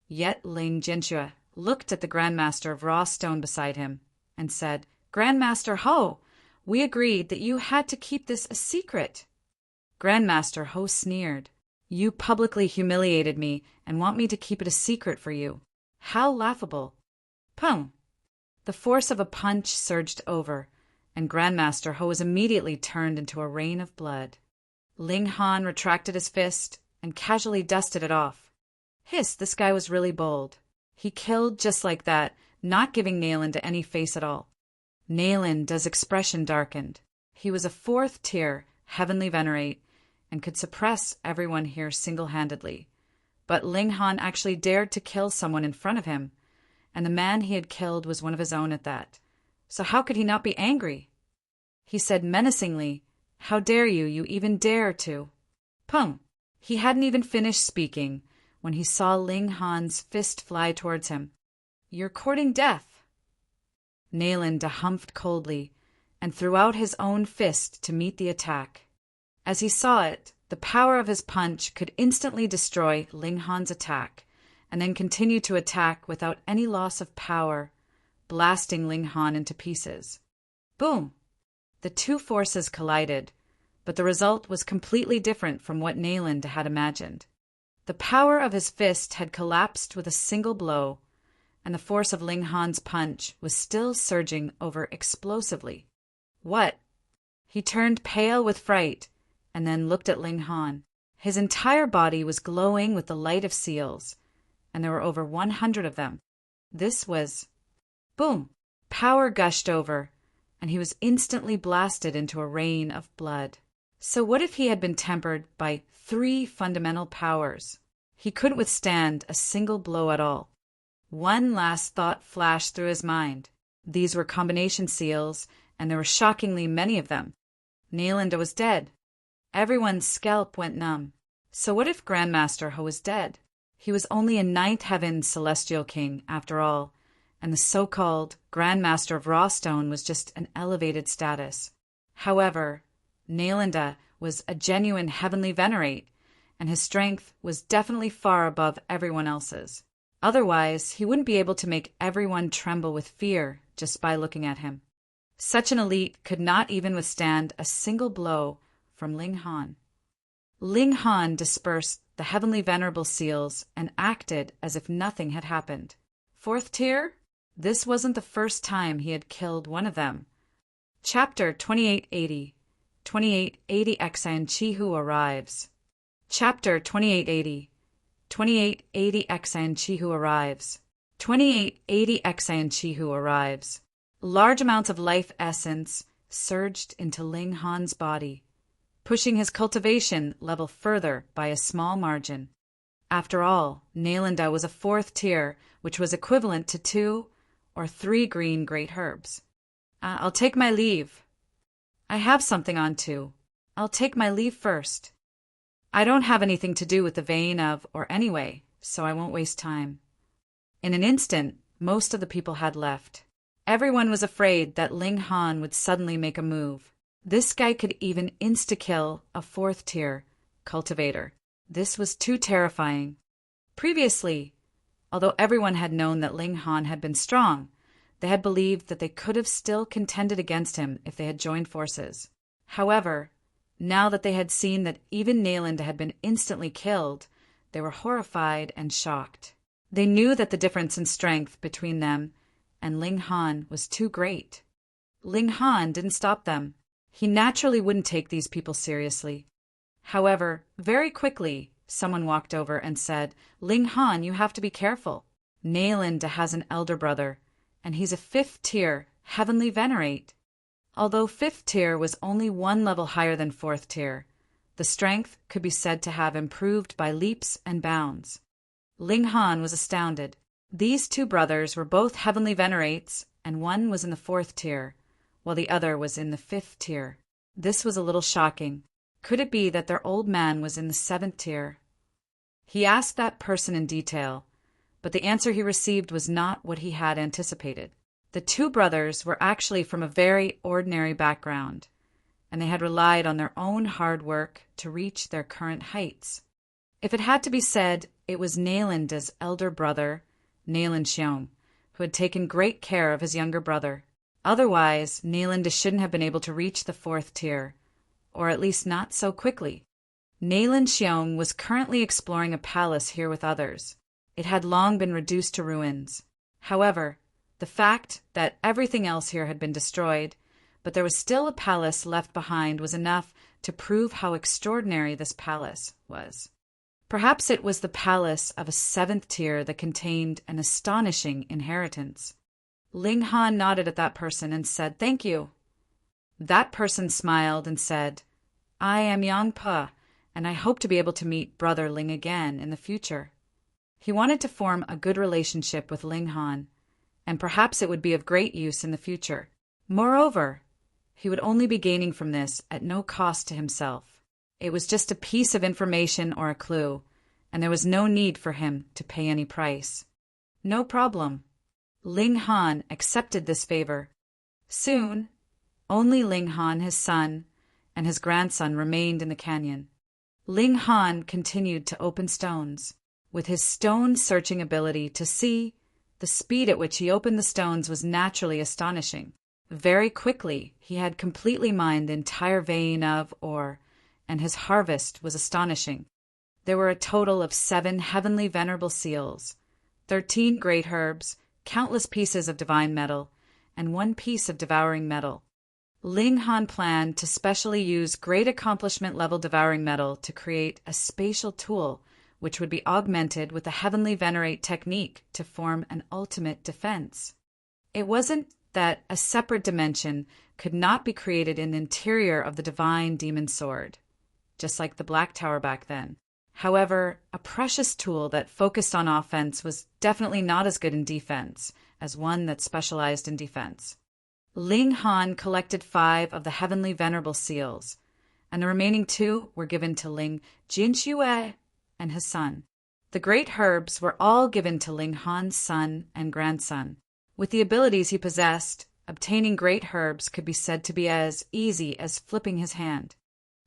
Yet Ling Jianxue looked at the Grandmaster of raw stone beside him and said, "Grandmaster Ho, We agreed that you had to keep this a secret." Grandmaster Ho sneered. "You publicly humiliated me and want me to keep it a secret for you. How laughable." Pum! The force of a punch surged over, and Grandmaster Ho was immediately turned into a rain of blood. Ling Han retracted his fist and casually dusted it off. Hiss, this guy was really bold. He killed just like that, not giving Nayland any face at all. Nayland's expression darkened. He was a 4th tier, heavenly venerate, and could suppress everyone here single-handedly. But Ling Han actually dared to kill someone in front of him, and the man he had killed was one of his own at that. So how could he not be angry? He said menacingly, "How dare you? You even dare to." Pung! He hadn't even finished speaking when he saw Ling Han's fist fly towards him. "You're courting death." Nayland humphed coldly and threw out his own fist to meet the attack. As he saw it, the power of his punch could instantly destroy Ling Han's attack, and then continue to attack without any loss of power, blasting Ling Han into pieces. Boom! The two forces collided, but the result was completely different from what Nayland had imagined. The power of his fist had collapsed with a single blow, and the force of Ling Han's punch was still surging over explosively. What? He turned pale with fright, and then looked at Ling Han. His entire body was glowing with the light of seals, and there were over 100 of them. This was... Boom! Power gushed over, and he was instantly blasted into a rain of blood. So what if he had been tempered by 3 fundamental powers? He couldn't withstand a single blow at all. One last thought flashed through his mind. These were combination seals, and there were shockingly many of them. Nayland was dead. Everyone's scalp went numb. So what if Grandmaster Ho was dead? He was only a 9th Heaven Celestial King, after all, and the so-called Grandmaster of Rawstone was just an elevated status. However, Nayland was a genuine heavenly venerate, and his strength was definitely far above everyone else's. Otherwise, he wouldn't be able to make everyone tremble with fear just by looking at him. Such an elite could not even withstand a single blow from Ling Han. Ling Han dispersed the heavenly venerable seals and acted as if nothing had happened. 4th tier? This wasn't the first time he had killed one of them. Chapter 2880. 2880 Exan Chihu arrives. Chapter 2880. 2880 Exan Chihu arrives. 2880 Exan Chihu arrives. Large amounts of life essence surged into Ling Han's body, pushing his cultivation level further by a small margin. After all, Nayland was a 4th tier, which was equivalent to 2 or 3 green great herbs. I'll take my leave. I have something on too. I'll take my leave first. I don't have anything to do with the vein of or anyway, so I won't waste time. In an instant, most of the people had left. Everyone was afraid that Ling Han would suddenly make a move. This guy could even insta-kill a 4th tier cultivator. This was too terrifying. Previously, although everyone had known that Ling Han had been strong, they had believed that they could have still contended against him if they had joined forces. However, now that they had seen that even Nayland had been instantly killed, they were horrified and shocked. They knew that the difference in strength between them and Ling Han was too great. Ling Han didn't stop them. He naturally wouldn't take these people seriously. However, very quickly, someone walked over and said, "Ling Han, you have to be careful. Nayland has an elder brother, and he's a 5th tier, heavenly venerate." Although 5th tier was only 1 level higher than 4th tier, the strength could be said to have improved by leaps and bounds. Ling Han was astounded. These 2 brothers were both heavenly venerates, and one was in the 4th tier, while the other was in the 5th tier. This was a little shocking. Could it be that their old man was in the 7th tier? He asked that person in detail, but the answer he received was not what he had anticipated. The 2 brothers were actually from a very ordinary background, and they had relied on their own hard work to reach their current heights. If it had to be said, it was Nayland's elder brother, Nayland Xiong, who had taken great care of his younger brother. Otherwise, Nayland shouldn't have been able to reach the 4th tier, or at least not so quickly. Nayland Xiong was currently exploring a palace here with others. It had long been reduced to ruins. However, the fact that everything else here had been destroyed, but there was still a palace left behind, was enough to prove how extraordinary this palace was. Perhaps it was the palace of a 7th tier that contained an astonishing inheritance. Ling Han nodded at that person and said, "Thank you." That person smiled and said, "I am Yang Pe, and I hope to be able to meet Brother Ling again in the future." He wanted to form a good relationship with Ling Han, and perhaps it would be of great use in the future. Moreover, he would only be gaining from this at no cost to himself. It was just a piece of information or a clue, and there was no need for him to pay any price. No problem. Ling Han accepted this favor. Soon, only Ling Han, his son, and his grandson remained in the canyon. Ling Han continued to open stones. With his stone-searching ability to see, the speed at which he opened the stones was naturally astonishing. Very quickly, he had completely mined the entire vein of ore, and his harvest was astonishing. There were a total of 7 heavenly venerable seals, 13 great herbs, countless pieces of divine metal, and 1 piece of devouring metal. Ling Han planned to specially use great accomplishment level devouring metal to create a spatial tool which would be augmented with the heavenly venerate technique to form an ultimate defense. It wasn't that a separate dimension could not be created in the interior of the divine demon sword, just like the Black Tower back then. However, a precious tool that focused on offense was definitely not as good in defense as one that specialized in defense. Ling Han collected 5 of the heavenly venerable seals, and the remaining 2 were given to Ling Jinxue and his son. The great herbs were all given to Ling Han's son and grandson. With the abilities he possessed, obtaining great herbs could be said to be as easy as flipping his hand.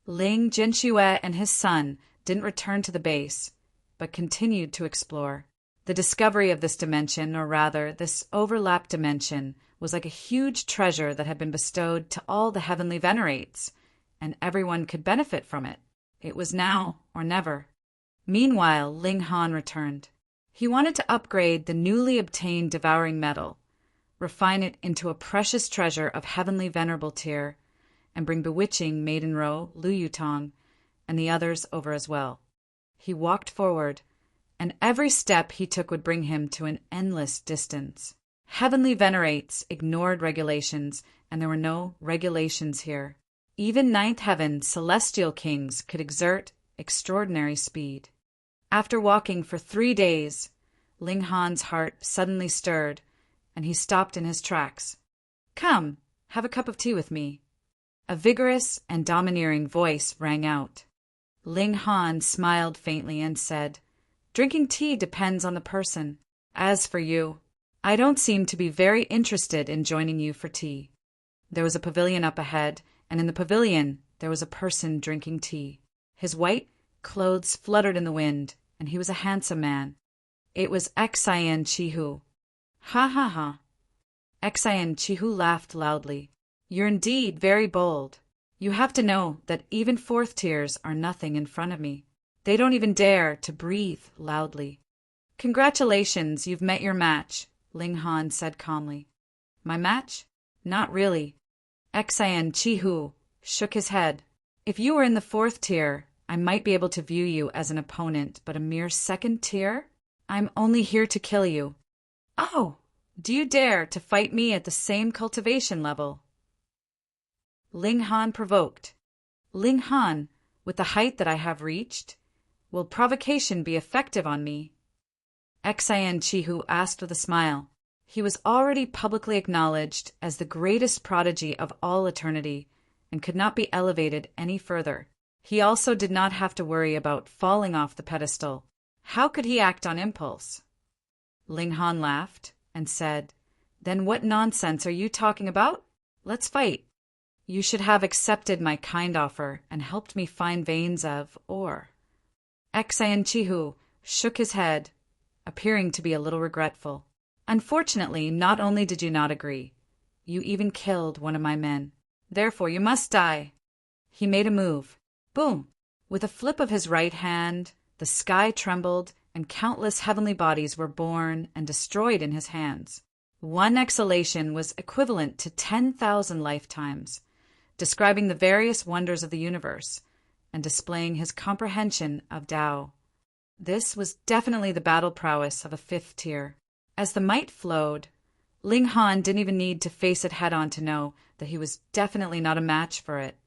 Ling Jinxue and his son didn't return to the base, but continued to explore. The discovery of this dimension, or rather, this overlap dimension, was like a huge treasure that had been bestowed to all the heavenly venerates, and everyone could benefit from it. It was now or never. Meanwhile, Ling Han returned. He wanted to upgrade the newly obtained devouring metal, refine it into a precious treasure of heavenly venerable tier, and bring bewitching Maiden Ro, Lu Yutong, and the others over as well. He walked forward, and every step he took would bring him to an endless distance. Heavenly venerates ignored regulations, and there were no regulations here. Even 9th heaven celestial kings could exert extraordinary speed. After walking for 3 days, Ling Han's heart suddenly stirred, and he stopped in his tracks. "Come, have a cup of tea with me." A vigorous and domineering voice rang out. Ling Han smiled faintly and said, "Drinking tea depends on the person. As for you, I don't seem to be very interested in joining you for tea." There was a pavilion up ahead, and in the pavilion there was a person drinking tea. His white clothes fluttered in the wind, and he was a handsome man. It was Xian Chihu. "Ha ha ha." Xian Chihu laughed loudly. "You're indeed very bold. You have to know that even 4th tiers are nothing in front of me. They don't even dare to breathe loudly." "Congratulations, you've met your match," Ling Han said calmly. "My match? Not really." Xian Chihu shook his head. "If you were in the 4th tier, I might be able to view you as an opponent, but a mere 2nd tier? I'm only here to kill you." "Oh, do you dare to fight me at the same cultivation level?" Ling Han provoked. "Ling Han, with the height that I have reached, will provocation be effective on me?" Xian Chihu asked with a smile. He was already publicly acknowledged as the greatest prodigy of all eternity, and could not be elevated any further. He also did not have to worry about falling off the pedestal. How could he act on impulse? Ling Han laughed and said, "Then what nonsense are you talking about? Let's fight. You should have accepted my kind offer and helped me find veins of ore." Xian Chihu shook his head, appearing to be a little regretful. "Unfortunately, not only did you not agree, You even killed one of my men. Therefore, you must die." He made a move. Boom! With a flip of his right hand, the sky trembled, and countless heavenly bodies were born and destroyed in his hands. One exhalation was equivalent to 10,000 lifetimes, describing the various wonders of the universe and displaying his comprehension of Tao. This was definitely the battle prowess of a fifth tier. As the might flowed, Ling Han didn't even need to face it head-on to know that he was definitely not a match for it.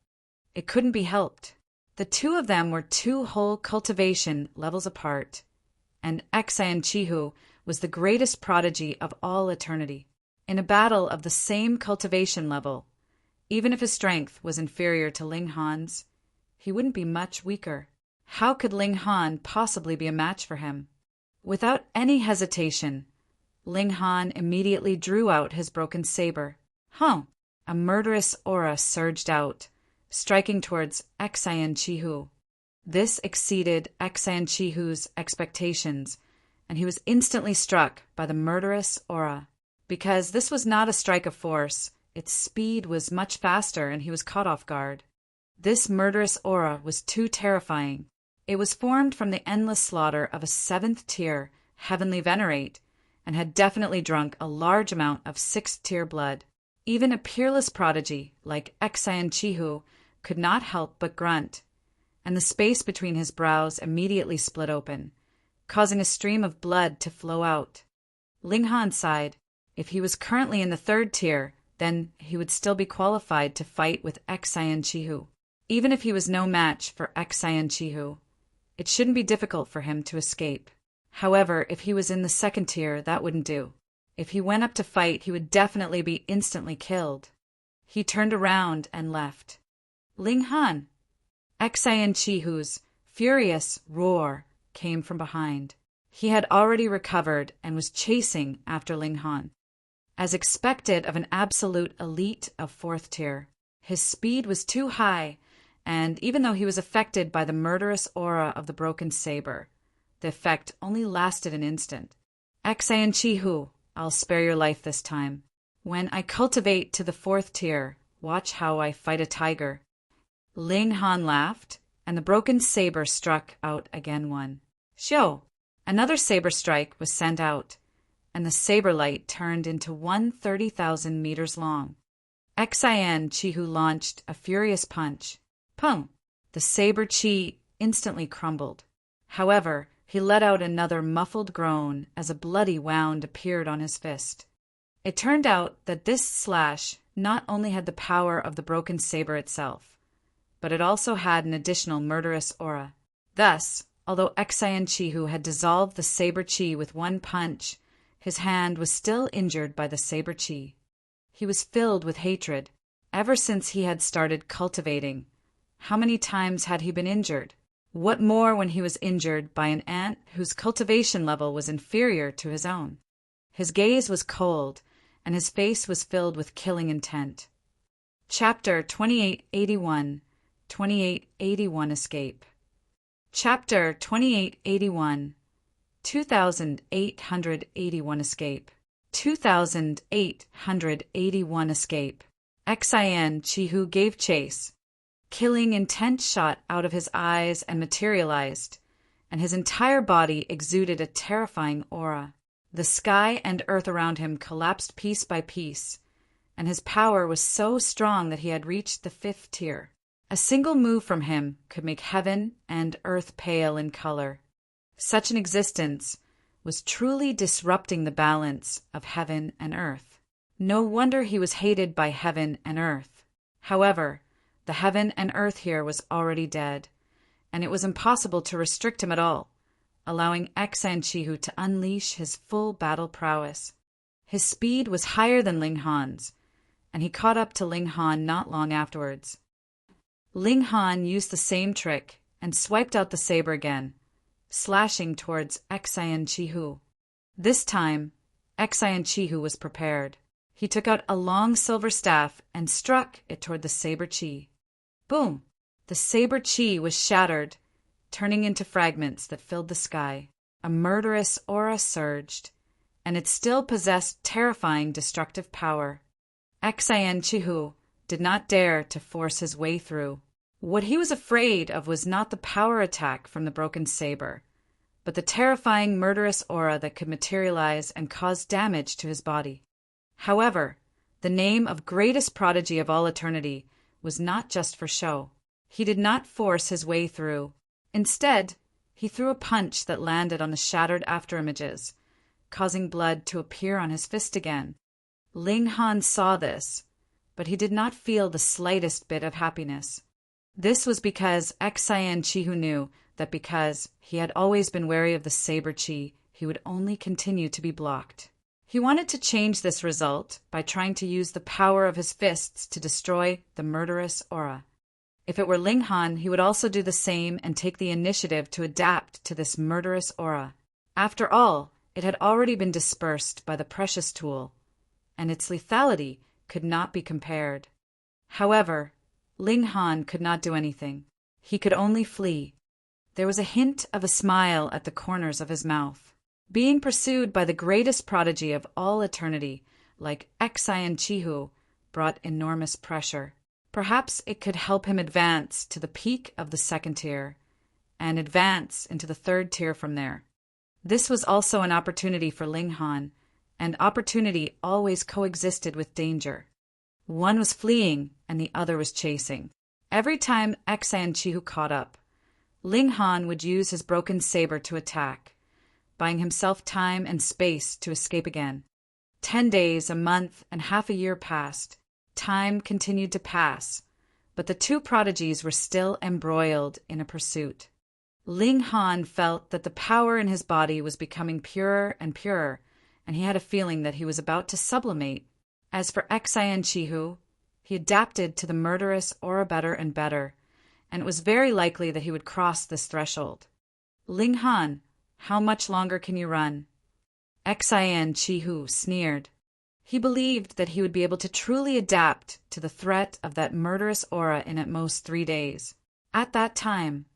It couldn't be helped. The two of them were 2 whole cultivation levels apart, and Xan Chihu was the greatest prodigy of all eternity. In a battle of the same cultivation level, even if his strength was inferior to Ling Han's, he wouldn't be much weaker. How could Ling Han possibly be a match for him? Without any hesitation, Ling Han immediately drew out his broken saber. A murderous aura surged out, striking towards Xan Chihu. This exceeded Xan Chihu's expectations, and he was instantly struck by the murderous aura. Because this was not a strike of force, its speed was much faster and he was caught off guard. This murderous aura was too terrifying. It was formed from the endless slaughter of a 7th tier heavenly venerate and had definitely drunk a large amount of 6th tier blood. Even a peerless prodigy like Xan Chihu could not help but grunt, and the space between his brows immediately split open, causing a stream of blood to flow out. Ling Han sighed. If he was currently in the 3rd tier, then he would still be qualified to fight with Xan Chihu. Even if he was no match for Xan Chihu, it shouldn't be difficult for him to escape. However, if he was in the 2nd tier, that wouldn't do. If he went up to fight, he would definitely be instantly killed. He turned around and left. Ling Han! Xan Chihu's furious roar came from behind. He had already recovered and was chasing after Ling Han. As expected of an absolute elite of 4th tier, his speed was too high, and even though he was affected by the murderous aura of the broken saber, the effect only lasted an instant. Xan Chihu, I'll spare your life this time. When I cultivate to the 4th tier, watch how I fight a tiger. Ling Han laughed, and the broken saber struck out again one. Shio! Another saber strike was sent out, and the saber light turned into one 30,000 meters long. Xan Chihu launched a furious punch. Pum! The saber chi instantly crumbled. However, he let out another muffled groan as a bloody wound appeared on his fist. It turned out that this slash not only had the power of the broken saber itself, but it also had an additional murderous aura. Thus, although Xan Chihu had dissolved the saber chi with one punch, his hand was still injured by the saber chi. He was filled with hatred. Ever since he had started cultivating, how many times had he been injured? What more when he was injured by an ant whose cultivation level was inferior to his own? His gaze was cold, and his face was filled with killing intent. Chapter 2881, 2881 Escape. Chapter 2881, 2881 Escape. 2881 Escape. Xan Chihu gave chase. Killing intent shot out of his eyes and materialized, and his entire body exuded a terrifying aura. The sky and earth around him collapsed piece by piece, and his power was so strong that he had reached the 5th tier. A single move from him could make heaven and earth pale in color. Such an existence was truly disrupting the balance of heaven and earth. No wonder he was hated by heaven and earth. However, the heaven and earth here was already dead, and it was impossible to restrict him at all, allowing Xan Chihu to unleash his full battle prowess. His speed was higher than Ling Han's, and he caught up to Ling Han not long afterwards. Ling Han used the same trick and swiped out the saber again, slashing towards Xan Chihu. This time, Xan Chihu was prepared. He took out a long silver staff and struck it toward the saber chi. Boom! The saber chi was shattered, turning into fragments that filled the sky. A murderous aura surged, and it still possessed terrifying destructive power. Xian Chihu did not dare to force his way through. What he was afraid of was not the power attack from the broken saber, but the terrifying murderous aura that could materialize and cause damage to his body. However, the name of greatest prodigy of all eternity was not just for show. He did not force his way through. Instead, he threw a punch that landed on the shattered afterimages, causing blood to appear on his fist again. Ling Han saw this, but he did not feel the slightest bit of happiness. This was because Xian Chihu knew that because he had always been wary of the saber chi, he would only continue to be blocked. He wanted to change this result by trying to use the power of his fists to destroy the murderous aura. If it were Ling Han, he would also do the same and take the initiative to adapt to this murderous aura. After all, it had already been dispersed by the precious tool, and its lethality could not be compared. However, Ling Han could not do anything. He could only flee. There was a hint of a smile at the corners of his mouth. Being pursued by the greatest prodigy of all eternity, like Xian Chihu, brought enormous pressure. Perhaps it could help him advance to the peak of the second tier, and advance into the third tier from there. This was also an opportunity for Ling Han, and opportunity always coexisted with danger. One was fleeing, and the other was chasing. Every time Xian Chihu caught up, Ling Han would use his broken saber to attack, buying himself time and space to escape again. 10 days, a month, and half a year passed. Time continued to pass, but the two prodigies were still embroiled in a pursuit. Ling Han felt that the power in his body was becoming purer and purer, and he had a feeling that he was about to sublimate. As for Xian Chihu, he adapted to the murderous aura better and better, and it was very likely that he would cross this threshold. Ling Han, how much longer can you run? Xian Chihu sneered. He believed that he would be able to truly adapt to the threat of that murderous aura in at most 3 days. At that time,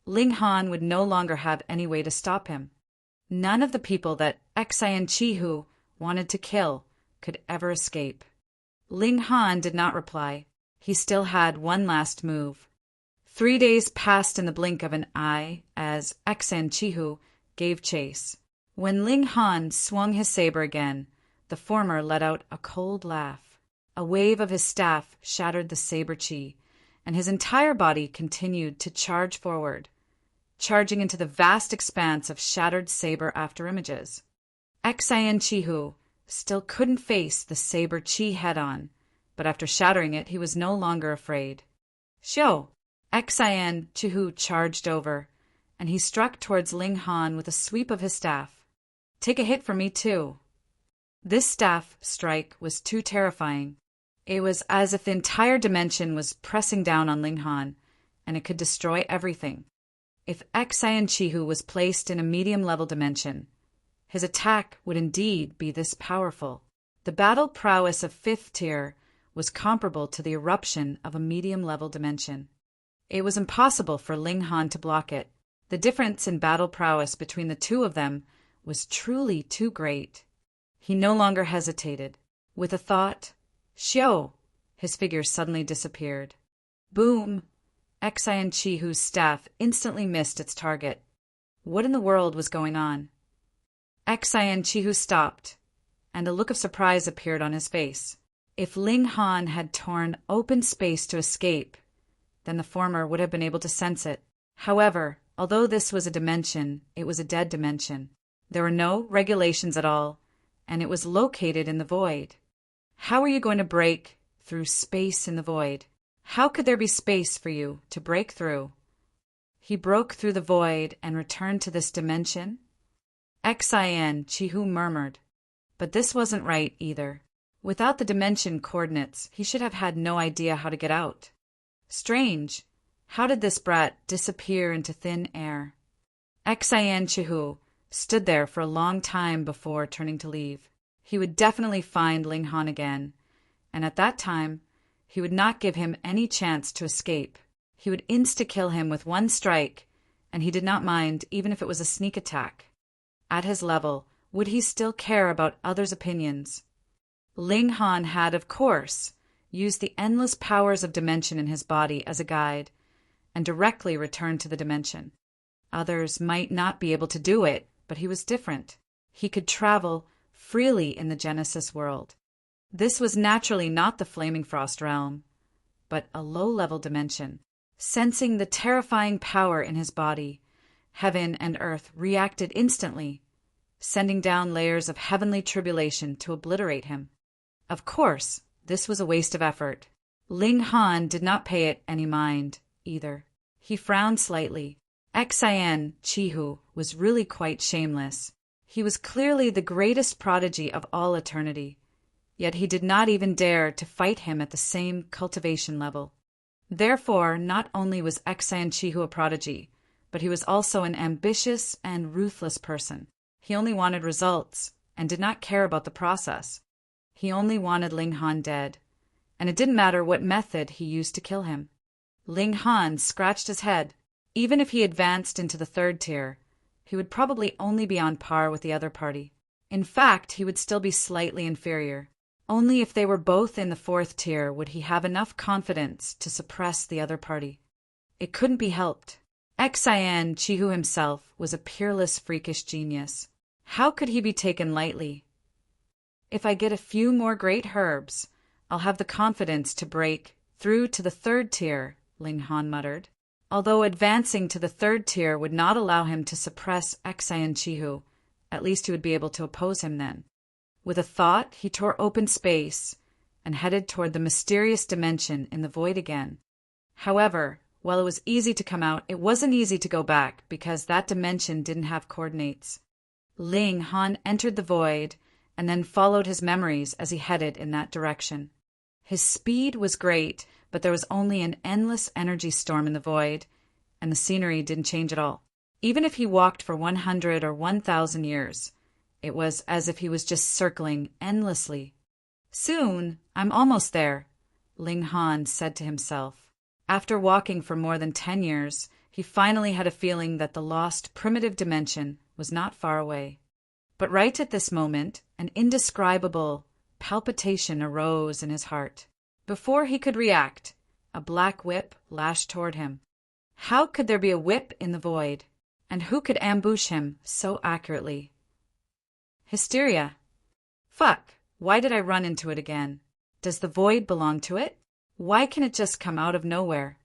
Ling Han would no longer have any way to stop him. None of the people that Xian Chihu wanted to kill could ever escape. Ling Han did not reply. He still had one last move. 3 days passed in the blink of an eye as Xian Chihu gave chase. When Ling Han swung his saber again, the former let out a cold laugh. A wave of his staff shattered the saber chi, and his entire body continued to charge forward, charging into the vast expanse of shattered saber afterimages. Xian Chihu still couldn't face the saber chi head-on, but after shattering it, he was no longer afraid. Xiao! Xian Chihu charged over, and he struck towards Ling Han with a sweep of his staff. Take a hit for me, too. This staff strike was too terrifying. It was as if the entire dimension was pressing down on Ling Han, and it could destroy everything. If Xian Chihu was placed in a medium-level dimension, his attack would indeed be this powerful. The battle prowess of 5th tier was comparable to the eruption of a medium-level dimension. It was impossible for Ling Han to block it. The difference in battle prowess between the two of them was truly too great. He no longer hesitated. With a thought, Xiao, his figure suddenly disappeared. Boom! Xian Chihu's staff instantly missed its target. What in the world was going on? Xian Chihu stopped, and a look of surprise appeared on his face. If Ling Han had torn open space to escape, then the former would have been able to sense it. However, although this was a dimension, it was a dead dimension. There were no regulations at all, and it was located in the void. How were you going to break through space in the void? How could there be space for you to break through? He broke through the void and returned to this dimension? Xian Chihu murmured. But this wasn't right either. Without the dimension coordinates, he should have had no idea how to get out. Strange. How did this brat disappear into thin air? Xian Chihu stood there for a long time before turning to leave. He would definitely find Ling Han again, and at that time, he would not give him any chance to escape. He would insta-kill him with one strike, and he did not mind even if it was a sneak attack. At his level, would he still care about others' opinions? Ling Han had, of course, used the endless powers of dimension in his body as a guide and directly returned to the dimension. Others might not be able to do it, but he was different. He could travel freely in the Genesis world. This was naturally not the Flaming Frost realm, but a low-level dimension. Sensing the terrifying power in his body, heaven and earth reacted instantly, sending down layers of heavenly tribulation to obliterate him. Of course, this was a waste of effort. Ling Han did not pay it any mind, either. He frowned slightly. Xian Chihu was really quite shameless. He was clearly the greatest prodigy of all eternity, yet he did not even dare to fight him at the same cultivation level. Therefore, not only was Xian Chihu a prodigy, but he was also an ambitious and ruthless person. He only wanted results and did not care about the process. He only wanted Ling Han dead, and it didn't matter what method he used to kill him. Ling Han scratched his head. Even if he advanced into the third tier, he would probably only be on par with the other party. In fact, he would still be slightly inferior. Only if they were both in the fourth tier would he have enough confidence to suppress the other party. It couldn't be helped. Xian Chihu himself was a peerless, freakish genius. How could he be taken lightly? If I get a few more great herbs, I'll have the confidence to break through to the third tier, Ling Han muttered. Although advancing to the third tier would not allow him to suppress Xian Chihu, at least he would be able to oppose him then. With a thought, he tore open space and headed toward the mysterious dimension in the void again. However, while it was easy to come out, it wasn't easy to go back because that dimension didn't have coordinates. Ling Han entered the void and then followed his memories as he headed in that direction. His speed was great, but there was only an endless energy storm in the void, and the scenery didn't change at all. Even if he walked for 100 or 1,000 years, it was as if he was just circling endlessly. Soon, I'm almost there, Ling Han said to himself. After walking for more than 10 years, he finally had a feeling that the lost primitive dimension was not far away. But right at this moment, an indescribable palpitation arose in his heart. Before he could react, a black whip lashed toward him. How could there be a whip in the void? And who could ambush him so accurately? Hysteria. Fuck, why did I run into it again? Does the void belong to it? Why can it just come out of nowhere?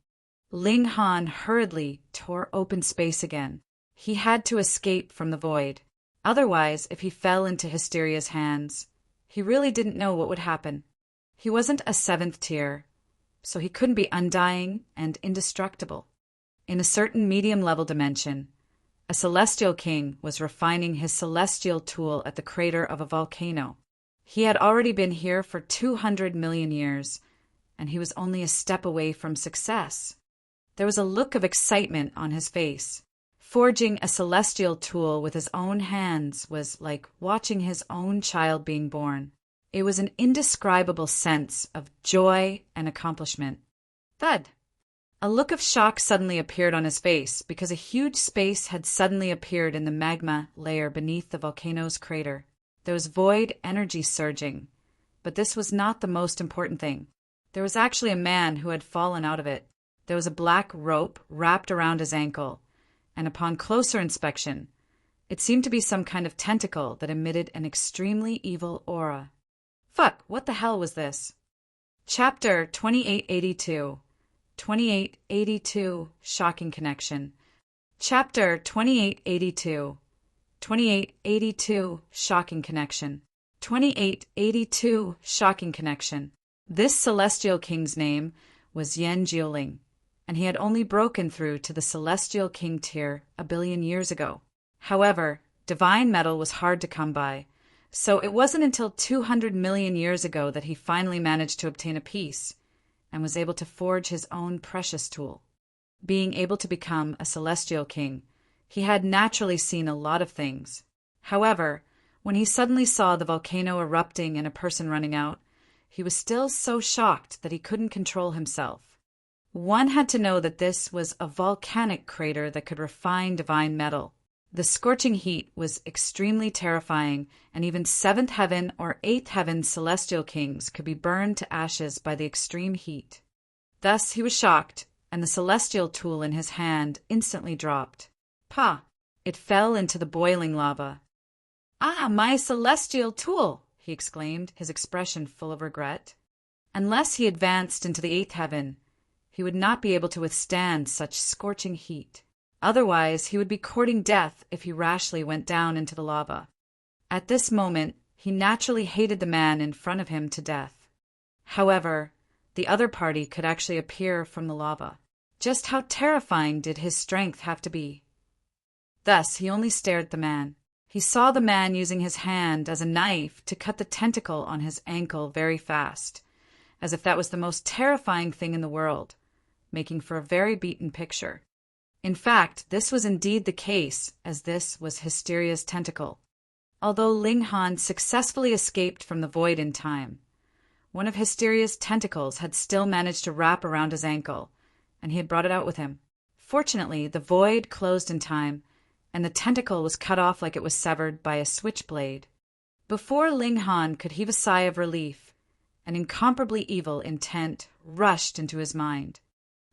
Ling Han hurriedly tore open space again. He had to escape from the void. Otherwise, if he fell into Hysteria's hands, he really didn't know what would happen. He wasn't a 7th tier, so he couldn't be undying and indestructible. In a certain medium-level dimension, a celestial king was refining his celestial tool at the crater of a volcano. He had already been here for 200 million years, and he was only a step away from success. There was a look of excitement on his face. Forging a celestial tool with his own hands was like watching his own child being born. It was an indescribable sense of joy and accomplishment. Thud! A look of shock suddenly appeared on his face because a huge space had suddenly appeared in the magma layer beneath the volcano's crater. There was void energy surging, but this was not the most important thing. There was actually a man who had fallen out of it. There was a black rope wrapped around his ankle, and upon closer inspection, it seemed to be some kind of tentacle that emitted an extremely evil aura. Fuck, what the hell was this? Chapter 2882. 2882, Shocking Connection. Chapter 2882. 2882, Shocking Connection. 2882, Shocking Connection. This celestial king's name was Yan Jioling, and he had only broken through to the celestial king tier a billion years ago. However, divine metal was hard to come by, so it wasn't until 200 million years ago that he finally managed to obtain a piece and was able to forge his own precious tool. Being able to become a celestial king, he had naturally seen a lot of things. However, when he suddenly saw the volcano erupting and a person running out, he was still so shocked that he couldn't control himself. One had to know that this was a volcanic crater that could refine divine metal. The scorching heat was extremely terrifying, and even seventh heaven or eighth heaven celestial kings could be burned to ashes by the extreme heat. Thus he was shocked, and the celestial tool in his hand instantly dropped. Pah! It fell into the boiling lava. "Ah, my celestial tool!" he exclaimed, his expression full of regret. Unless he advanced into the eighth heaven, he would not be able to withstand such scorching heat. Otherwise, he would be courting death if he rashly went down into the lava. At this moment, he naturally hated the man in front of him to death. However, the other party could actually appear from the lava. Just how terrifying did his strength have to be? Thus, he only stared at the man. He saw the man using his hand as a knife to cut the tentacle on his ankle very fast, as if that was the most terrifying thing in the world, making for a very beaten picture. In fact, this was indeed the case, as this was Hysteria's tentacle. Although Ling Han successfully escaped from the void in time, one of Hysteria's tentacles had still managed to wrap around his ankle, and he had brought it out with him. Fortunately, the void closed in time, and the tentacle was cut off like it was severed by a switchblade. Before Ling Han could heave a sigh of relief, an incomparably evil intent rushed into his mind.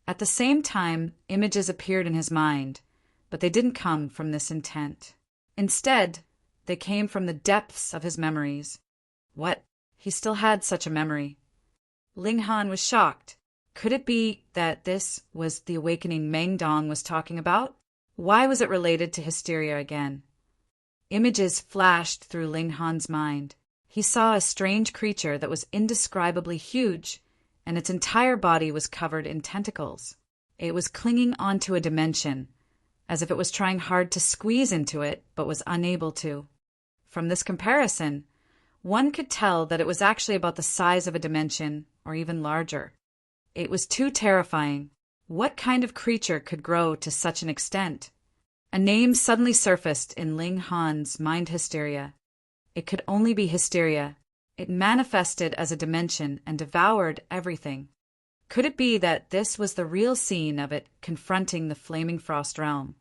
At the same time, images appeared in his mind, but they didn't come from this intent. Instead, they came from the depths of his memories. What? He still had such a memory. Ling Han was shocked. Could it be that this was the awakening Meng Dong was talking about? Why was it related to Hysteria again? Images flashed through Ling Han's mind. He saw a strange creature that was indescribably huge, and its entire body was covered in tentacles. It was clinging onto a dimension, as if it was trying hard to squeeze into it, but was unable to. From this comparison, one could tell that it was actually about the size of a dimension, or even larger. It was too terrifying. What kind of creature could grow to such an extent? A name suddenly surfaced in Ling Han's mind. Hysteria. It could only be Hysteria. It manifested as a dimension and devoured everything. Could it be that this was the real scene of it confronting the flaming frost realm?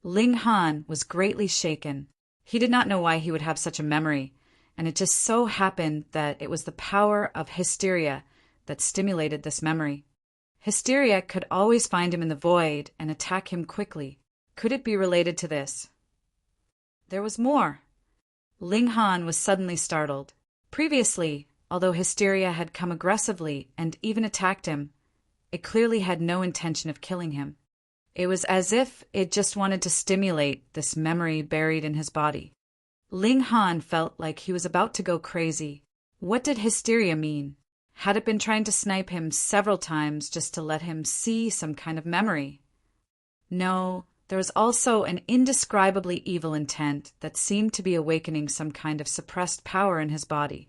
Ling Han was greatly shaken. He did not know why he would have such a memory, and it just so happened that it was the power of Hysteria that stimulated this memory. Hysteria could always find him in the void and attack him quickly. Could it be related to this? There was more. Ling Han was suddenly startled. Previously, although Hysteria had come aggressively and even attacked him, it clearly had no intention of killing him. It was as if it just wanted to stimulate this memory buried in his body. Ling Han felt like he was about to go crazy. What did Hysteria mean? Had it been trying to snipe him several times just to let him see some kind of memory? No, there was also an indescribably evil intent that seemed to be awakening some kind of suppressed power in his body.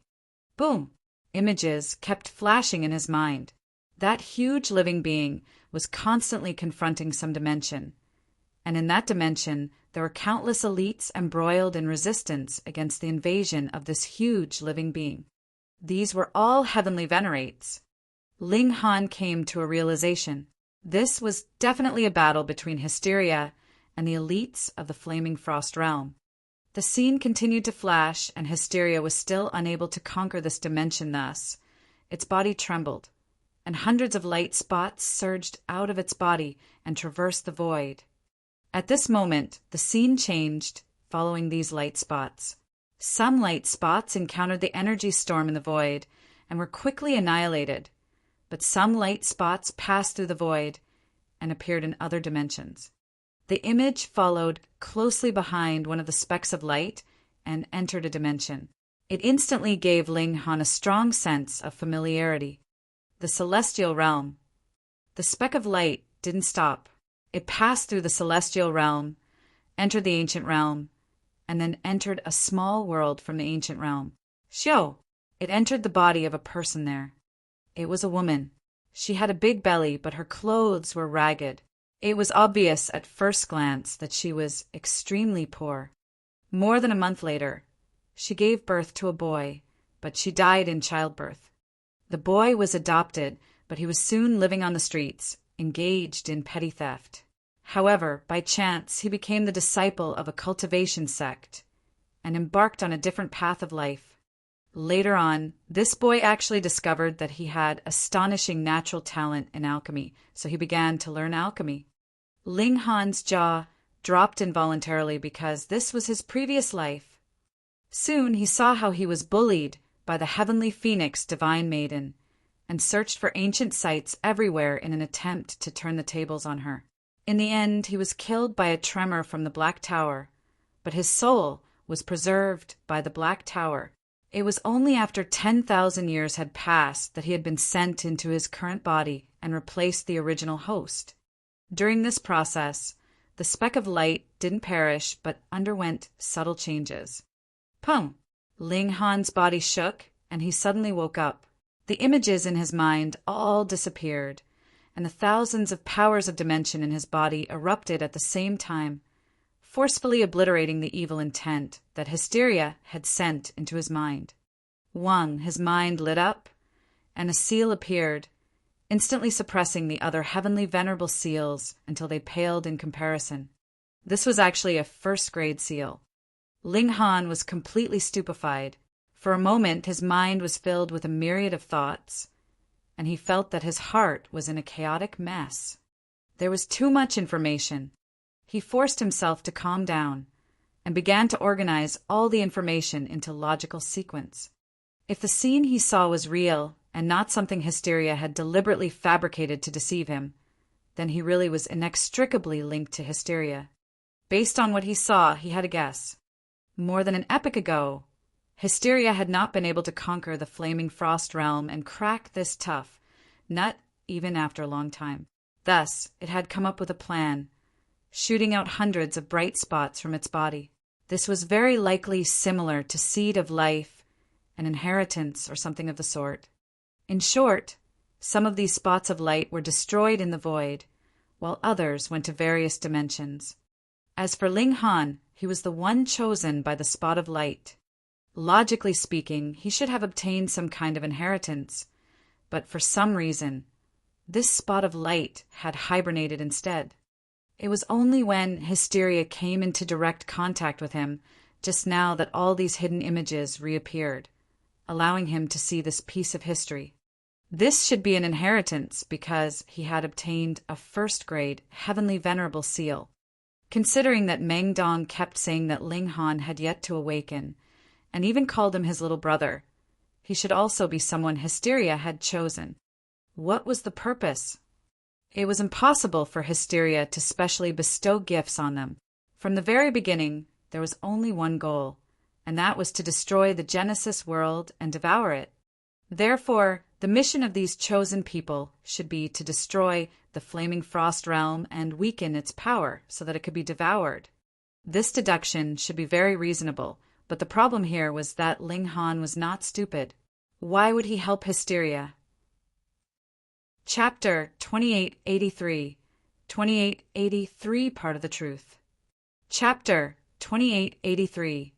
Boom! Images kept flashing in his mind. That huge living being was constantly confronting some dimension, and in that dimension there were countless elites embroiled in resistance against the invasion of this huge living being. These were all heavenly venerates. Ling Han came to a realization. This was definitely a battle between Hysteria and the elites of the Flaming Frost realm. The scene continued to flash, and Hysteria was still unable to conquer this dimension thus. Its body trembled, and hundreds of light spots surged out of its body and traversed the void. At this moment, the scene changed following these light spots. Some light spots encountered the energy storm in the void and were quickly annihilated, but some light spots passed through the void and appeared in other dimensions. The image followed closely behind one of the specks of light and entered a dimension. It instantly gave Ling Han a strong sense of familiarity. The celestial realm. The speck of light didn't stop. It passed through the celestial realm, entered the ancient realm, and then entered a small world from the ancient realm. Xiao! It entered the body of a person there. It was a woman. She had a big belly, but her clothes were ragged. It was obvious at first glance that she was extremely poor. More than a month later, she gave birth to a boy, but she died in childbirth. The boy was adopted, but he was soon living on the streets, engaged in petty theft. However, by chance, he became the disciple of a cultivation sect and embarked on a different path of life. Later on, this boy actually discovered that he had astonishing natural talent in alchemy, so he began to learn alchemy. Ling Han's jaw dropped involuntarily because this was his previous life. Soon he saw how he was bullied by the heavenly phoenix divine maiden and searched for ancient sites everywhere in an attempt to turn the tables on her. In the end, he was killed by a tremor from the Black Tower, but his soul was preserved by the Black Tower. It was only after 10,000 years had passed that he had been sent into his current body and replaced the original host. During this process, the speck of light didn't perish but underwent subtle changes. Pum! Ling Han's body shook, and he suddenly woke up. The images in his mind all disappeared, and the thousands of powers of dimension in his body erupted at the same time, forcefully obliterating the evil intent that Hysteria had sent into his mind. His mind lit up, and a seal appeared, instantly suppressing the other heavenly venerable seals until they paled in comparison. This was actually a first-grade seal. Ling Han was completely stupefied. For a moment, his mind was filled with a myriad of thoughts, and he felt that his heart was in a chaotic mess. There was too much information. He forced himself to calm down and began to organize all the information into logical sequence. If the scene he saw was real and not something Hysteria had deliberately fabricated to deceive him, then he really was inextricably linked to Hysteria. Based on what he saw, he had a guess. More than an epoch ago, Hysteria had not been able to conquer the flaming frost realm and crack this tough nut even after a long time. Thus, it had come up with a plan, shooting out hundreds of bright spots from its body. This was very likely similar to seed of life, an inheritance, or something of the sort. In short, some of these spots of light were destroyed in the void, while others went to various dimensions. As for Ling Han, he was the one chosen by the spot of light. Logically speaking, he should have obtained some kind of inheritance, but for some reason, this spot of light had hibernated instead. It was only when Hysteria came into direct contact with him just now that all these hidden images reappeared, allowing him to see this piece of history. This should be an inheritance because he had obtained a first-grade heavenly venerable seal. Considering that Meng Dong kept saying that Ling Han had yet to awaken, and even called him his little brother, he should also be someone Hysteria had chosen. What was the purpose? It was impossible for Hysteria to specially bestow gifts on them. From the very beginning, there was only one goal, and that was to destroy the Genesis world and devour it. Therefore, the mission of these chosen people should be to destroy the flaming frost realm and weaken its power so that it could be devoured. This deduction should be very reasonable, but the problem here was that Ling Han was not stupid. Why would he help Hysteria? Chapter 2883, 2883 Part of the Truth. Chapter 2883,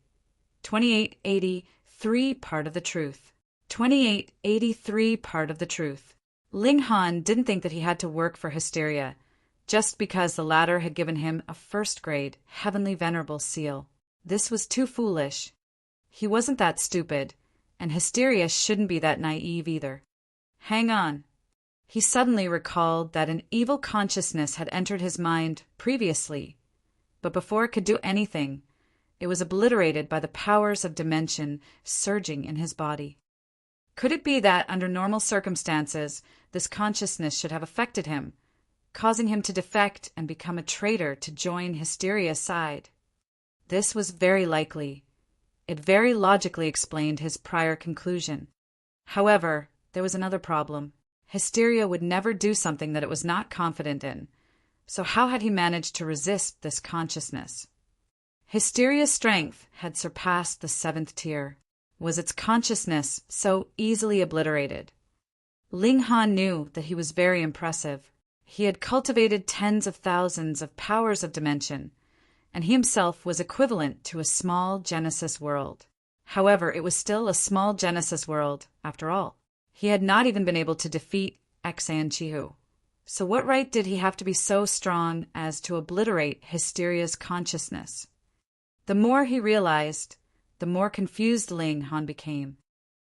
2883 Part of the Truth. 2883 Part of the Truth. Ling Han didn't think that he had to work for Hysteria, just because the latter had given him a first-grade, heavenly venerable seal. This was too foolish. He wasn't that stupid, and Hysteria shouldn't be that naive either. Hang on. He suddenly recalled that an evil consciousness had entered his mind previously, but before it could do anything, it was obliterated by the powers of dimension surging in his body. Could it be that, under normal circumstances, this consciousness should have affected him, causing him to defect and become a traitor to join Hysteria's side? This was very likely. It very logically explained his prior conclusion. However, there was another problem. Hysteria would never do something that it was not confident in, so how had he managed to resist this consciousness? Hysteria's strength had surpassed the 7th tier. Was its consciousness so easily obliterated? Ling Han knew that he was very impressive. He had cultivated tens of thousands of powers of dimension, and he himself was equivalent to a small Genesis world. However, it was still a small Genesis world, after all. He had not even been able to defeat Xan Chihu. So what right did he have to be so strong as to obliterate Hysteria's consciousness? The more he realized, the more confused Ling Han became.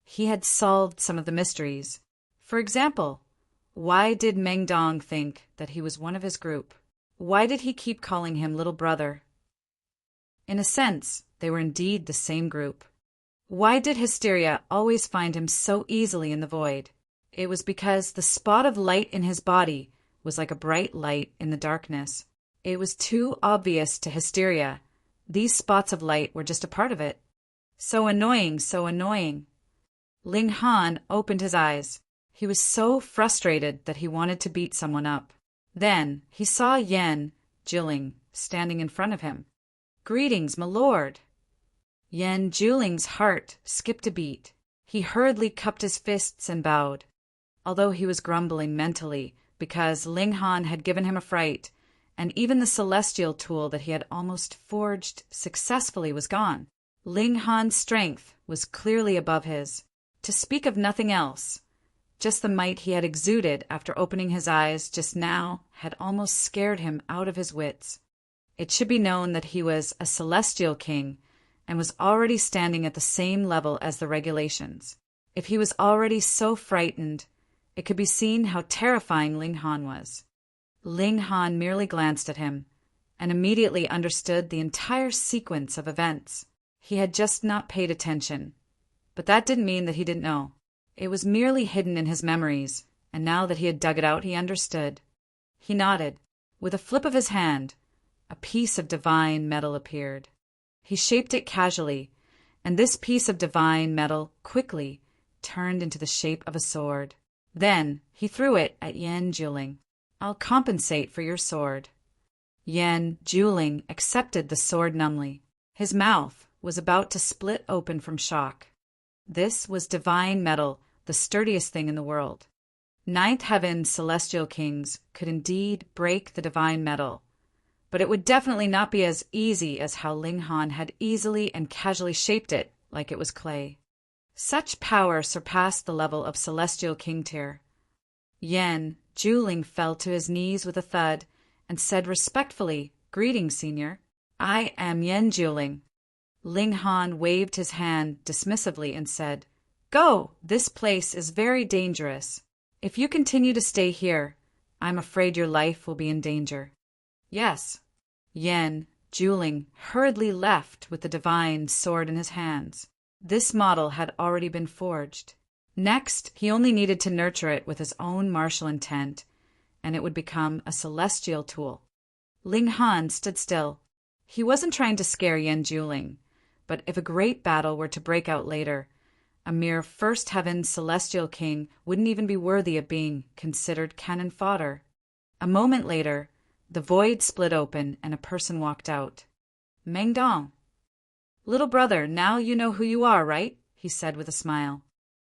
He had solved some of the mysteries. For example, why did Meng Dong think that he was one of his group? Why did he keep calling him little brother? In a sense, they were indeed the same group. Why did Hysteria always find him so easily in the void? It was because the spot of light in his body was like a bright light in the darkness. It was too obvious to Hysteria. These spots of light were just a part of it. So annoying, so annoying. Ling Han opened his eyes. He was so frustrated that he wanted to beat someone up. Then he saw Yan Jiling standing in front of him. "Greetings, my lord." Yan Jiling's heart skipped a beat. He hurriedly cupped his fists and bowed. Although he was grumbling mentally because Ling Han had given him a fright, and even the celestial tool that he had almost forged successfully was gone, Ling Han's strength was clearly above his. To speak of nothing else, just the might he had exuded after opening his eyes just now had almost scared him out of his wits. It should be known that he was a celestial king and was already standing at the same level as the regulations. If he was already so frightened, it could be seen how terrifying Ling Han was. Ling Han merely glanced at him and immediately understood the entire sequence of events. He had just not paid attention, but that didn't mean that he didn't know. It was merely hidden in his memories, and now that he had dug it out, he understood. He nodded. With a flip of his hand, a piece of divine metal appeared. He shaped it casually, and this piece of divine metal quickly turned into the shape of a sword. Then he threw it at Yan Jiling. "I'll compensate for your sword." Yan Jiling accepted the sword numbly. His mouth was about to split open from shock. This was divine metal, the sturdiest thing in the world. Ninth Heaven's celestial kings could indeed break the divine metal, but it would definitely not be as easy as how Ling Han had easily and casually shaped it like it was clay. Such power surpassed the level of celestial king tier. Yan Jiling fell to his knees with a thud and said respectfully, "Greetings, senior. I am Yan Jiling." Ling Han waved his hand dismissively and said, "Go! This place is very dangerous. If you continue to stay here, I'm afraid your life will be in danger." "Yes." Yan Jiling hurriedly left with the divine sword in his hands. This model had already been forged. Next, he only needed to nurture it with his own martial intent, and it would become a celestial tool. Ling Han stood still. He wasn't trying to scare Yan Jiling, but if a great battle were to break out later, a mere First Heaven celestial king wouldn't even be worthy of being considered cannon fodder. A moment later, the void split open and a person walked out. Meng Dong. "Little brother, now you know who you are, right?" he said with a smile.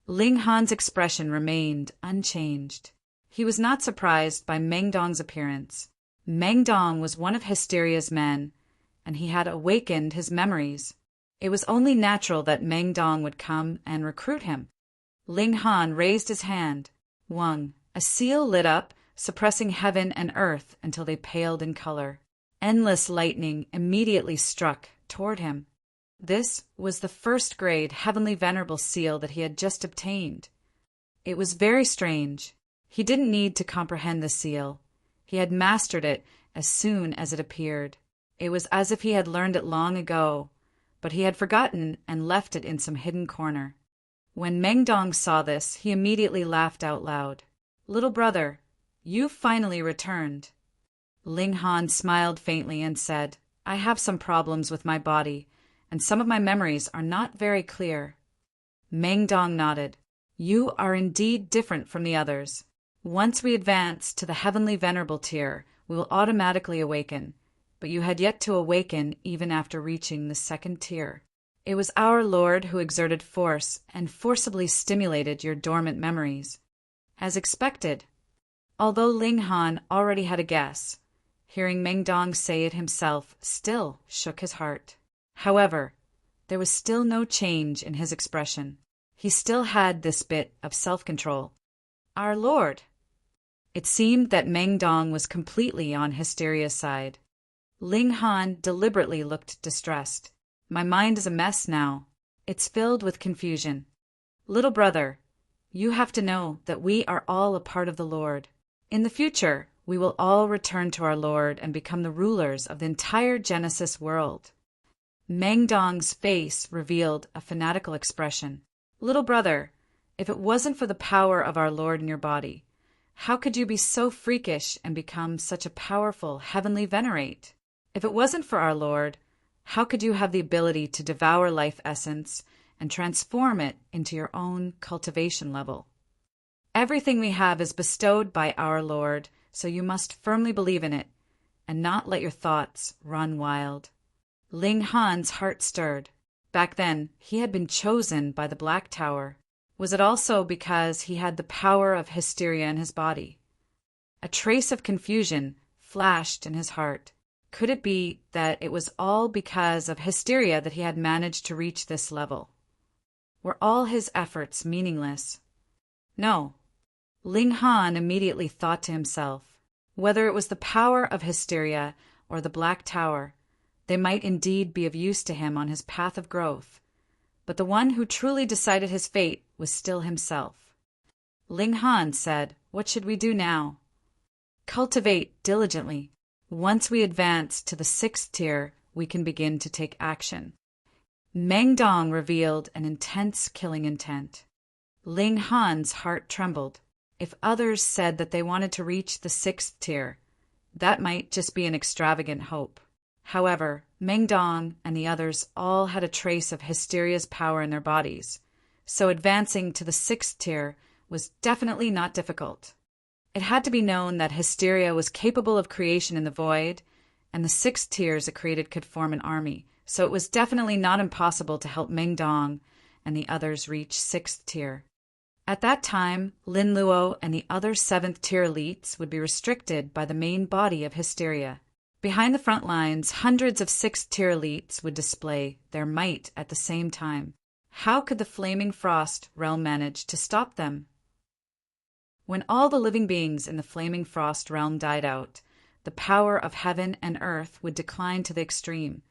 Ling Han's expression remained unchanged. He was not surprised by Meng Dong's appearance. Meng Dong was one of Hysteria's men, and he had awakened his memories. It was only natural that Meng Dong would come and recruit him. Ling Han raised his hand. Wang, a seal lit up, suppressing heaven and earth until they paled in color. Endless lightning immediately struck toward him. This was the first-grade Heavenly Venerable seal that he had just obtained. It was very strange. He didn't need to comprehend the seal. He had mastered it as soon as it appeared. It was as if he had learned it long ago, but he had forgotten and left it in some hidden corner. When Meng Dong saw this, he immediately laughed out loud. "Little brother, you've finally returned." Ling Han smiled faintly and said, "I have some problems with my body, and some of my memories are not very clear." Meng Dong nodded. "You are indeed different from the others. Once we advance to the Heavenly Venerable tier, we will automatically awaken, but you had yet to awaken even after reaching the second tier. It was our Lord who exerted force and forcibly stimulated your dormant memories. As expected." Although Ling Han already had a guess, hearing Meng Dong say it himself still shook his heart. However, there was still no change in his expression. He still had this bit of self-control. "Our Lord." It seemed that Meng Dong was completely on Hysteria's side. Ling Han deliberately looked distressed. My mind is a mess now. It's filled with confusion. Little brother, you have to know that we are all a part of the Lord. In the future, we will all return to our Lord and become the rulers of the entire Genesis world. Meng Dong's face revealed a fanatical expression. Little brother, if it wasn't for the power of our Lord in your body, how could you be so freakish and become such a powerful heavenly venerate? If it wasn't for our Lord, how could you have the ability to devour life essence and transform it into your own cultivation level? Everything we have is bestowed by our Lord, so you must firmly believe in it and not let your thoughts run wild. Ling Han's heart stirred. Back then, he had been chosen by the Black Tower. Was it also because he had the power of hysteria in his body? A trace of confusion flashed in his heart. Could it be that it was all because of hysteria that he had managed to reach this level? Were all his efforts meaningless? No. Ling Han immediately thought to himself, whether it was the power of hysteria or the Black Tower, they might indeed be of use to him on his path of growth, but the one who truly decided his fate was still himself. Ling Han said, "What should we do now?" "Cultivate diligently. Once we advance to the 6th tier, we can begin to take action." Meng Dong revealed an intense killing intent. Ling Han's heart trembled. If others said that they wanted to reach the 6th tier, that might just be an extravagant hope. However, Meng Dong and the others all had a trace of hysteria's power in their bodies, so advancing to the 6th tier was definitely not difficult. It had to be known that hysteria was capable of creation in the void, and the 6 tiers it created could form an army, so it was definitely not impossible to help Meng Dong and the others reach 6th tier. At that time, Lin Luo and the other 7th tier elites would be restricted by the main body of hysteria. Behind the front lines, hundreds of 6th tier elites would display their might at the same time. How could the Flaming Frost realm manage to stop them? When all the living beings in the Flaming Frost realm died out, the power of heaven and earth would decline to the extreme,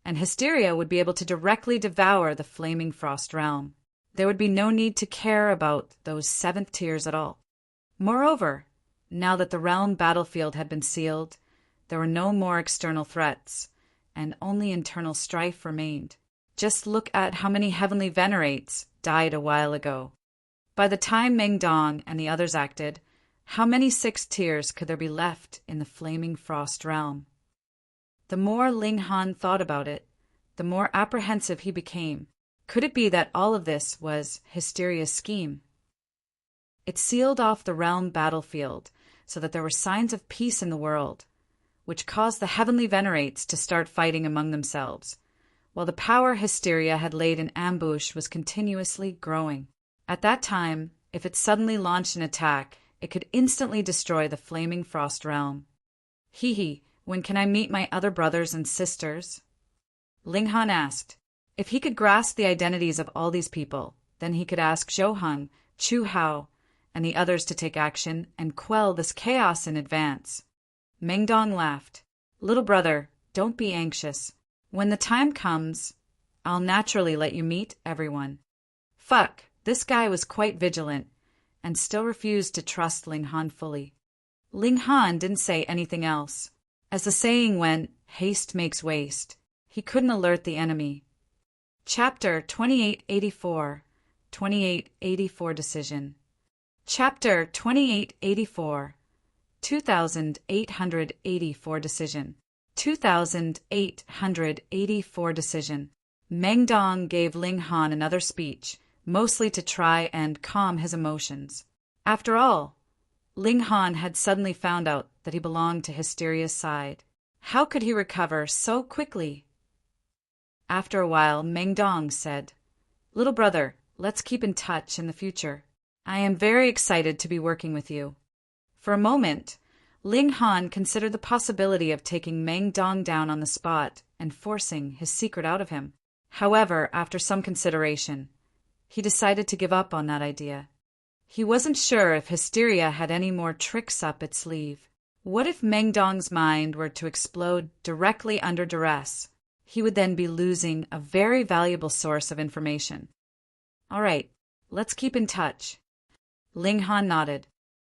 and hysteria would be able to directly devour the Flaming Frost realm. There would be no need to care about those 7th tiers at all. Moreover, now that the realm battlefield had been sealed, there were no more external threats, and only internal strife remained. Just look at how many heavenly venerates died a while ago. By the time Meng Dong and the others acted, how many 6 tiers could there be left in the Flaming Frost realm? The more Ling Han thought about it, the more apprehensive he became. Could it be that all of this was hysteria's scheme? It sealed off the realm battlefield so that there were signs of peace in the world, which caused the heavenly venerates to start fighting among themselves, while the power hysteria had laid in ambush was continuously growing. At that time, if it suddenly launched an attack, it could instantly destroy the Flaming Frost realm. Hee, when can I meet my other brothers and sisters? Ling Han asked. If he could grasp the identities of all these people, then he could ask Zhou Heng, Chu Hao, and the others to take action and quell this chaos in advance. Meng Dong laughed. Little brother, don't be anxious. When the time comes, I'll naturally let you meet everyone. Fuck, this guy was quite vigilant, and still refused to trust Ling Han fully. Ling Han didn't say anything else. As the saying went, haste makes waste. He couldn't alert the enemy. Chapter 2884, 2884 Decision. Chapter 2884, 2884 Decision. 2884 Decision. Meng Dong gave Ling Han another speech, mostly to try and calm his emotions. After all, Ling Han had suddenly found out that he belonged to hysteria's side. How could he recover so quickly? After a while, Meng Dong said, Little brother, let's keep in touch in the future. I am very excited to be working with you. For a moment, Ling Han considered the possibility of taking Meng Dong down on the spot and forcing his secret out of him. However, after some consideration, he decided to give up on that idea. He wasn't sure if Hysteria had any more tricks up its sleeve. What if Mengdong's mind were to explode directly under duress? He would then be losing a very valuable source of information. All right, let's keep in touch. Ling Han nodded.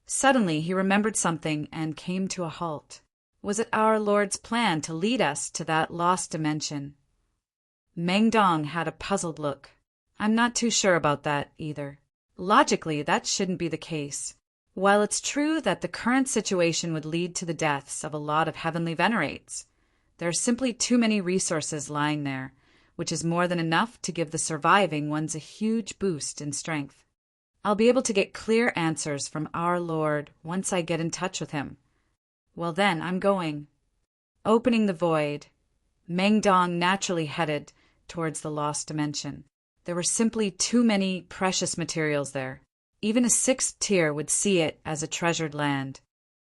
Suddenly he remembered something and came to a halt. Was it our Lord's plan to lead us to that lost dimension? Mengdong had a puzzled look. I'm not too sure about that either. Logically, that shouldn't be the case. While it's true that the current situation would lead to the deaths of a lot of heavenly venerates, there are simply too many resources lying there, which is more than enough to give the surviving ones a huge boost in strength. I'll be able to get clear answers from our Lord once I get in touch with him. Well then, I'm going. Opening the void, Mengdong naturally headed towards the lost dimension. There were simply too many precious materials there. Even a sixth tier would see it as a treasured land.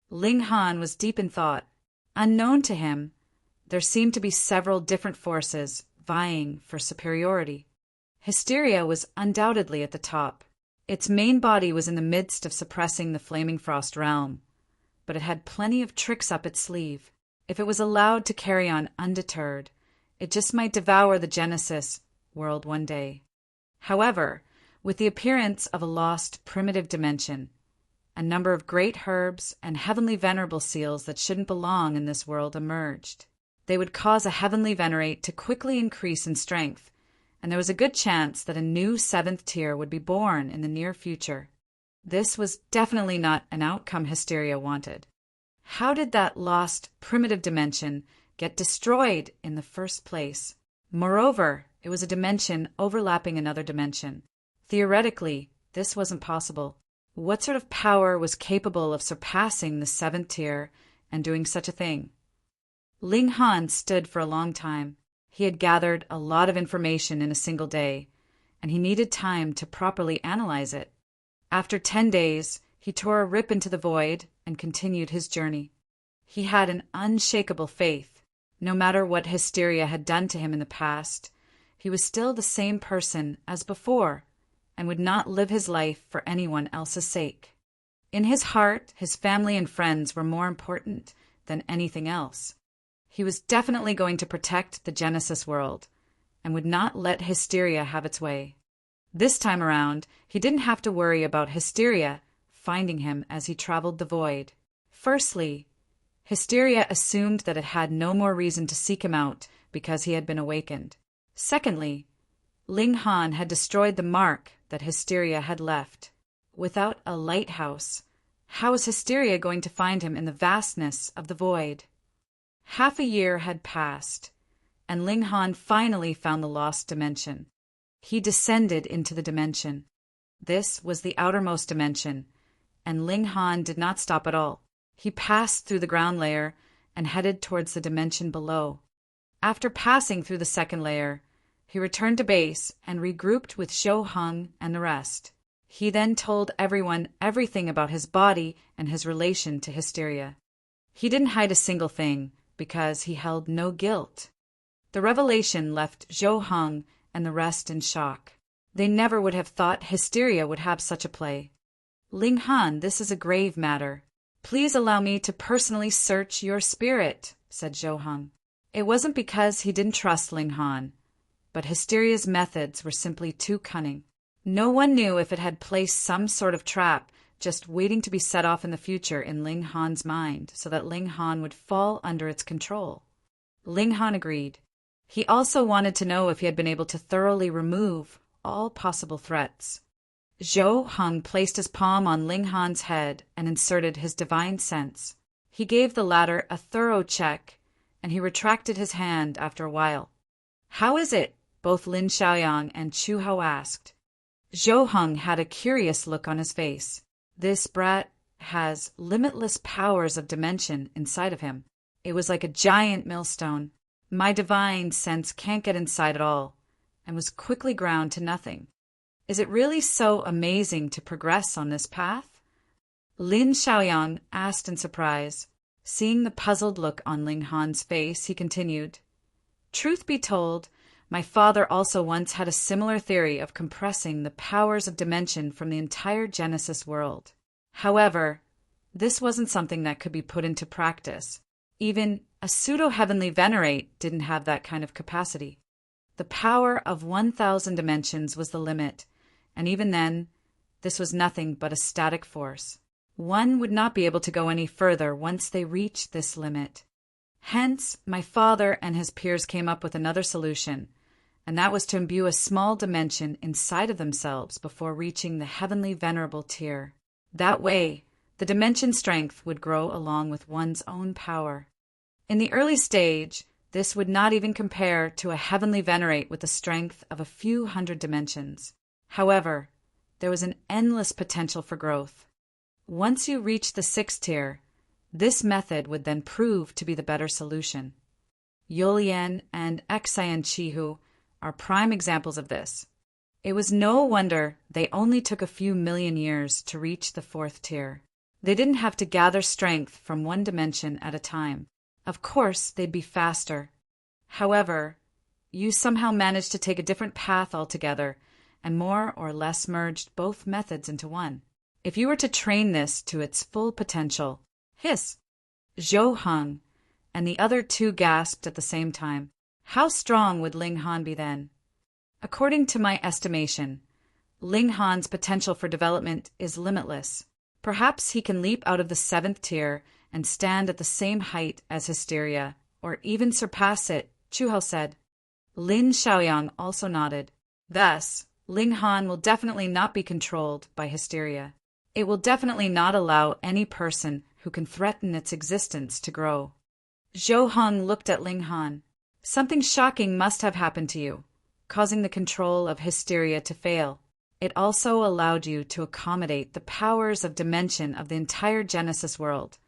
Ling Han was deep in thought. Unknown to him, there seemed to be several different forces vying for superiority. Hysteria was undoubtedly at the top. Its main body was in the midst of suppressing the Flaming Frost realm, but it had plenty of tricks up its sleeve. If it was allowed to carry on undeterred, it just might devour the Genesis world one day. However, with the appearance of a lost primitive dimension, a number of great herbs and heavenly venerable seals that shouldn't belong in this world emerged. They would cause a heavenly venerate to quickly increase in strength, and there was a good chance that a new seventh tier would be born in the near future. This was definitely not an outcome Hysteria wanted. How did that lost primitive dimension get destroyed in the first place? Moreover, it was a dimension overlapping another dimension. Theoretically, this wasn't possible. What sort of power was capable of surpassing the seventh tier and doing such a thing? Ling Han stood for a long time. He had gathered a lot of information in a single day, and he needed time to properly analyze it. After 10 days, he tore a rip into the void and continued his journey. He had an unshakable faith. No matter what Hysteria had done to him in the past, he was still the same person as before and would not live his life for anyone else's sake. In his heart, his family and friends were more important than anything else. He was definitely going to protect the Genesis world and would not let Hysteria have its way. This time around, he didn't have to worry about Hysteria finding him as he traveled the void. Firstly, Hysteria assumed that it had no more reason to seek him out because he had been awakened. Secondly, Ling Han had destroyed the mark that Hysteria had left. Without a lighthouse, how was Hysteria going to find him in the vastness of the void? Half a year had passed, and Ling Han finally found the lost dimension. He descended into the dimension. This was the outermost dimension, and Ling Han did not stop at all. He passed through the ground layer and headed towards the dimension below. After passing through the second layer, he returned to base and regrouped with Zhou Heng and the rest. He then told everyone everything about his body and his relation to Hysteria. He didn't hide a single thing, because he held no guilt. The revelation left Zhou Heng and the rest in shock. They never would have thought Hysteria would have such a play. Ling Han, this is a grave matter. Please allow me to personally search your spirit, said Zhou Heng. It wasn't because he didn't trust Ling Han, but Hysteria's methods were simply too cunning. No one knew if it had placed some sort of trap just waiting to be set off in the future in Ling Han's mind so that Ling Han would fall under its control. Ling Han agreed. He also wanted to know if he had been able to thoroughly remove all possible threats. Zhou Heng placed his palm on Ling Han's head and inserted his divine sense. He gave the latter a thorough check, and he retracted his hand after a while. How is it? Both Lin Xiaoyang and Chu Hao asked. Zhou Heng had a curious look on his face. This brat has limitless powers of dimension inside of him. It was like a giant millstone. My divine sense can't get inside at all, and was quickly ground to nothing. Is it really so amazing to progress on this path? Lin Xiaoyang asked in surprise. Seeing the puzzled look on Ling Han's face, he continued, Truth be told, My father also once had a similar theory of compressing the powers of dimension from the entire Genesis world. However, this wasn't something that could be put into practice. Even a pseudo-heavenly venerate didn't have that kind of capacity. The power of 1,000 dimensions was the limit, and even then, this was nothing but a static force. One would not be able to go any further once they reached this limit. Hence, my father and his peers came up with another solution, and that was to imbue a small dimension inside of themselves before reaching the heavenly venerable tier. That way, the dimension strength would grow along with one's own power. In the early stage, this would not even compare to a heavenly venerate with the strength of a few hundred dimensions. However, there was an endless potential for growth. Once you reach the 6th tier, this method would then prove to be the better solution. Yolien and Xian Chihu are prime examples of this. It was no wonder they only took a few million years to reach the 4th tier. They didn't have to gather strength from one dimension at a time. Of course, they'd be faster. However, you somehow managed to take a different path altogether and more or less merged both methods into one. If you were to train this to its full potential, hiss! Zhou Heng and the other two gasped at the same time. How strong would Ling Han be then? According to my estimation, Ling Han's potential for development is limitless. Perhaps he can leap out of the 7th tier and stand at the same height as Hysteria, or even surpass it, Chuhao said. Lin Xiaoyang also nodded. Thus, Ling Han will definitely not be controlled by Hysteria. It will definitely not allow any person who can threaten its existence to grow. Zhou Heng looked at Ling Han. Something shocking must have happened to you, causing the control of Hysteria to fail. It also allowed you to accommodate the powers of dimension of the entire Genesis world,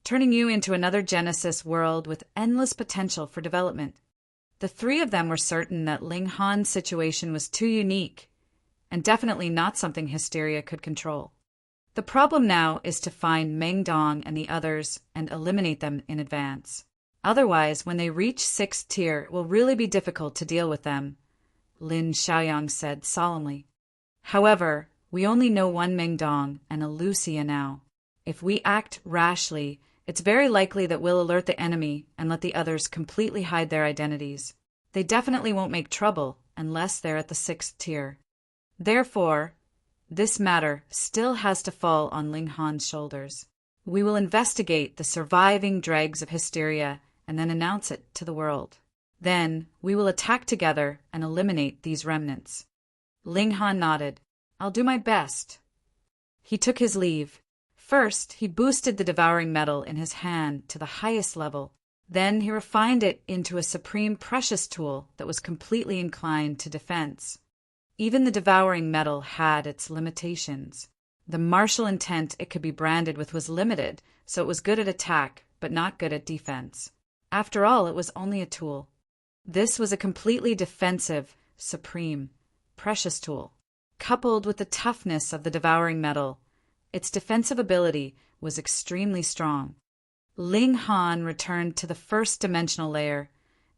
turning you into another Genesis world with endless potential for development. The three of them were certain that Ling Han's situation was too unique, and definitely not something Hysteria could control. The problem now is to find Meng Dong and the others and eliminate them in advance. Otherwise, when they reach 6th tier, it will really be difficult to deal with them, Lin Xiaoyang said solemnly. However, we only know one Meng Dong and a Lucia now. If we act rashly, it's very likely that we'll alert the enemy and let the others completely hide their identities. They definitely won't make trouble unless they're at the 6th tier. Therefore, this matter still has to fall on Ling Han's shoulders. We will investigate the surviving dregs of Hysteria and then announce it to the world. Then, we will attack together and eliminate these remnants. Ling Han nodded. I'll do my best. He took his leave. First, he boosted the devouring metal in his hand to the highest level. Then he refined it into a supreme precious tool that was completely inclined to defense. Even the devouring metal had its limitations. The martial intent it could be branded with was limited, so it was good at attack, but not good at defense. After all, it was only a tool. This was a completely defensive, supreme, precious tool. Coupled with the toughness of the devouring metal, its defensive ability was extremely strong. Ling Han returned to the 1st dimensional layer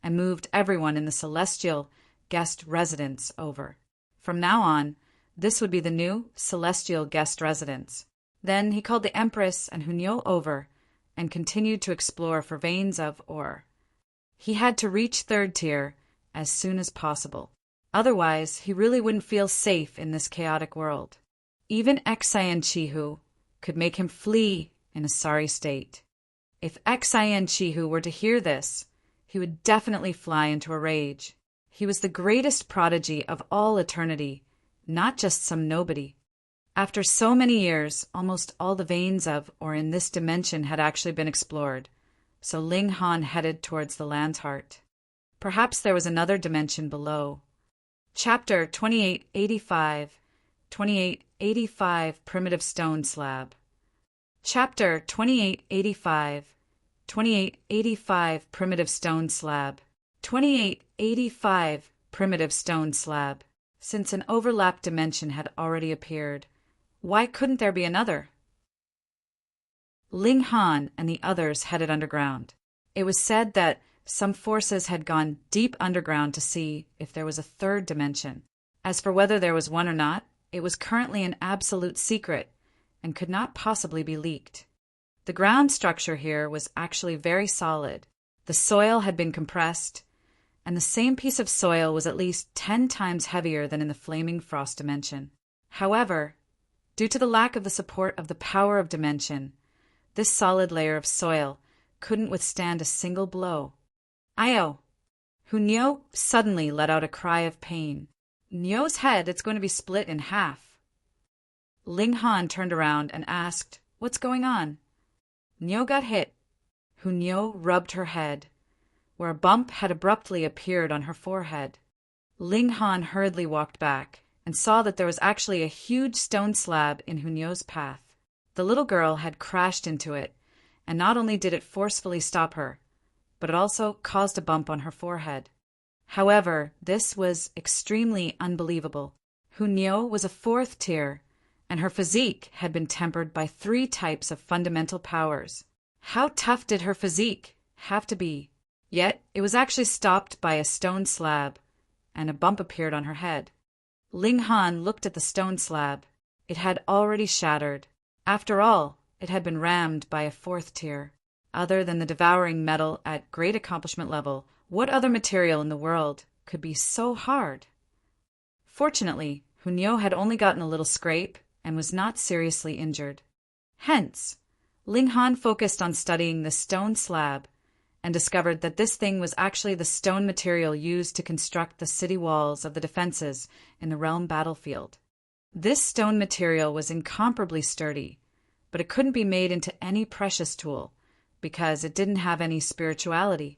and moved everyone in the celestial guest residence over. From now on, this would be the new celestial guest residence. Then he called the Empress and Hunyo over and continued to explore for veins of ore. He had to reach 3rd tier as soon as possible. Otherwise, he really wouldn't feel safe in this chaotic world. Even Xian Chihu could make him flee in a sorry state. If Xian Chihu were to hear this, he would definitely fly into a rage. He was the greatest prodigy of all eternity, not just some nobody. After so many years, almost all the veins of or in this dimension had actually been explored, so Ling Han headed towards the land's heart. Perhaps there was another dimension below. Chapter 2885, 2885 Primitive Stone Slab. Chapter 2885, 2885 Primitive Stone Slab. 2885 Primitive Stone Slab. Since an overlapped dimension had already appeared, why couldn't there be another? Ling Han and the others headed underground. It was said that some forces had gone deep underground to see if there was a third dimension. As for whether there was one or not, it was currently an absolute secret and could not possibly be leaked. The ground structure here was actually very solid. The soil had been compressed, and the same piece of soil was at least 10 times heavier than in the flaming frost dimension. However, due to the lack of the support of the power of dimension, this solid layer of soil couldn't withstand a single blow. Ayo! Hunyo suddenly let out a cry of pain. Nyo's head, it's going to be split in half. Ling Han turned around and asked, "What's going on?" Nyo got hit. Hunyo rubbed her head, where a bump had abruptly appeared on her forehead. Ling Han hurriedly walked back and saw that there was actually a huge stone slab in Hunyo's path. The little girl had crashed into it, and not only did it forcefully stop her, but it also caused a bump on her forehead. However, this was extremely unbelievable. Hunyo was a 4th tier, and her physique had been tempered by 3 types of fundamental powers. How tough did her physique have to be? Yet, it was actually stopped by a stone slab, and a bump appeared on her head. Ling Han looked at the stone slab. It had already shattered. After all, it had been rammed by a 4th tier. Other than the devouring metal at great accomplishment level, what other material in the world could be so hard? Fortunately, Hunyo had only gotten a little scrape and was not seriously injured. Hence, Ling Han focused on studying the stone slab and discovered that this thing was actually the stone material used to construct the city walls of the defenses in the realm battlefield. This stone material was incomparably sturdy, but it couldn't be made into any precious tool because it didn't have any spirituality.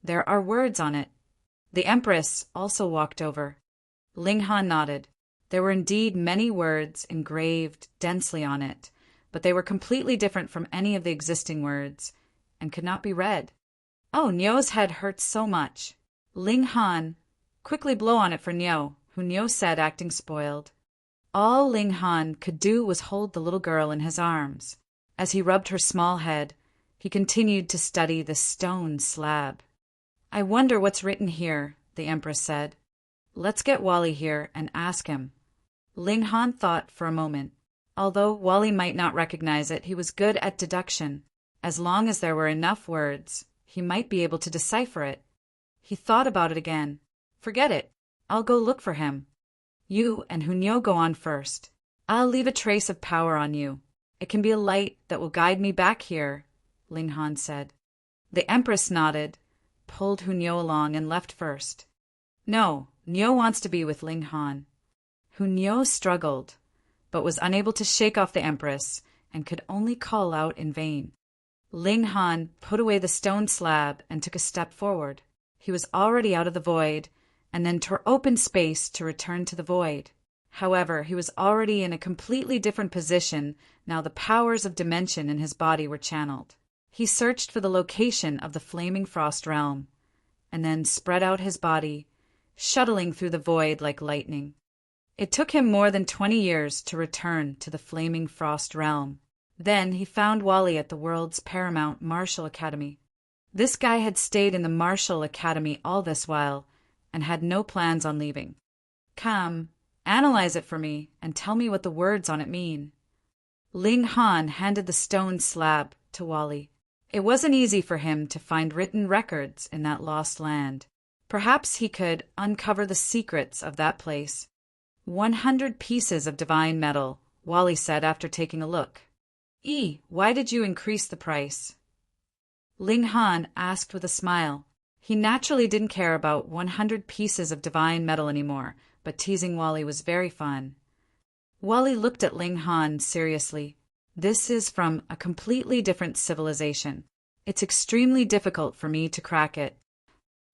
There are words on it. The Empress also walked over. Ling Han nodded. There were indeed many words engraved densely on it, but they were completely different from any of the existing words and could not be read. Oh, Nyo's head hurt so much. Ling Han, quickly blow on it for Nyo, Nyo said, acting spoiled. All Ling Han could do was hold the little girl in his arms. As he rubbed her small head, he continued to study the stone slab. I wonder what's written here, the Empress said. Let's get Wally here and ask him. Ling Han thought for a moment. Although Wally might not recognize it, he was good at deduction. As long as there were enough words, he might be able to decipher it. He thought about it again. Forget it. I'll go look for him. You and Hunyo go on first. I'll leave a trace of power on you. It can be a light that will guide me back here, Ling Han said. The Empress nodded, pulled Hunyo along, and left first. No, Nyo wants to be with Ling Han. Hunyo struggled, but was unable to shake off the Empress and could only call out in vain. Ling Han put away the stone slab and took a step forward. He was already out of the void, and then tore open space to return to the void. However, he was already in a completely different position now the powers of dimension in his body were channeled. He searched for the location of the flaming frost realm, and then spread out his body, shuttling through the void like lightning. It took him more than 20 years to return to the flaming frost realm. Then he found Wally at the world's paramount Martial Academy. This guy had stayed in the Martial Academy all this while and had no plans on leaving. Come, analyze it for me and tell me what the words on it mean. Ling Han handed the stone slab to Wally. It wasn't easy for him to find written records in that lost land. Perhaps he could uncover the secrets of that place. 100 pieces of divine metal, Wally said after taking a look. Why did you increase the price? Ling Han asked with a smile. He naturally didn't care about 100 pieces of divine metal anymore, but teasing Wally was very fun. Wally looked at Ling Han seriously. This is from a completely different civilization. It's extremely difficult for me to crack it.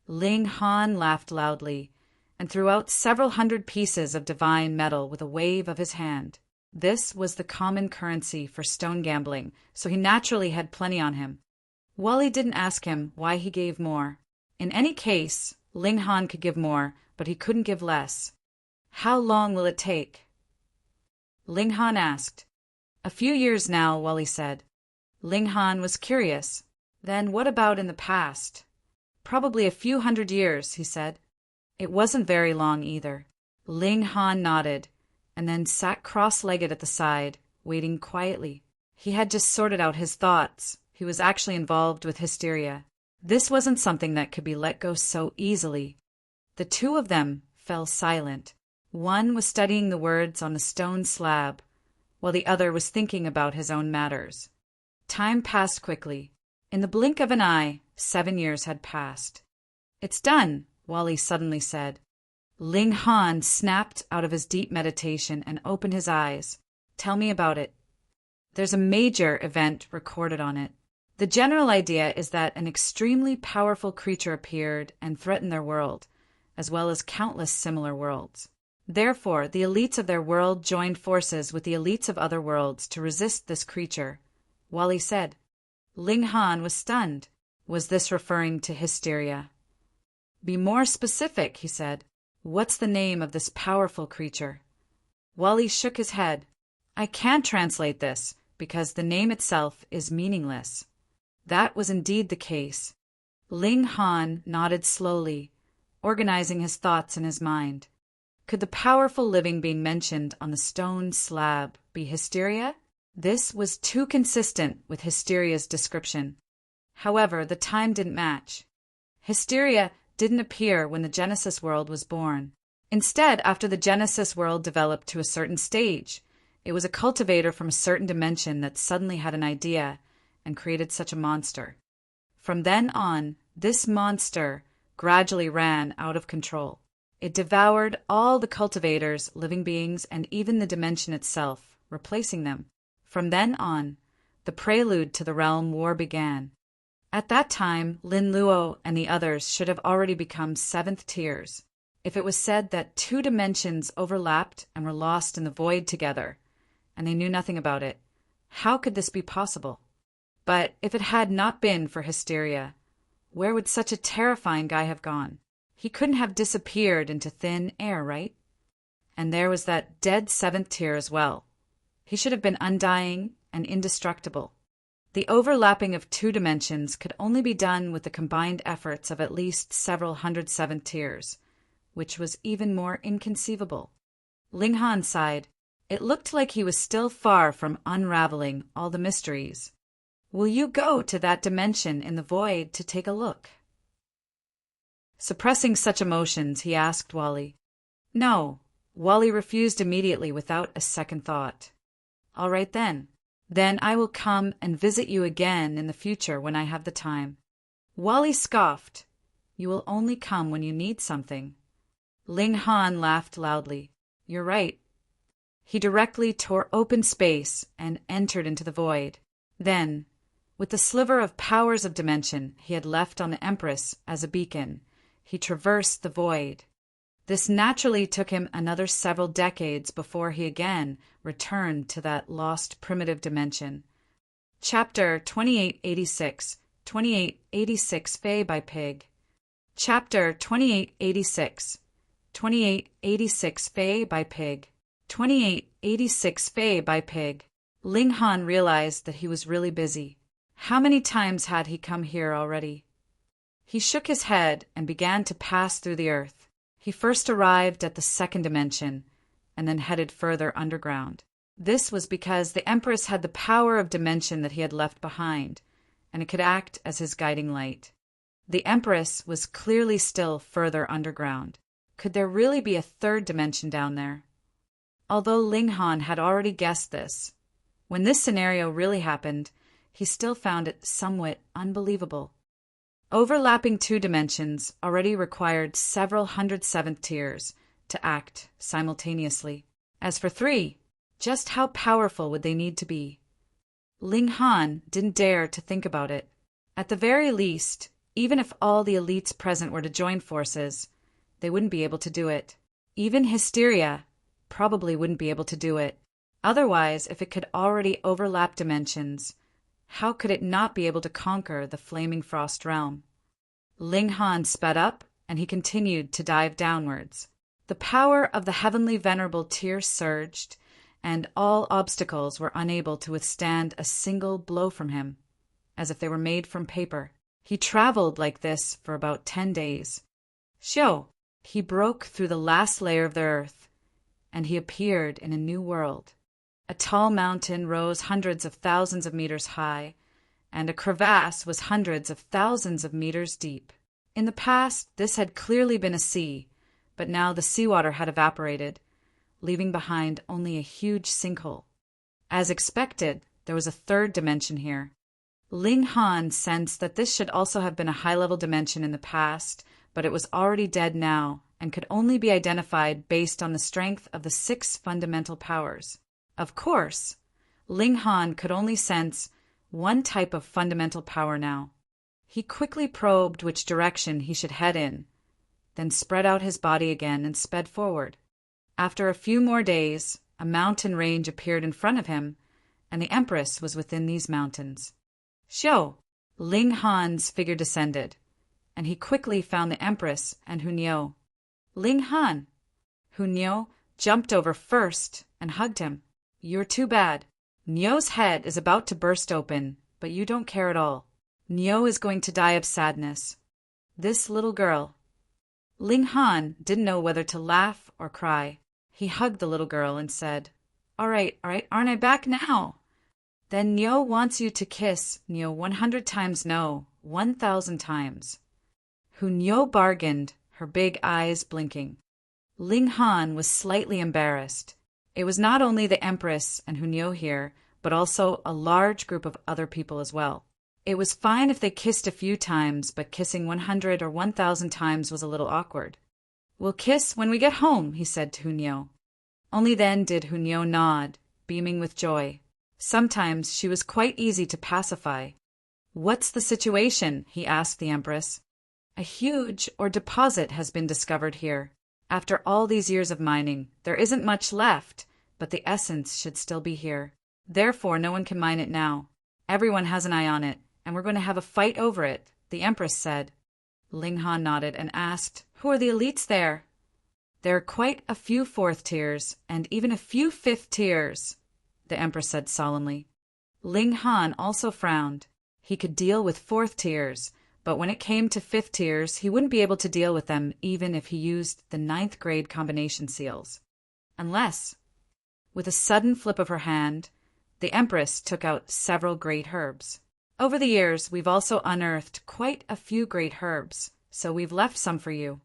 Ling Han laughed loudly and threw out several hundred pieces of divine metal with a wave of his hand. This was the common currency for stone gambling, so he naturally had plenty on him. Wally didn't ask him why he gave more. In any case, Ling Han could give more, but he couldn't give less. How long will it take? Ling Han asked. A few years now, Wally said. Ling Han was curious. Then what about in the past? Probably a few hundred years, he said. It wasn't very long either. Ling Han nodded, and then sat cross-legged at the side, waiting quietly. He had just sorted out his thoughts. He was actually involved with hysteria. This wasn't something that could be let go so easily. The two of them fell silent. One was studying the words on the stone slab, while the other was thinking about his own matters. Time passed quickly. In the blink of an eye, 7 years had passed. "It's done," Wally suddenly said. Ling Han snapped out of his deep meditation and opened his eyes. "Tell me about it." "There's a major event recorded on it. The general idea is that an extremely powerful creature appeared and threatened their world, as well as countless similar worlds. Therefore, the elites of their world joined forces with the elites of other worlds to resist this creature," Wally said. Ling Han was stunned. Was this referring to hysteria? "Be more specific," he said. "What's the name of this powerful creature?" Wally shook his head. "I can't translate this, because the name itself is meaningless." That was indeed the case. Ling Han nodded slowly, organizing his thoughts in his mind. Could the powerful living being mentioned on the stone slab be hysteria? This was too consistent with hysteria's description. However, the time didn't match. Hysteria didn't appear when the Genesis world was born. Instead, after the Genesis world developed to a certain stage, it was a cultivator from a certain dimension that suddenly had an idea and created such a monster. From then on, this monster gradually ran out of control. It devoured all the cultivators, living beings, and even the dimension itself, replacing them. From then on, the prelude to the realm war began. At that time, Lin Luo and the others should have already become seventh tiers. If it was said that two dimensions overlapped and were lost in the void together, and they knew nothing about it, how could this be possible? But if it had not been for hysteria, where would such a terrifying guy have gone? He couldn't have disappeared into thin air, right? And there was that dead seventh tier as well. He should have been undying and indestructible. The overlapping of two dimensions could only be done with the combined efforts of at least several hundred seventh tiers, which was even more inconceivable. Ling Han sighed. It looked like he was still far from unraveling all the mysteries. "Will you go to that dimension in the void to take a look?" Suppressing such emotions, he asked Wally. "No." Wally refused immediately without a second thought. "All right then. Then I will come and visit you again in the future when I have the time." Wally scoffed. "You will only come when you need something." Ling Han laughed loudly. "You're right." He directly tore open space and entered into the void. Then, with the sliver of powers of dimension he had left on the Empress as a beacon, he traversed the void. This naturally took him another several decades before he again returned to that lost primitive dimension. Chapter 2886, 2886 Fae by Pig. Chapter 2886, 2886 Fae by Pig. 2886 Fae by Pig. Ling Han realized that he was really busy. How many times had he come here already? He shook his head and began to pass through the earth. He first arrived at the second dimension, and then headed further underground. This was because the Empress had the power of dimension that he had left behind, and it could act as his guiding light. The Empress was clearly still further underground. Could there really be a third dimension down there? Although Ling Han had already guessed this, when this scenario really happened, he still found it somewhat unbelievable. Overlapping two dimensions already required several hundred seventh tiers to act simultaneously. As for three, just how powerful would they need to be? Ling Han didn't dare to think about it. At the very least, even if all the elites present were to join forces, they wouldn't be able to do it. Even hysteria probably wouldn't be able to do it. Otherwise, if it could already overlap dimensions, how could it not be able to conquer the flaming frost realm? Ling Han sped up, and he continued to dive downwards. The power of the heavenly venerable tier surged, and all obstacles were unable to withstand a single blow from him, as if they were made from paper. He traveled like this for about 10 days. Xiao, he broke through the last layer of the earth, and he appeared in a new world. A tall mountain rose hundreds of thousands of meters high, and a crevasse was hundreds of thousands of meters deep. In the past, this had clearly been a sea, but now the seawater had evaporated, leaving behind only a huge sinkhole. As expected, there was a third dimension here. Ling Han sensed that this should also have been a high-level dimension in the past, but it was already dead now and could only be identified based on the strength of the 6 fundamental powers. Of course, Ling Han could only sense one type of fundamental power now. He quickly probed which direction he should head in, then spread out his body again and sped forward. After a few more days, a mountain range appeared in front of him, and the Empress was within these mountains. Xiao, Ling Han's figure descended, and he quickly found the Empress and Hunyao. Ling Han! Hunyao jumped over first and hugged him. You're too bad. Niu's head is about to burst open, but you don't care at all. Niu is going to die of sadness. This little girl. Ling Han didn't know whether to laugh or cry. He hugged the little girl and said, all right, aren't I back now? Then Niu wants you to kiss Niu 100 times no, 1,000 times. Hunyao bargained, her big eyes blinking. Ling Han was slightly embarrassed. It was not only the Empress and Hunyao here, but also a large group of other people as well. It was fine if they kissed a few times, but kissing 100 or 1,000 times was a little awkward. We'll kiss when we get home, he said to Hunyao. Only then did Hunyao nod, beaming with joy. Sometimes she was quite easy to pacify. What's the situation? He asked the Empress. A huge ore deposit has been discovered here. After all these years of mining, there isn't much left, but the essence should still be here. Therefore, no one can mine it now. Everyone has an eye on it, and we're going to have a fight over it, the Empress said. Ling Han nodded and asked, who are the elites there? There are quite a few 4th tiers, and even a few 5th tiers, the Empress said solemnly. Ling Han also frowned. He could deal with 4th tiers, but when it came to 5th tiers, he wouldn't be able to deal with them even if he used the 9th grade combination seals. Unless, with a sudden flip of her hand, the Empress took out several great herbs. Over the years, we've also unearthed quite a few great herbs, so we've left some for you.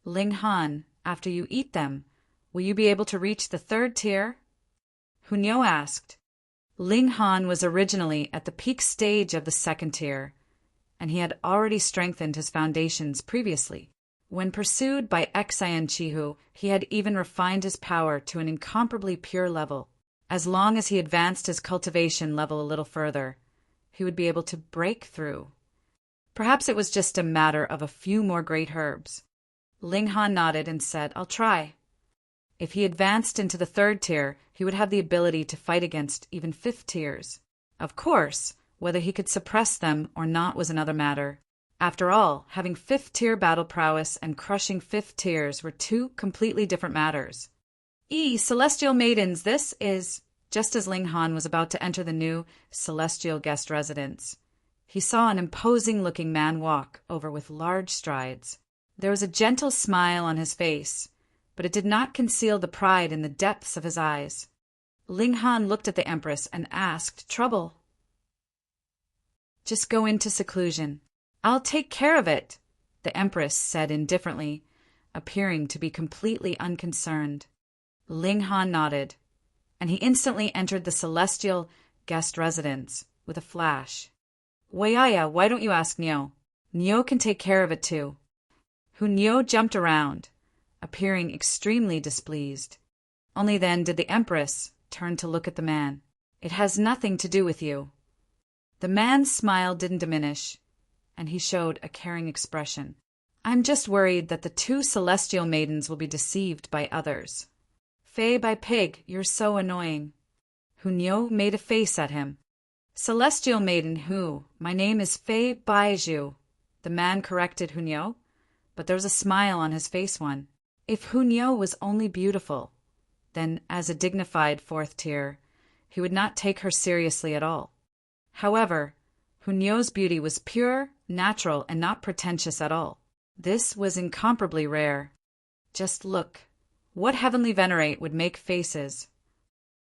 Ling Han, after you eat them, will you be able to reach the 3rd tier? Hunyao asked. Ling Han was originally at the peak stage of the 2nd tier, and he had already strengthened his foundations previously. When pursued by Xian Chihu, he had even refined his power to an incomparably pure level. As long as he advanced his cultivation level a little further, he would be able to break through. Perhaps it was just a matter of a few more great herbs. Ling Han nodded and said, I'll try. If he advanced into the 3rd tier, he would have the ability to fight against even 5th tiers. Of course, whether he could suppress them or not was another matter. After all, having 5th tier battle prowess and crushing 5th tiers were 2 completely different matters. Celestial Maidens, this is... Just as Ling Han was about to enter the new celestial guest residence, he saw an imposing-looking man walk over with large strides. There was a gentle smile on his face, but it did not conceal the pride in the depths of his eyes. Ling Han looked at the Empress and asked, trouble? Just go into seclusion. I'll take care of it, the Empress said indifferently, appearing to be completely unconcerned. Ling Han nodded, and he instantly entered the celestial guest residence with a flash. Wayaya, why don't you ask Niu? Niu can take care of it too. Hunyao jumped around, appearing extremely displeased. Only then did the Empress turn to look at the man. It has nothing to do with you. The man's smile didn't diminish, and he showed a caring expression. I'm just worried that the 2 celestial maidens will be deceived by others. Fei by pig, you're so annoying. Hunyao made a face at him. Celestial maiden who? My name is Fei Baiju, the man corrected Hunyao, but there was a smile on his face one. If Hunyao was only beautiful, then as a dignified 4th tier, he would not take her seriously at all. However, Hunyao's beauty was pure natural and not pretentious at all. This was incomparably rare. Just look. What heavenly venerate would make faces?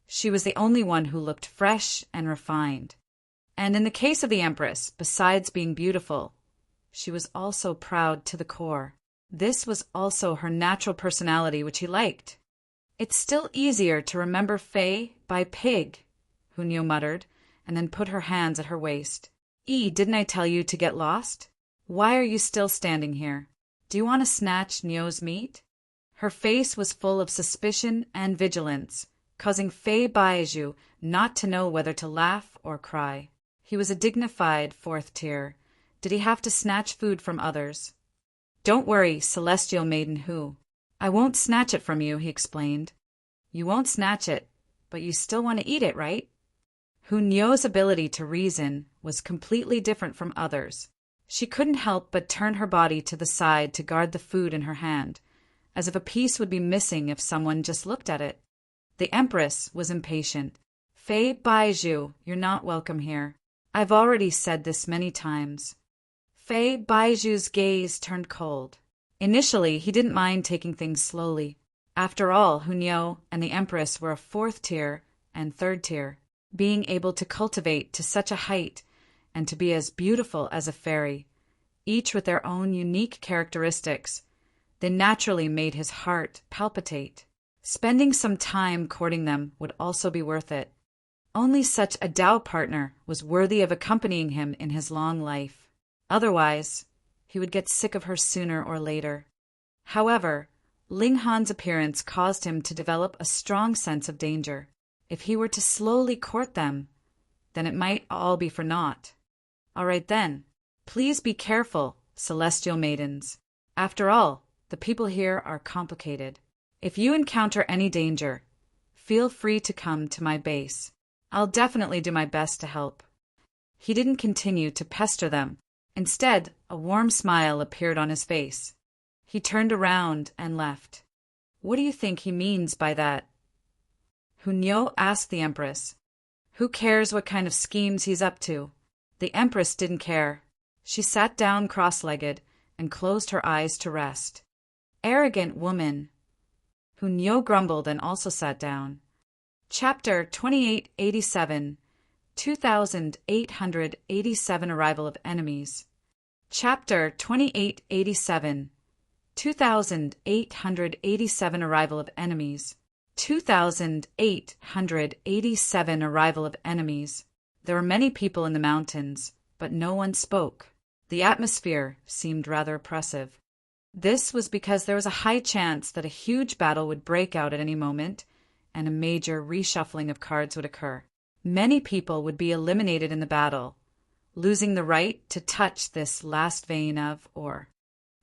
She was the only one who looked fresh and refined. And in the case of the Empress, besides being beautiful, she was also proud to the core. This was also her natural personality, which he liked. It's still easier to remember Faye by pig, Hunyo muttered, and then put her hands at her waist. Didn't I tell you to get lost? Why are you still standing here? Do you want to snatch Nyo's meat? Her face was full of suspicion and vigilance, causing Faye Baiju not to know whether to laugh or cry. He was a dignified fourth tier. Did he have to snatch food from others? Don't worry, celestial maiden who. I won't snatch it from you, he explained. You won't snatch it, but you still want to eat it, right? Hunyo's ability to reason was completely different from others. She couldn't help but turn her body to the side to guard the food in her hand, as if a piece would be missing if someone just looked at it. The Empress was impatient. Faye Baiju, you're not welcome here. I've already said this many times. Faye Baiju's gaze turned cold. Initially, he didn't mind taking things slowly. After all, Hunyo and the Empress were a fourth tier and third tier. Being able to cultivate to such a height and to be as beautiful as a fairy, each with their own unique characteristics, they naturally made his heart palpitate. Spending some time courting them would also be worth it. Only such a Tao partner was worthy of accompanying him in his long life. Otherwise, he would get sick of her sooner or later. However, Ling Han's appearance caused him to develop a strong sense of danger. If he were to slowly court them, then it might all be for naught. All right then, please be careful, celestial maidens. After all, the people here are complicated. If you encounter any danger, feel free to come to my base. I'll definitely do my best to help. He didn't continue to pester them. Instead, a warm smile appeared on his face. He turned around and left. What do you think he means by that? Hunyo asked the Empress. Who cares what kind of schemes he's up to? The Empress didn't care. She sat down cross-legged and closed her eyes to rest. Arrogant woman. Hunyo grumbled and also sat down. Chapter 2887, 2887 Arrival of Enemies. Chapter 2887, 2887 Arrival of Enemies. 2887 Arrival of Enemies. There were many people in the mountains, but no one spoke. The atmosphere seemed rather oppressive. This was because there was a high chance that a huge battle would break out at any moment, and a major reshuffling of cards would occur. Many people would be eliminated in the battle, losing the right to touch this last vein of ore.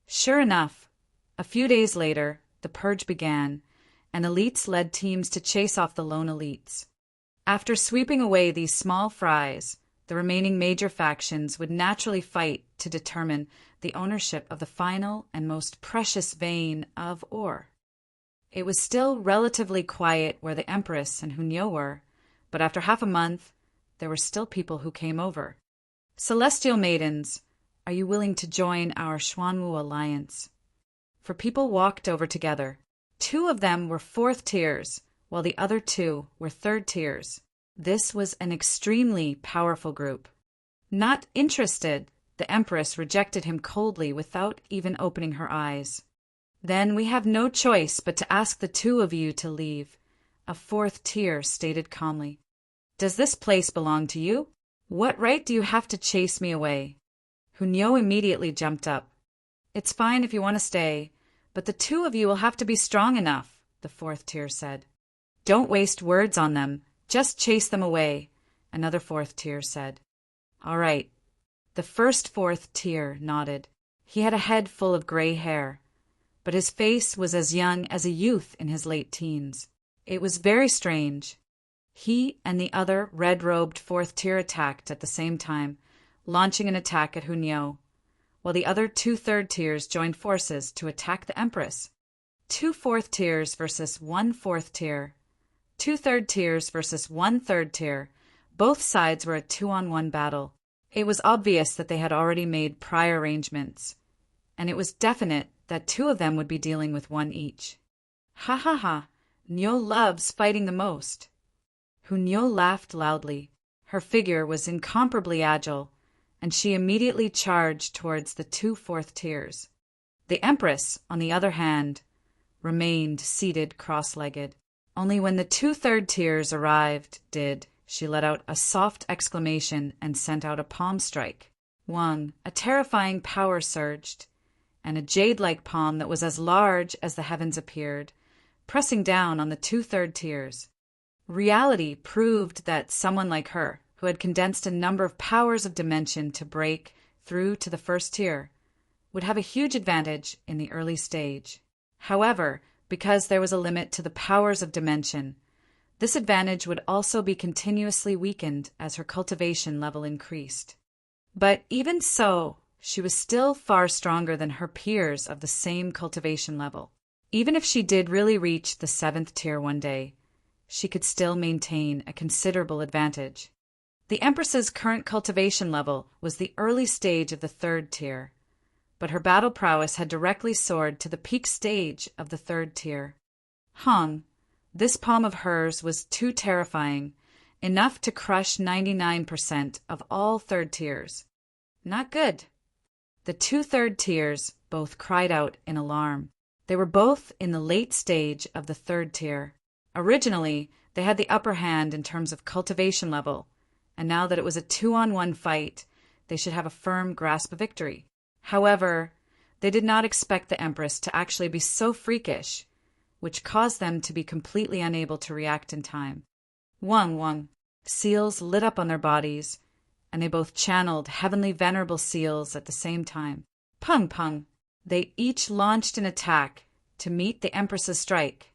Sure enough, a few days later, the purge began, and elites led teams to chase off the lone elites. After sweeping away these small fries, the remaining major factions would naturally fight to determine the ownership of the final and most precious vein of ore. It was still relatively quiet where the Empress and Hunyo were, but after half a month, there were still people who came over. Celestial maidens, are you willing to join our Xuanwu alliance? For people walked over together. 2 of them were fourth tiers, while the other 2 were third tiers. This was an extremely powerful group. Not interested, the Empress rejected him coldly without even opening her eyes. Then we have no choice but to ask the 2 of you to leave, a fourth tier stated calmly. Does this place belong to you? What right do you have to chase me away? Hunyo immediately jumped up. It's fine if you want to stay, but the 2 of you will have to be strong enough, the fourth tier said. Don't waste words on them, just chase them away, another fourth tier said. All right. The first fourth tier nodded. He had a head full of gray hair, but his face was as young as a youth in his late teens. It was very strange. He and the other red-robed fourth tier attacked at the same time, launching an attack at Hunyo, while the other 2 third tiers joined forces to attack the Empress. 2 fourth tiers versus 1 fourth tier. 2 third tiers versus 1 third tier. Both sides were a 2-on-1 battle. It was obvious that they had already made prior arrangements, and it was definite that two of them would be dealing with one each. Ha ha ha, Nyo loves fighting the most. Hunyo laughed loudly. Her figure was incomparably agile, and she immediately charged towards the two fourth tiers. The Empress, on the other hand, remained seated cross-legged. Only when the two-third tiers arrived did she let out a soft exclamation and sent out a palm strike. One, a terrifying power surged, and a jade-like palm that was as large as the heavens appeared, pressing down on the two-third tiers. Reality proved that someone like her, who had condensed a number of powers of dimension to break through to the first tier, would have a huge advantage in the early stage. However, because there was a limit to the powers of dimension, this advantage would also be continuously weakened as her cultivation level increased. But even so, she was still far stronger than her peers of the same cultivation level. Even if she did really reach the 7th tier one day, she could still maintain a considerable advantage. The Empress's current cultivation level was the early stage of the 3rd tier, but her battle prowess had directly soared to the peak stage of the 3rd tier. This palm of hers was too terrifying, enough to crush 99% of all 3rd tiers. Not good. The two 3rd tiers both cried out in alarm. They were both in the late stage of the 3rd tier. Originally, they had the upper hand in terms of cultivation level, and now that it was a 2-on-1 fight, they should have a firm grasp of victory. However, they did not expect the Empress to actually be so freakish, which caused them to be completely unable to react in time. Wang. Seals lit up on their bodies, and they both channeled heavenly venerable seals at the same time. Pung. They each launched an attack to meet the Empress's strike.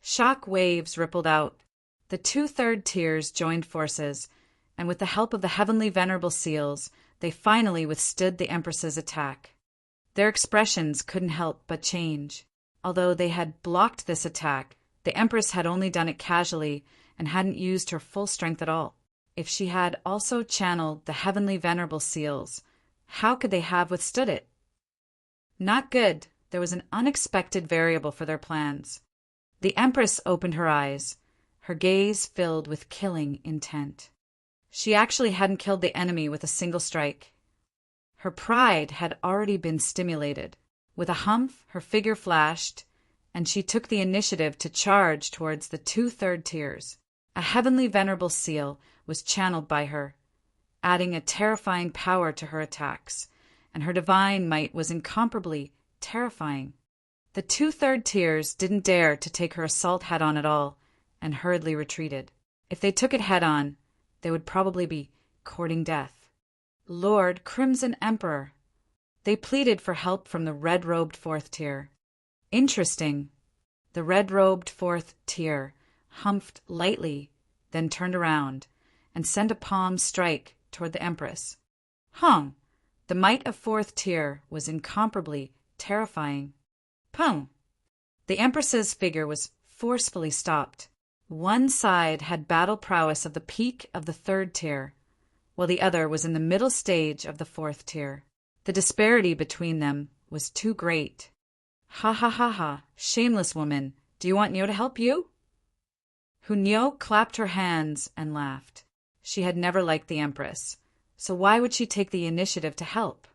Shock waves rippled out. The two 3rd tiers joined forces, and with the help of the heavenly venerable seals, they finally withstood the Empress's attack. Their expressions couldn't help but change. Although they had blocked this attack, the Empress had only done it casually and hadn't used her full strength at all. If she had also channeled the heavenly venerable seals, how could they have withstood it? Not good. There was an unexpected variable for their plans. The Empress opened her eyes, her gaze filled with killing intent. She actually hadn't killed the enemy with a single strike. Her pride had already been stimulated. With a humph, her figure flashed, and she took the initiative to charge towards the two 3rd tiers. A heavenly venerable seal was channeled by her, adding a terrifying power to her attacks, and her divine might was incomparably terrifying. The two 3rd tiers didn't dare to take her assault head-on at all, and hurriedly retreated. If they took it head-on, they would probably be courting death. Lord Crimson Emperor. They pleaded for help from the red-robed 4th tier. Interesting. The red-robed 4th tier humphed lightly, then turned around, and sent a palm strike toward the Empress. The might of 4th tier was incomparably terrifying. Pung! The Empress's figure was forcefully stopped. One side had battle prowess of the peak of the 3rd tier, while the other was in the middle stage of the 4th tier. The disparity between them was too great. Ha, shameless woman, do you want Nyo to help you? Hunyo clapped her hands and laughed. She had never liked the Empress, so why would she take the initiative to help?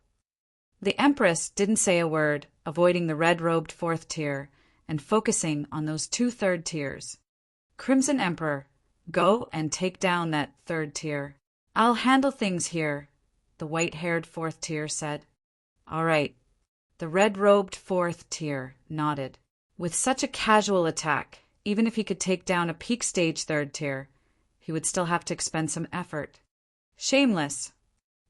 The Empress didn't say a word, avoiding the red-robed 4th tier and focusing on those two 3rd tiers. Crimson Emperor, go and take down that 3rd tier. I'll handle things here, the white-haired 4th tier said. All right. The red-robed 4th tier nodded. With such a casual attack, even if he could take down a peak stage 3rd tier, he would still have to expend some effort. Shameless!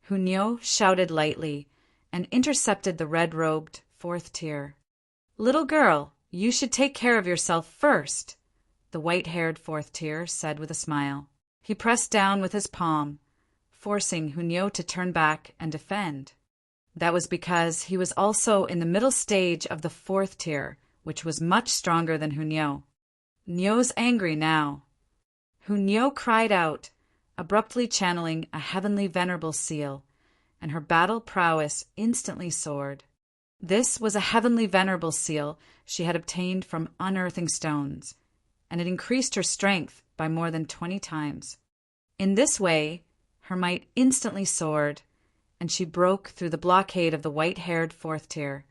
Hunyo shouted lightly and intercepted the red-robed 4th tier. Little girl, you should take care of yourself first, the white-haired 4th tier said with a smile. He pressed down with his palm, forcing Hunyo to turn back and defend. That was because he was also in the middle stage of the 4th tier, which was much stronger than Hunyo. Nyo's angry now. Hunyo cried out, abruptly channeling a heavenly venerable seal, and her battle prowess instantly soared. This was a heavenly venerable seal she had obtained from unearthing stones, and it increased her strength by more than 20 times. In this way, her might instantly soared, and she broke through the blockade of the white-haired fourth tier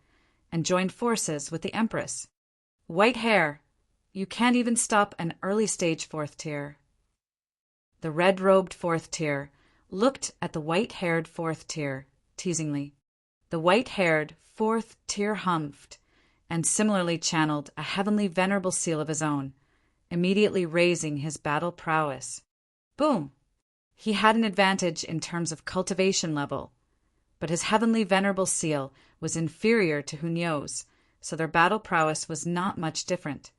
and joined forces with the Empress. White hair, you can't even stop an early-stage fourth tier. The red-robed fourth tier looked at the white-haired fourth tier, teasingly. The white-haired fourth tier humphed, and similarly channeled a heavenly venerable seal of his own, immediately raising his battle prowess. Boom! He had an advantage in terms of cultivation level, but his heavenly venerable seal was inferior to Hunyo's, so their battle prowess was not much different.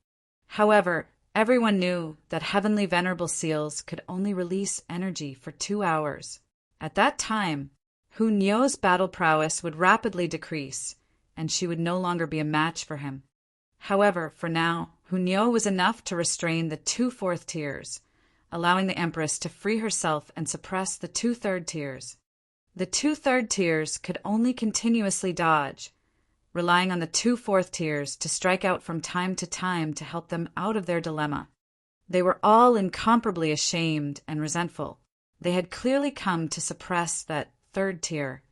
However, everyone knew that heavenly venerable seals could only release energy for 2 hours. At that time, Hunyo's battle prowess would rapidly decrease, and she would no longer be a match for him. However, for now, Hunyo was enough to restrain the 2 fourth tiers, allowing the Empress to free herself and suppress the 2 third tiers. The 2 third tiers could only continuously dodge, relying on the 2 fourth tiers to strike out from time to time to help them out of their dilemma. They were all incomparably ashamed and resentful. They had clearly come to suppress that 3rd tier,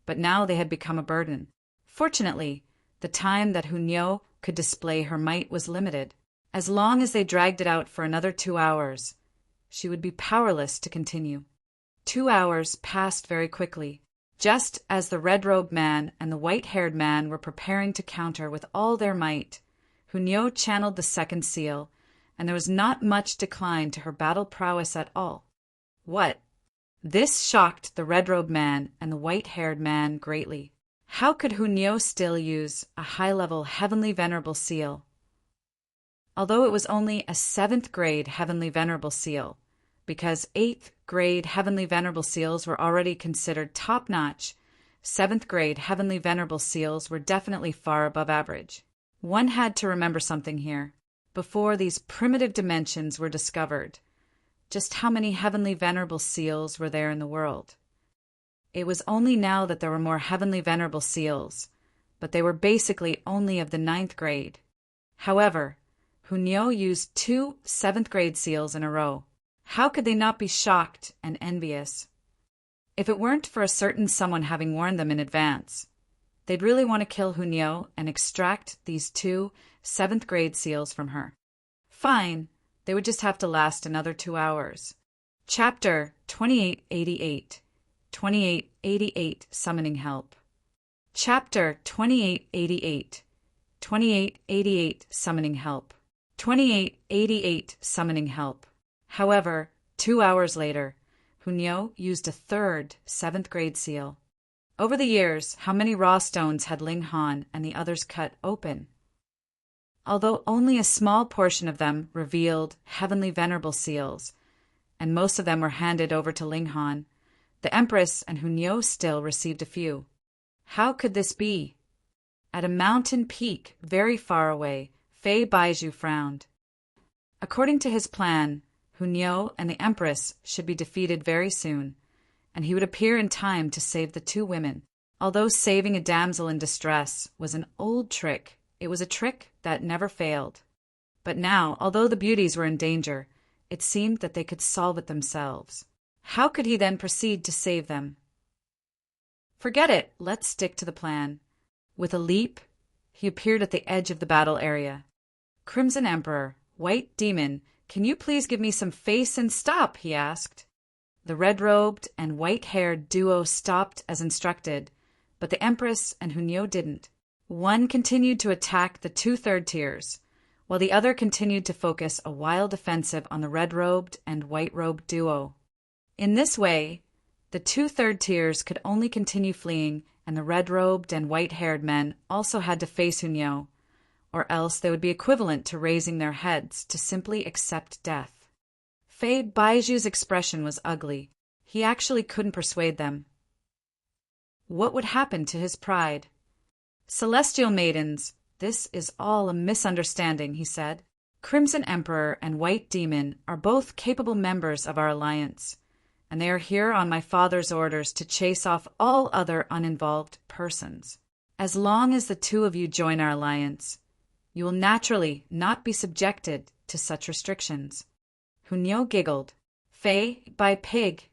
but now they had become a burden. Fortunately, the time that Hunyo could display her might was limited. As long as they dragged it out for another 2 hours, she would be powerless to continue. 2 hours passed very quickly. Just as the red-robed man and the white-haired man were preparing to counter with all their might, Hunyo channeled the 2nd seal, and there was not much decline to her battle prowess at all. What? This shocked the red-robed man and the white-haired man greatly. How could Hunyo still use a high-level heavenly venerable seal? Although it was only a 7th grade heavenly venerable seal, because 8th grade heavenly venerable seals were already considered top-notch, 7th grade heavenly venerable seals were definitely far above average. One had to remember something here. Before these primitive dimensions were discovered, just how many heavenly venerable seals were there in the world? It was only now that there were more heavenly venerable seals, but they were basically only of the 9th grade. However, Hunyo used 2 7th grade seals in a row. How could they not be shocked and envious? If it weren't for a certain someone having warned them in advance, they'd really want to kill Hunyo and extract these 2 7th grade seals from her. Fine, they would just have to last another 2 hours. Chapter 2888. 2888 Summoning Help. Chapter 2888. 2888 Summoning Help. 2888 Summoning Help. However, 2 hours later, Hunyo used a 3rd 7th grade seal. Over the years, how many raw stones had Ling Han and the others cut open? Although only a small portion of them revealed heavenly venerable seals, and most of them were handed over to Ling Han, the Empress and Hunyo still received a few. How could this be? At a mountain peak very far away, Fei Baizhu frowned. According to his plan, Hunyo and the Empress should be defeated very soon, and he would appear in time to save the 2 women. Although saving a damsel in distress was an old trick, it was a trick that never failed. But now, although the beauties were in danger, it seemed that they could solve it themselves. How could he then proceed to save them? Forget it, let's stick to the plan. With a leap, he appeared at the edge of the battle area. Crimson Emperor, White Demon, can you please give me some face and stop? He asked. The red-robed and white-haired duo stopped as instructed, but the Empress and Hunyo didn't. One continued to attack the 2 third tiers, while the other continued to focus a wild offensive on the red-robed and white-robed duo. In this way, the 2 third tiers could only continue fleeing, and the red-robed and white-haired men also had to face Hunyo, or else they would be equivalent to raising their heads to simply accept death. Fei Baiju's expression was ugly. He actually couldn't persuade them. What would happen to his pride? Celestial maidens, this is all a misunderstanding, he said. Crimson Emperor and White Demon are both capable members of our alliance, and they are here on my father's orders to chase off all other uninvolved persons. As long as the two of you join our alliance, you will naturally not be subjected to such restrictions." Hunyo giggled. "Fei, by pig,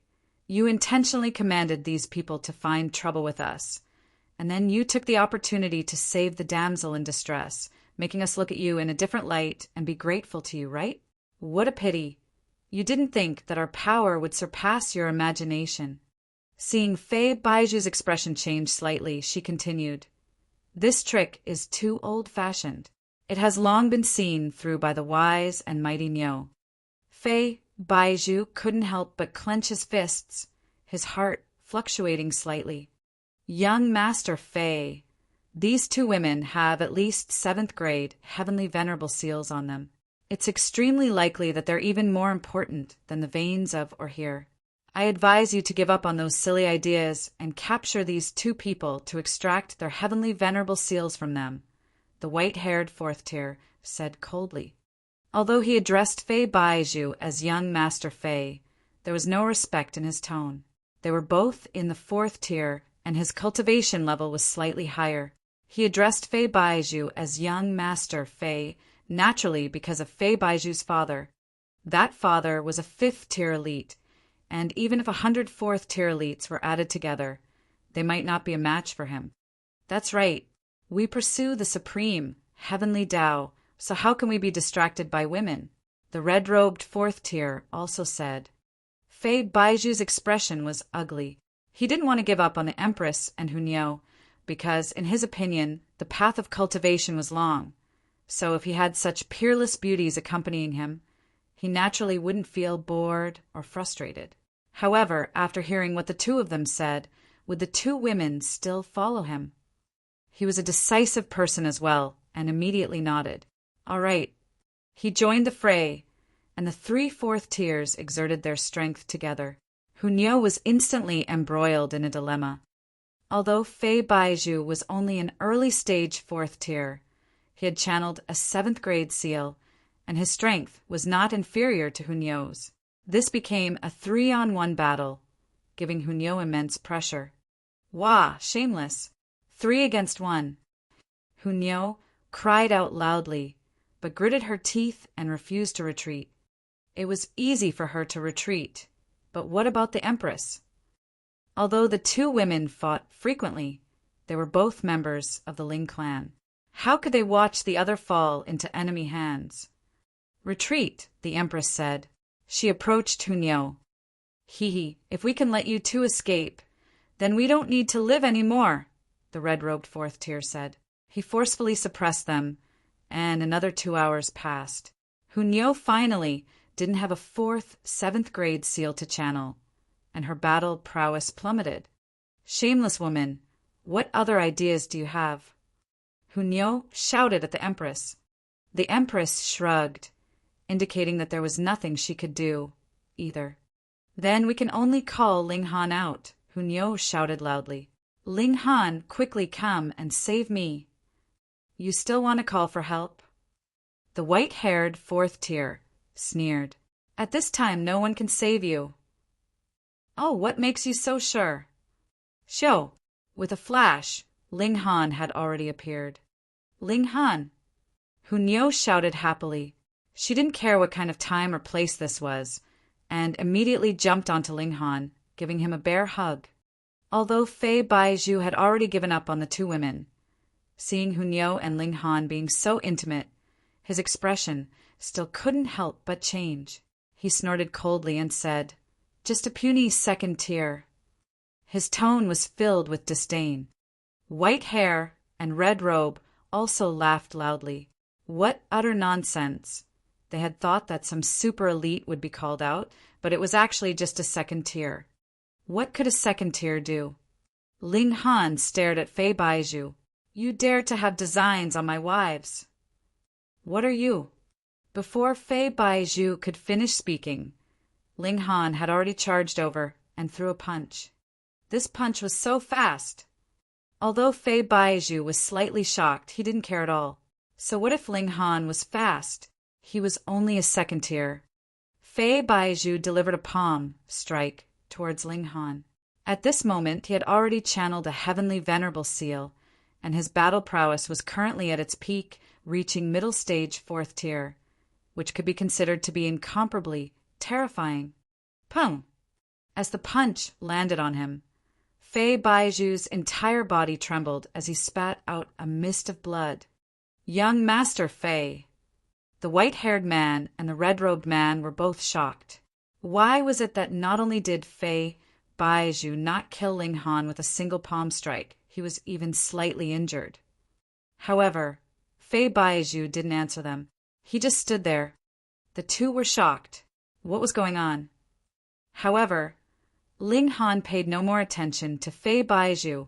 you intentionally commanded these people to find trouble with us, and then you took the opportunity to save the damsel in distress, making us look at you in a different light and be grateful to you, right? What a pity. You didn't think that our power would surpass your imagination." Seeing Fei Baiju's expression change slightly, she continued, "This trick is too old-fashioned. It has long been seen through by the wise and mighty Nyo." Fei Baiju couldn't help but clench his fists, his heart fluctuating slightly. "Young Master Fei, these two women have at least 7th grade heavenly venerable seals on them. It's extremely likely that they're even more important than the veins of or here. I advise you to give up on those silly ideas and capture these two people to extract their heavenly venerable seals from them," the white-haired 4th tier said coldly. Although he addressed Fei Baiju as young Master Fei, there was no respect in his tone. They were both in the 4th tier, and his cultivation level was slightly higher. He addressed Fei Baiju as young Master Fei, naturally because of Fei Baiju's father. That father was a 5th tier elite, and even if 100 4th tier elites were added together, they might not be a match for him. "That's right. We pursue the supreme, heavenly Tao, so how can we be distracted by women?" the red-robed 4th tier also said. Fei Baiju's expression was ugly. He didn't want to give up on the Empress and Hunyo, because, in his opinion, the path of cultivation was long. So if he had such peerless beauties accompanying him, he naturally wouldn't feel bored or frustrated. However, after hearing what the two of them said, would the two women still follow him? He was a decisive person as well, and immediately nodded. All right. He joined the fray, and the 3 4th tiers exerted their strength together. Hunyo was instantly embroiled in a dilemma. Although Fei Baiju was only an early-stage 4th tier, he had channeled a 7th grade seal, and his strength was not inferior to Hunyo's. This became a 3-on-1 battle, giving Hunyo immense pressure. Wah, shameless! 3 against 1. Hunyo cried out loudly, but gritted her teeth and refused to retreat. It was easy for her to retreat, but what about the Empress? Although the two women fought frequently, they were both members of the Ling clan. How could they watch the other fall into enemy hands? "Retreat," the Empress said. She approached Hunyo. "Hee, if we can let you two escape, then we don't need to live any more," the red-robed 4th tier said. He forcefully suppressed them, and another 2 hours passed. Hunyo finally didn't have a 4th, 7th grade seal to channel, and her battle prowess plummeted. "Shameless woman, what other ideas do you have?" Hunyo shouted at the Empress. The Empress shrugged, indicating that there was nothing she could do, either. "Then we can only call Ling Han out," Hunyo shouted loudly. "Ling Han, quickly come and save me." "You still want to call for help?" The white-haired 4th tier sneered. "At this time no one can save you." "Oh, what makes you so sure?" "Show." With a flash, Ling Han had already appeared. "Ling Han!" Hunyo shouted happily. She didn't care what kind of time or place this was, and immediately jumped onto Ling Han, giving him a bear hug. Although Fei Baiju had already given up on the two women, seeing Hunyo and Ling Han being so intimate, his expression still couldn't help but change. He snorted coldly and said, "Just a puny 2nd tier." His tone was filled with disdain. White hair and red robe also laughed loudly. What utter nonsense! They had thought that some super elite would be called out, but it was actually just a 2nd tier. What could a 2nd tier do? Ling Han stared at Fei Baiju. "You dare to have designs on my wives." "What are you?" Before Fei Baiju could finish speaking, Ling Han had already charged over and threw a punch. This punch was so fast. Although Fei Baiju was slightly shocked, he didn't care at all. So what if Ling Han was fast? He was only a 2nd tier. Fei Baiju delivered a palm strike towards Ling Han. At this moment, he had already channeled a heavenly venerable seal, and his battle prowess was currently at its peak, reaching middle stage 4th tier, which could be considered to be incomparably terrifying. Pung! As the punch landed on him, Fei Baiju's entire body trembled as he spat out a mist of blood. Young Master Fei! The white-haired man and the red-robed man were both shocked. Why was it that not only did Fei Baiju not kill Ling Han with a single palm strike, he was even slightly injured? However, Fei Baiju didn't answer them. He just stood there. The two were shocked. What was going on? However, Ling Han paid no more attention to Fei Baiju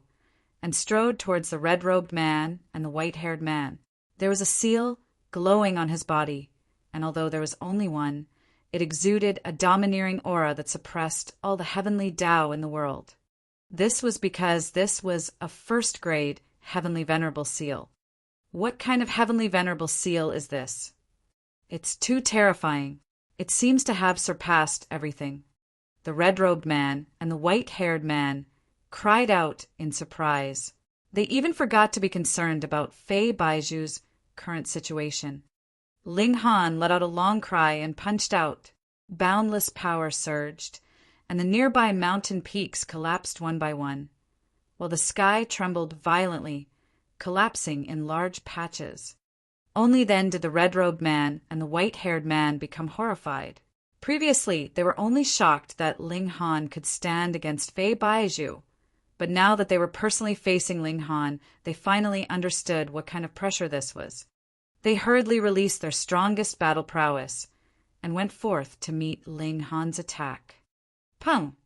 and strode towards the red-robed man and the white-haired man. There was a seal glowing on his body, and although there was only one, it exuded a domineering aura that suppressed all the heavenly Tao in the world. This was because this was a first-grade heavenly venerable seal. What kind of heavenly venerable seal is this? It's too terrifying. It seems to have surpassed everything. The red-robed man and the white-haired man cried out in surprise. They even forgot to be concerned about Fei Baiju's current situation. Ling Han let out a long cry and punched out. Boundless power surged, and the nearby mountain peaks collapsed one by one, while the sky trembled violently, collapsing in large patches. Only then did the red-robed man and the white-haired man become horrified. Previously, they were only shocked that Ling Han could stand against Fei Baiju, but now that they were personally facing Ling Han, they finally understood what kind of pressure this was. They hurriedly released their strongest battle prowess and went forth to meet Ling Han's attack. Pung!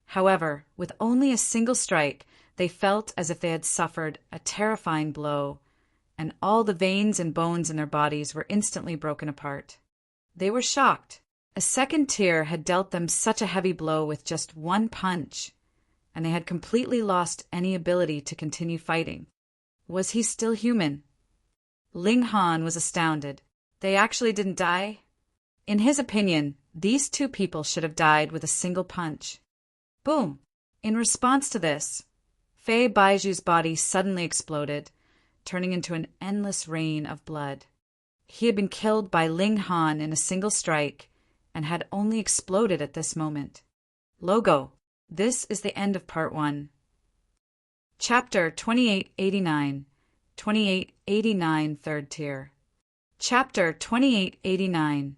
However, with only a single strike, they felt as if they had suffered a terrifying blow, and all the veins and bones in their bodies were instantly broken apart. They were shocked. A second tier had dealt them such a heavy blow with just one punch, and they had completely lost any ability to continue fighting. Was he still human? Ling Han was astounded. They actually didn't die? In his opinion, these two people should have died with a single punch. Boom! In response to this, Fei Baiju's body suddenly exploded, turning into an endless rain of blood. He had been killed by Ling Han in a single strike and had only exploded at this moment. Logo. This is the end of Part 1. Chapter 2889. 2889 3rd Tier. Chapter 2889.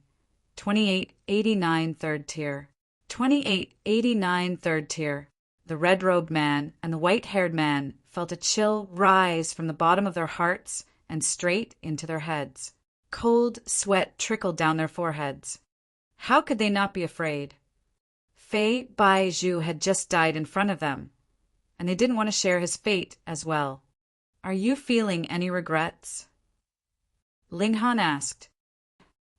2889 3rd Tier. 2889 3rd Tier. The red-robed man and the white-haired man felt a chill rise from the bottom of their hearts and straight into their heads. Cold sweat trickled down their foreheads. How could they not be afraid? Fei Baiju had just died in front of them, and they didn't want to share his fate as well. Are you feeling any regrets? Ling Han asked.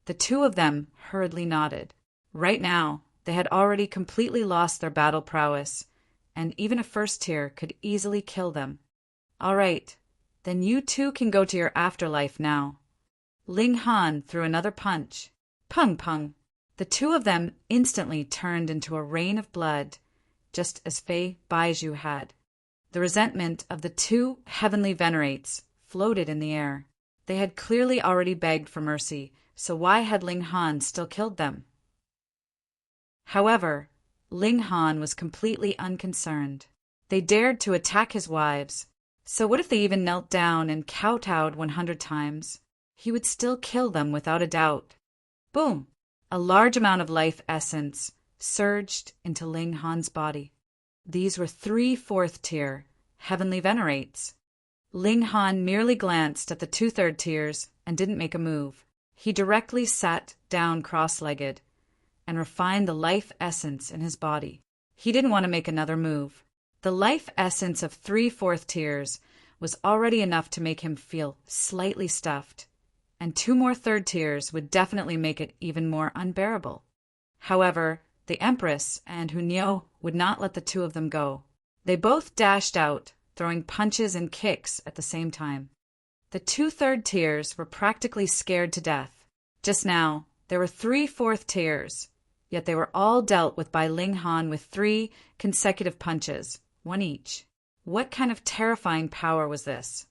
The two of them hurriedly nodded. Right now, they had already completely lost their battle prowess, and even a first tier could easily kill them. All right, then you two can go to your afterlife now. Ling Han threw another punch. Pung pung. The two of them instantly turned into a rain of blood, just as Fei Baiju had. The resentment of the two heavenly venerates floated in the air. They had clearly already begged for mercy, so why had Ling Han still killed them? However, Ling Han was completely unconcerned. They dared to attack his wives, so what if they even knelt down and kowtowed 100 times? He would still kill them without a doubt. Boom! A large amount of life essence surged into Ling Han's body. These were 3 4th tier heavenly venerates. Ling Han merely glanced at the 2 3rd tiers and didn't make a move. He directly sat down cross-legged and refined the life essence in his body. He didn't want to make another move. The life essence of 3 4th tiers was already enough to make him feel slightly stuffed, and 2 more 3rd tiers would definitely make it even more unbearable. However, the Empress and Hunyo would not let the two of them go. They both dashed out, throwing punches and kicks at the same time. The 2 3rd tiers were practically scared to death. Just now, there were 3 4th tiers, Yet they were all dealt with by Ling Han with 3 consecutive punches, 1 each. What kind of terrifying power was this?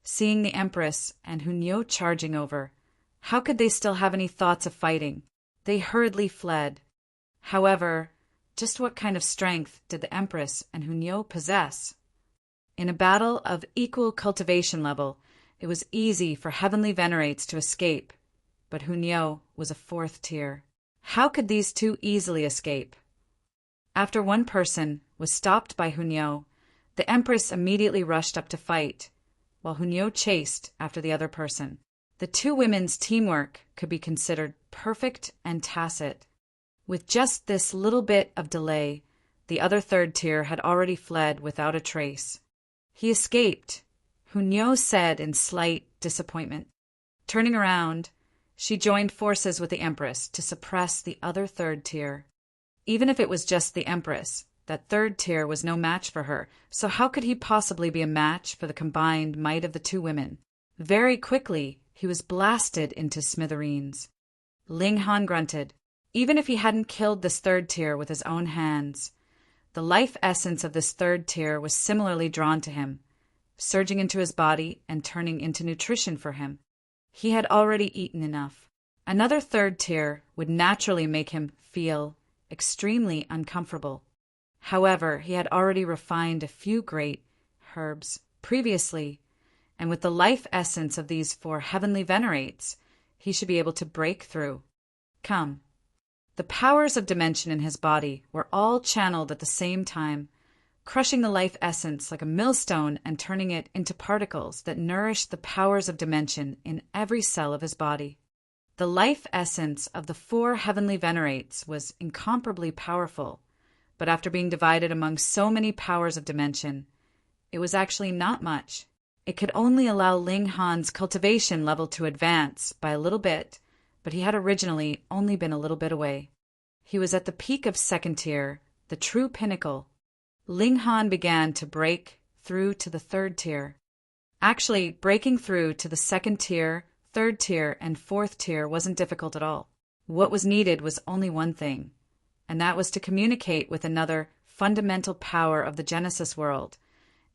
Seeing the Empress and Hunyo charging over, how could they still have any thoughts of fighting? They hurriedly fled. However, just what kind of strength did the Empress and Hunyo possess? In a battle of equal cultivation level, it was easy for heavenly venerates to escape, but Hunyo was a 4th tier. How could these 2 easily escape? After one person was stopped by Hunyo, the Empress immediately rushed up to fight, while Hunyo chased after the other person. The 2 women's teamwork could be considered perfect and tacit. With just this little bit of delay, the other 3rd tier had already fled without a trace. He escaped, Hunyo said in slight disappointment. Turning around, she joined forces with the Empress to suppress the other 3rd tier. Even if it was just the Empress, that 3rd tier was no match for her, so how could he possibly be a match for the combined might of the 2 women? Very quickly, he was blasted into smithereens. Ling Han grunted. Even if he hadn't killed this 3rd tier with his own hands, the life essence of this 3rd tier was similarly drawn to him, surging into his body and turning into nutrition for him. He had already eaten enough. Another 3rd tier would naturally make him feel extremely uncomfortable. However, he had already refined a few great herbs previously, and with the life essence of these 4 heavenly venerates, he should be able to break through. Come. The powers of dimension in his body were all channeled at the same time, crushing the life essence like a millstone and turning it into particles that nourished the powers of dimension in every cell of his body. The life essence of the 4 heavenly venerates was incomparably powerful, but after being divided among so many powers of dimension, it was actually not much. It could only allow Ling Han's cultivation level to advance by a little bit, but he had originally only been a little bit away. He was at the peak of 2nd tier, the true pinnacle. Ling Han began to break through to the 3rd tier. Actually, breaking through to the 2nd tier, 3rd tier, and 4th tier wasn't difficult at all. What was needed was only one thing, and that was to communicate with another fundamental power of the Genesis world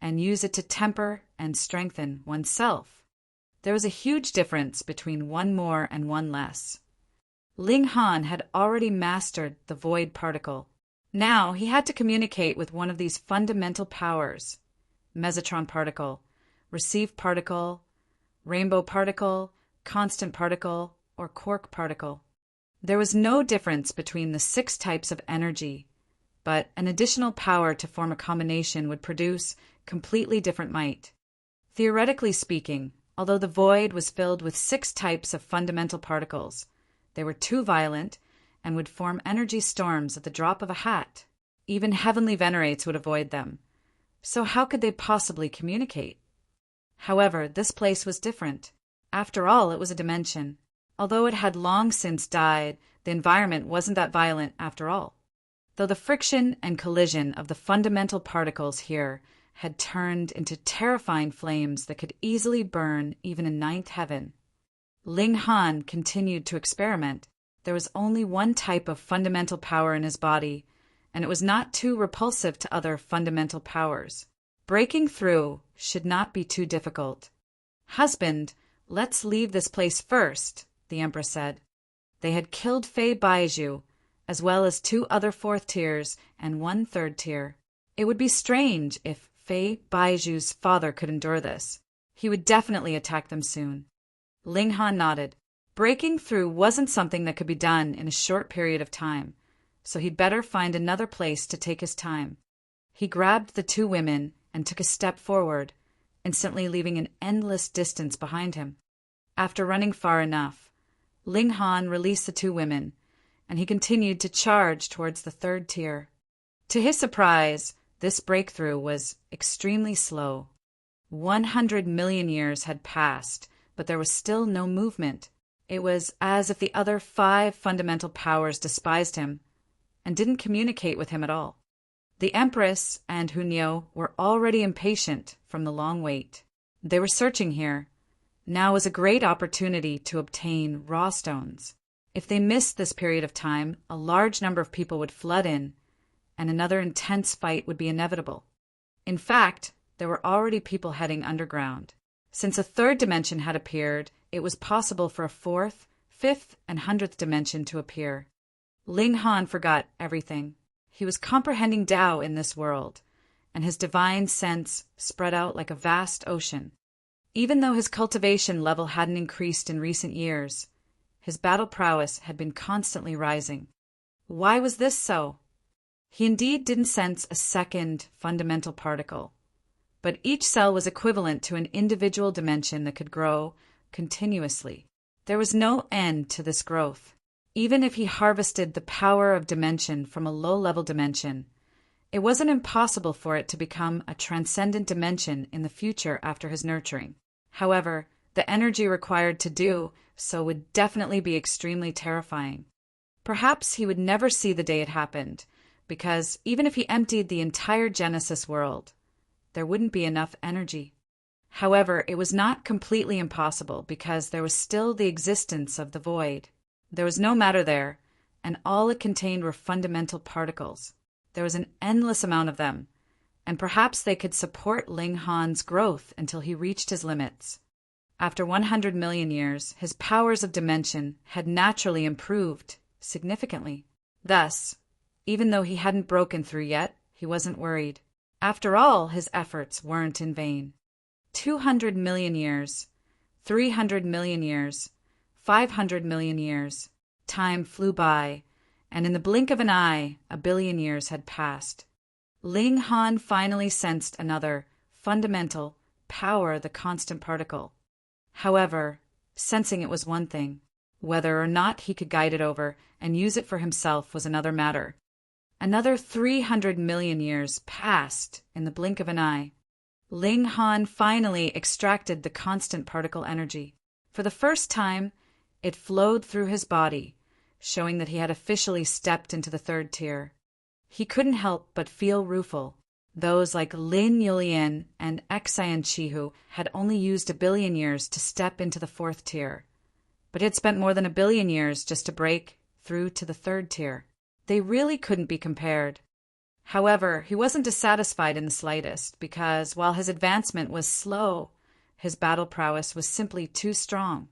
and use it to temper and strengthen oneself. There was a huge difference between one more and one less. Ling Han had already mastered the void particle. Now he had to communicate with one of these fundamental powers: mesotron particle, receive particle, rainbow particle, constant particle, or quark particle. There was no difference between the 6 types of energy, but an additional power to form a combination would produce completely different might. Theoretically speaking, although the void was filled with 6 types of fundamental particles, they were too violent and would form energy storms at the drop of a hat. Even heavenly venerates would avoid them. So how could they possibly communicate? However, this place was different. After all, it was a dimension. Although it had long since died, the environment wasn't that violent after all. Though the friction and collision of the fundamental particles here had turned into terrifying flames that could easily burn even a 9th heaven. Ling Han continued to experiment. There was only one type of fundamental power in his body, and it was not too repulsive to other fundamental powers. Breaking through should not be too difficult. "Husband, let's leave this place first," the Empress said. They had killed Fei Baiju, as well as 2 other 4th tiers and 1 3rd tier. It would be strange if Fei Baiju's father could endure this. He would definitely attack them soon. Ling Han nodded. Breaking through wasn't something that could be done in a short period of time, so he'd better find another place to take his time. He grabbed the 2 women and took a step forward, instantly leaving an endless distance behind him. After running far enough, Ling Han released the 2 women, and he continued to charge towards the 3rd tier. To his surprise, this breakthrough was extremely slow. 100 million years had passed, but there was still no movement. It was as if the other 5 fundamental powers despised him and didn't communicate with him at all. The Empress and Hunyo were already impatient from the long wait. They were searching here. Now was a great opportunity to obtain raw stones. If they missed this period of time, a large number of people would flood in, and another intense fight would be inevitable. In fact, there were already people heading underground. Since a third dimension had appeared, it was possible for a fourth, fifth, and 100th dimension to appear. Ling Han forgot everything. He was comprehending Tao in this world, and his divine sense spread out like a vast ocean. Even though his cultivation level hadn't increased in recent years, his battle prowess had been constantly rising. Why was this so? He indeed didn't sense a second fundamental particle, but each cell was equivalent to an individual dimension that could grow continuously. There was no end to this growth. Even if he harvested the power of dimension from a low-level dimension, it wasn't impossible for it to become a transcendent dimension in the future after his nurturing. However, the energy required to do so would definitely be extremely terrifying. Perhaps he would never see the day it happened, because even if he emptied the entire Genesis world, there wouldn't be enough energy. However, it was not completely impossible because there was still the existence of the void. There was no matter there, and all it contained were fundamental particles. There was an endless amount of them, and perhaps they could support Ling Han's growth until he reached his limits. After 100 million years, his powers of dimension had naturally improved significantly. Thus, even though he hadn't broken through yet, he wasn't worried. After all, his efforts weren't in vain. 200 million years, 300 million years, 500 million years. Time flew by, and in the blink of an eye, 1 billion years had passed. Ling Han finally sensed another, fundamental, power, the constant particle. However, sensing it was one thing. Whether or not he could guide it over and use it for himself was another matter. Another 300 million years passed in the blink of an eye. Ling Han finally extracted the constant particle energy. For the first time, it flowed through his body, showing that he had officially stepped into the third tier. He couldn't help but feel rueful. Those like Lin Yulian and Xian Chihu had only used 1 billion years to step into the fourth tier, but he had spent more than 1 billion years just to break through to the third tier. They really couldn't be compared. However, he wasn't dissatisfied in the slightest, because while his advancement was slow, his battle prowess was simply too strong.